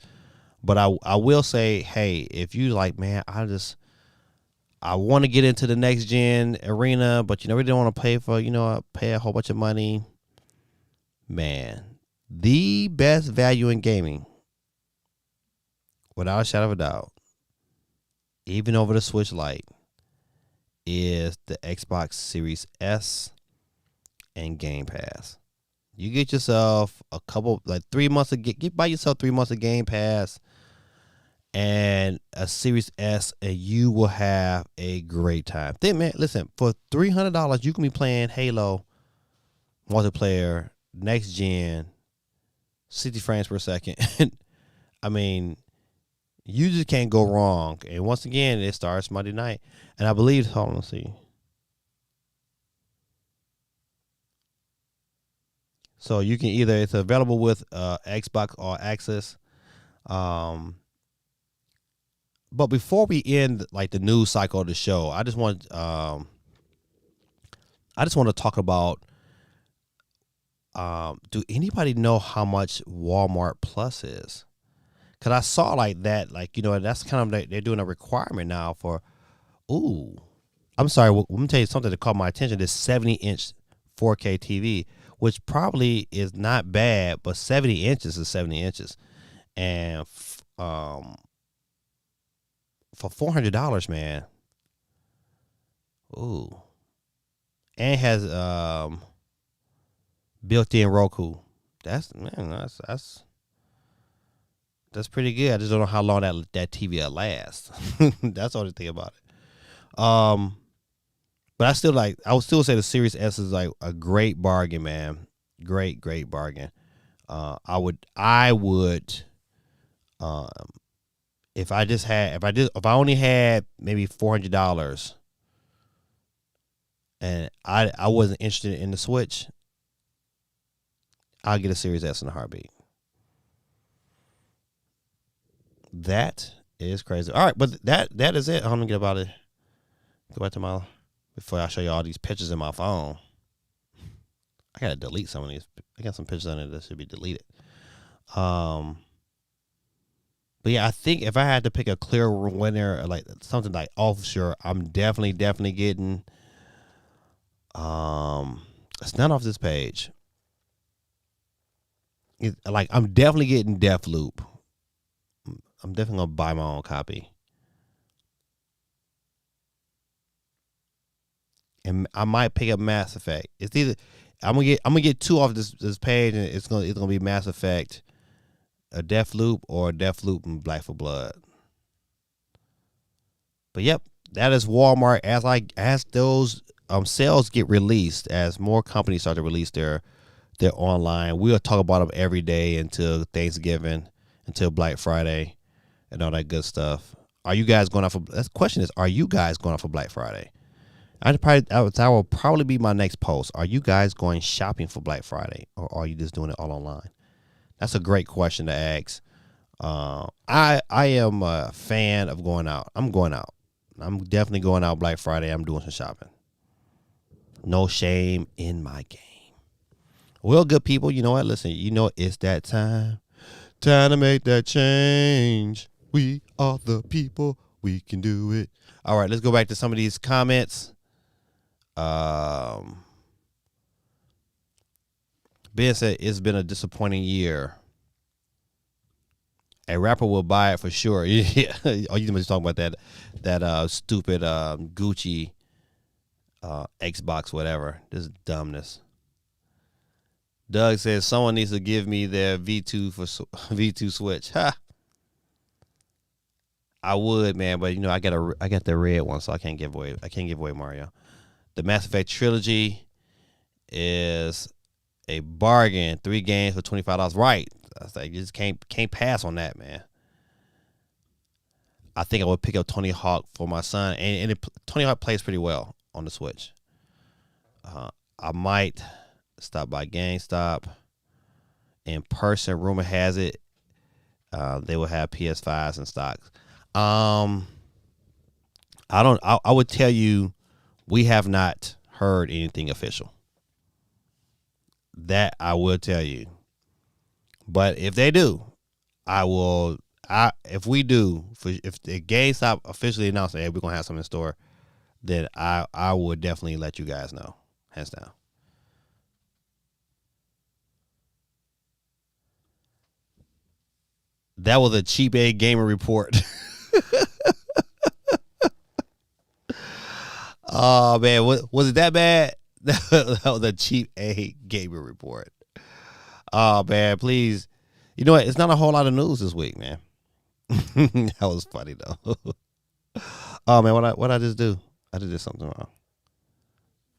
But I will say, hey, if you like, man, I want to get into the next gen arena, but really don't want to pay a whole bunch of money. Man, the best value in gaming, without a shadow of a doubt, even over the Switch Lite, is the Xbox Series S and Game Pass. You get yourself a couple, like 3 months of buy yourself 3 months of Game Pass and a Series S, and you will have a great time. Then, man, listen, for $300, you can be playing Halo multiplayer, next gen, 60 frames per second. I mean, you just can't go wrong. And once again, it starts Monday night. And I believe, hold on, let's see. So you can it's available with Xbox All Access. But before we end like the news cycle of the show, I just want to talk about, do anybody know how much Walmart Plus is? Because I saw like that, that's kind of, they're doing a requirement now for, I'm sorry, let me tell you something that caught my attention. This 70-inch 4K TV, which probably is not bad, but 70 inches is 70 inches. And for $400, man. Ooh. And it has built-in Roku. That's pretty good. I just don't know how long that TV will last. That's the only thing about it. But I would still say the Series S is like a great bargain, man. Great bargain. I would If I only had maybe $400 and I wasn't interested in the Switch, I'll get a Series S in a heartbeat. That is crazy. All right, but that is it. I'm gonna get about it. Go back to my before I show you all these pictures in my phone. I gotta delete some of these. I got some pictures on it that should be deleted. But yeah, I think if I had to pick a clear winner, like something like offshore, I'm definitely getting. It's not off this page. I'm definitely getting Deathloop. I'm definitely gonna buy my own copy, and I might pick up Mass Effect. It's either I'm gonna get two off this page, and it's gonna be Mass Effect, a Deathloop, or a Deathloop and Black for Blood. But yep, that is Walmart. As those sales get released, as more companies start to release their online, we'll talk about them every day until Thanksgiving, until Black Friday, and all that good stuff. Are you guys going out for? The question is, are you guys going out for Black Friday? That will probably be my next post. Are you guys going shopping for Black Friday, or are you just doing it all online? That's a great question to ask. I am a fan of going out. I'm going out. I'm definitely going out Black Friday. I'm doing some shopping. No shame in my game. Well, good people, you know what? Listen, you know it's that time. Time to make that change. We are the people. We can do it. All right, let's go back to some of these comments. Ben said it's been a disappointing year. A rapper will buy it for sure. Yeah. Oh, you must talking about that stupid Gucci Xbox, whatever. This dumbness. Doug says someone needs to give me their V2 for V2 Switch. Ha! I would, man, but I got the red one, so I can't give away Mario. The Mass Effect trilogy is a bargain. 3 games for $25. Right. I was like, you just can't pass on that, man. I think I would pick up Tony Hawk for my son, and Tony Hawk plays pretty well on the Switch. I might stop by GameStop in person. Rumor has it they will have PS5s in stock. I would tell you, we have not heard anything official. That I will tell you. But if they do, if the GameStop officially announced that, hey, we're gonna have something in store, then I would definitely let you guys know. Hands down. That was a cheap A gamer report. Oh man, was it that bad? That was a cheap A gamer report. Oh man, please. You know what? It's not a whole lot of news this week, man. That was funny though. Oh man, what I just do? I just did something wrong.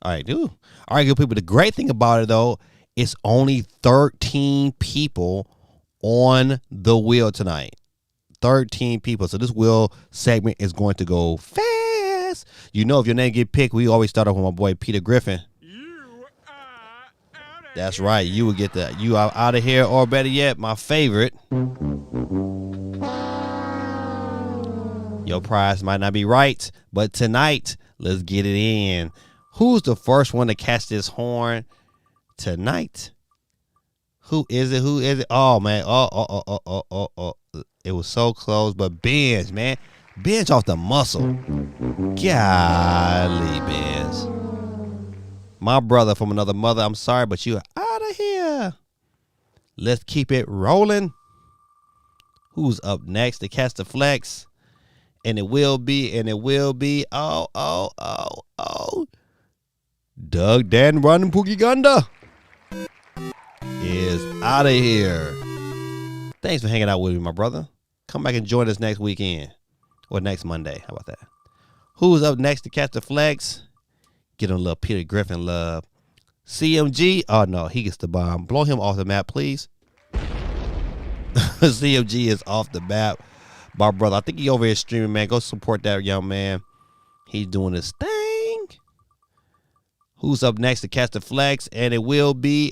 All right, dude. All right, good people. The great thing about it though, it's only 13 people on the wheel tonight. 13 people. So this wheel segment is going to go fast. If your name get picked, we always start off with my boy Peter Griffin. That's right. You will get that. You are out of here, or better yet, my favorite. Your prize might not be right, but tonight, let's get it in. Who's the first one to catch this horn tonight? Who is it? Oh, man. Oh. It was so close, but Benz, man. Benz off the muscle. Golly, Benz. My brother from another mother, I'm sorry, but you're out of here. Let's keep it rolling. Who's up next to catch the flex? And it will be. Doug Dan Run Pookie Gunda is out of here. Thanks for hanging out with me, my brother. Come back and join us next weekend. Or next Monday. How about that? Who's up next to catch the flex? Get him a little Peter Griffin love. CMG. Oh, no. He gets the bomb. Blow him off the map, please. CMG is off the map. My brother, I think he over here streaming, man. Go support that young man. He's doing his thing. Who's up next to catch the flex? And it will be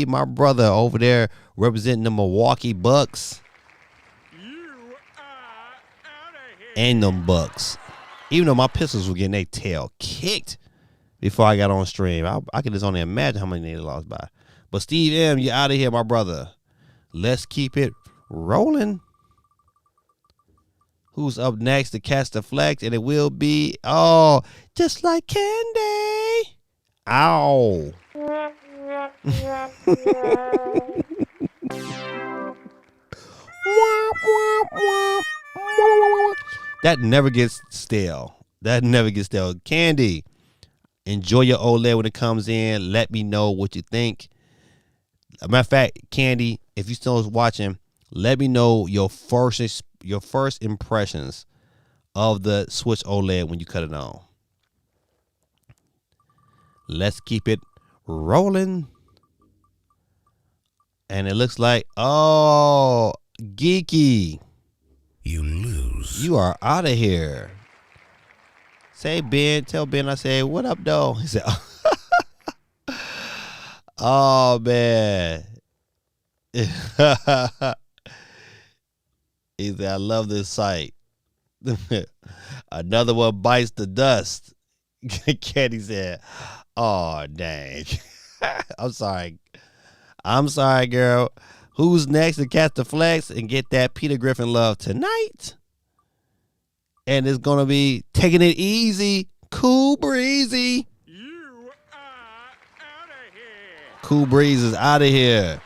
my brother over there representing the Milwaukee Bucks. You are out of here. And them Bucks. Even though my Pistols were getting their tail kicked before I got on stream. I can just only imagine how many they lost by. But Steve M, you out of here, my brother. Let's keep it rolling. Who's up next to catch the flex? And it will be, just like candy. Ow. That never gets stale. Candy, enjoy your OLED when it comes in. Let me know what you think. As a matter of fact, Candy, if you still watching, let me know your first impressions of the Switch OLED when you cut it on. Let's keep it rolling. And it looks like, Geeky. You lose. You are out of here. Say Ben, tell Ben I said, what up, though? He said, oh, man. He said, I love this site. Another one bites the dust. Candy said, oh, dang. I'm sorry, girl. Who's next to catch the flex and get that Peter Griffin love tonight? And it's going to be taking it easy. Cool Breezy. You are out of here. Cool Breeze is out of here.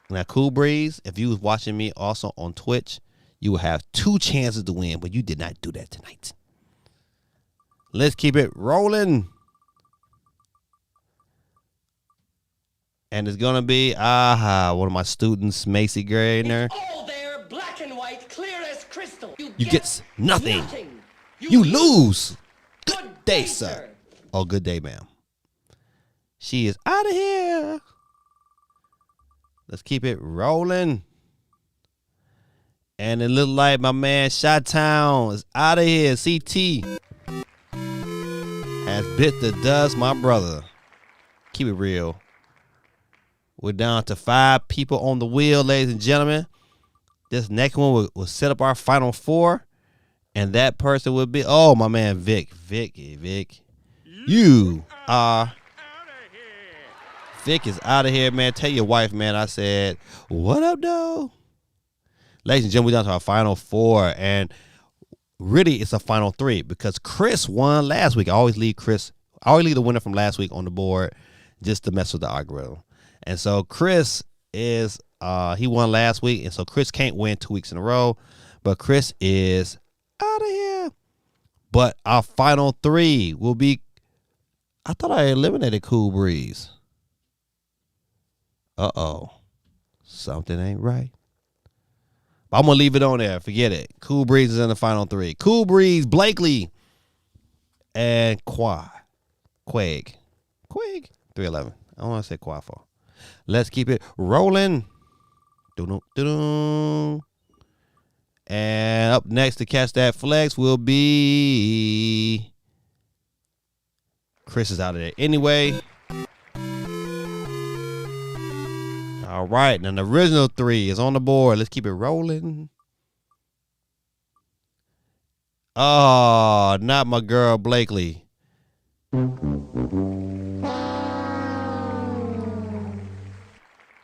Now, Cool Breeze, if you was watching me also on Twitch, you will have 2 chances to win, but you did not do that tonight. Let's keep it rolling. And it's going to be, one of my students, Macy Grainer. All there, black and white, clear as crystal. You get nothing. You lose. Good day, sir. Oh, good day, ma'am. She is out of here. Let's keep it rolling. And it looked like my man Chi-Town is out of here. CT has bit the dust, my brother. Keep it real. We're down to 5 people on the wheel, ladies and gentlemen. This next one will set up our final 4. And that person would be, my man Vic. Vic. You are. Vic is out of here, man. Tell your wife, man, I said, what up, though? Ladies and gentlemen, we're down to our final 4. And really, it's a final 3 because Chris won last week. I always leave the winner from last week on the board just to mess with the algorithm. And so Chris is, he won last week. And so Chris can't win 2 weeks in a row. But Chris is out of here. But our final 3 will be, I thought I eliminated Cool Breeze. Something ain't right. But I'm going to leave it on there. Forget it. Cool Breeze is in the final 3. Cool Breeze, Blakely, and Quag. 311. I don't want to say Quag for. Let's keep it rolling. And up next to catch that flex will be Chris is out of there anyway. All right, now the original 3 is on the board. Let's keep it rolling. Oh, not my girl Blakely.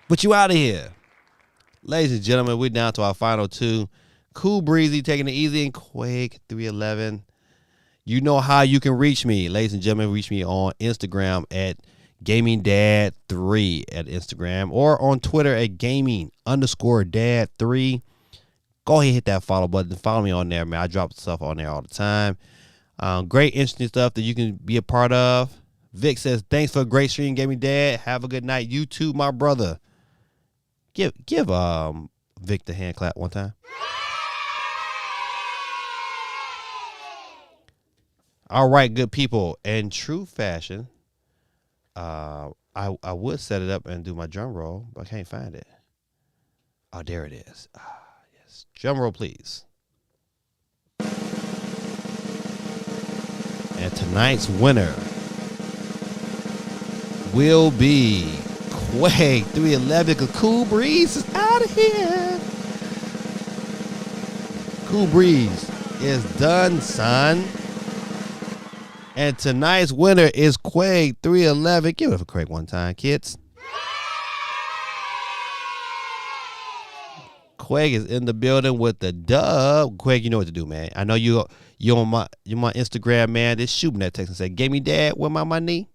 But you out of here. Ladies and gentlemen, we're down to our final 2. Cool Breezy taking it easy and Quake 311. You know how you can reach me. Ladies and gentlemen, reach me on Instagram at GamingDad3 at Instagram or on Twitter at Gaming_Dad3. Go ahead and hit that follow button. Follow me on there, man. I drop stuff on there all the time. Great, interesting stuff that you can be a part of. Vic says, thanks for a great stream, Gaming Dad. Have a good night. You too, my brother. Give Vic the hand clap one time. All right, good people. In true fashion, I would set it up and do my drum roll, but I can't find it. Oh, there it is. Yes. Drum roll, please. And tonight's winner will be Quake 311 because Cool Breeze is out of here. Cool Breeze is done, son. And tonight's winner is Quake 311. Give it up for Craig one time, kids. Quake is in the building with the dub. Quake, you know what to do, man. I know you're on my Instagram, man. Just shoot me that text and say, "Gave me dad, where my money?"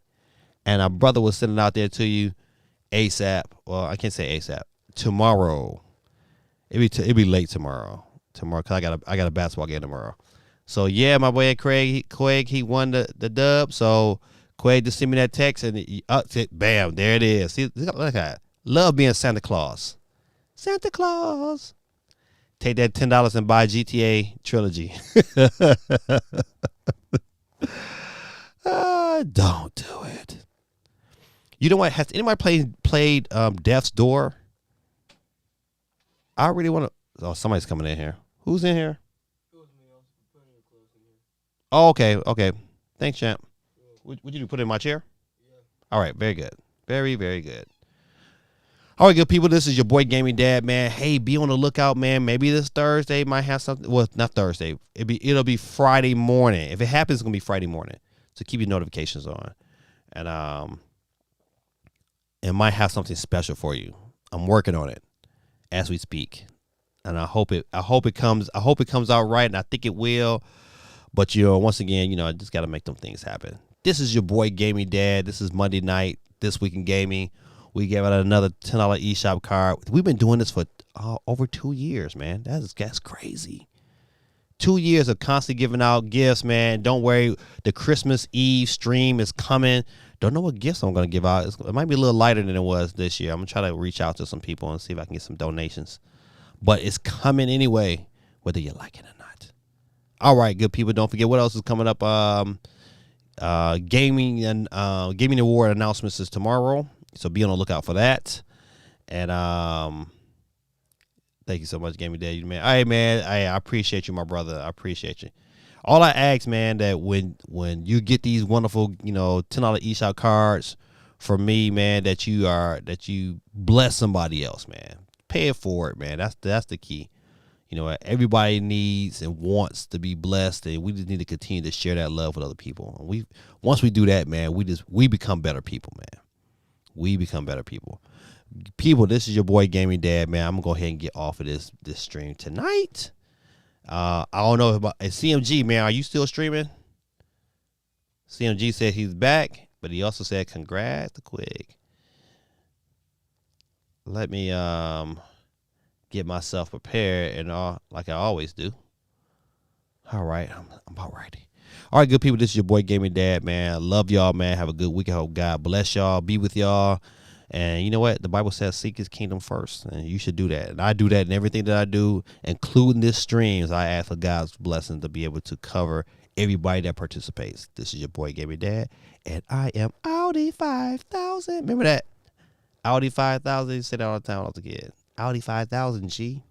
And our brother was sending out there to you ASAP. Well, I can't say ASAP. Tomorrow. It'd be late tomorrow. Cause I got a basketball game tomorrow. So yeah, my boy Quake, he won the dub. So Quake just send me that text and bam, there it is. See, look at that. Love being Santa Claus. Santa Claus. Take that $10 and buy GTA trilogy. Don't do it. You know what? Has anybody played Death's Door? I really want to. Oh, somebody's coming in here. Who's in here? Oh, okay. Thanks, champ. What'd you do? Put it in my chair? Yeah. All right, very good. Very, very good. All right, good people. This is your boy Gaming Dad, man. Hey, be on the lookout, man. Maybe this Thursday might have something. Well, not Thursday. It'll be Friday morning. If it happens, it's gonna be Friday morning. So keep your notifications on, and it might have something special for you. I'm working on it as we speak, and I hope it comes out right, and I think it will. But once again, I just got to make them things happen. This is your boy Gaming Dad. This is Monday night. This Week in Gaming. We gave out another $10 eShop card. We've been doing this for over 2 years, man. That's crazy. 2 years of constantly giving out gifts, man. Don't worry. The Christmas Eve stream is coming. Don't know what gifts I'm going to give out. It might be a little lighter than it was this year. I'm going to try to reach out to some people and see if I can get some donations. But it's coming anyway, whether you like it or not. All right, good people. Don't forget what else is coming up. Gaming award announcements is tomorrow. So be on the lookout for that. And thank you so much, Gaming Dad. Man. All right, man. I appreciate you, my brother. I appreciate you. All I ask, man, that when you get these wonderful, $10 eShop cards from me, man, that you bless somebody else, man. Pay it forward, man. That's the key. Everybody needs and wants to be blessed, and we just need to continue to share that love with other people. And once we do that, man, we become better people, man. We become better people. People, this is your boy Gaming Dad, man. I'm gonna go ahead and get off of this stream tonight. I don't know about CMG, man. Are you still streaming? CMG said he's back, but he also said congrats to Quig. Let me get myself prepared and like I always do. All right, I'm about ready. All right, good people, this is your boy Gaming Dad, man. I love y'all, man. Have a good week. I hope God bless y'all, be with y'all. And you know what? The Bible says seek his kingdom first, and you should do that. And I do that in everything that I do, including this streams. I ask for God's blessing to be able to cover everybody that participates. This is your boy Gaming Dad, and I am Audi 5000. Remember that? Audi 5000, you say that all the time when I was a kid. Audi 5000, G.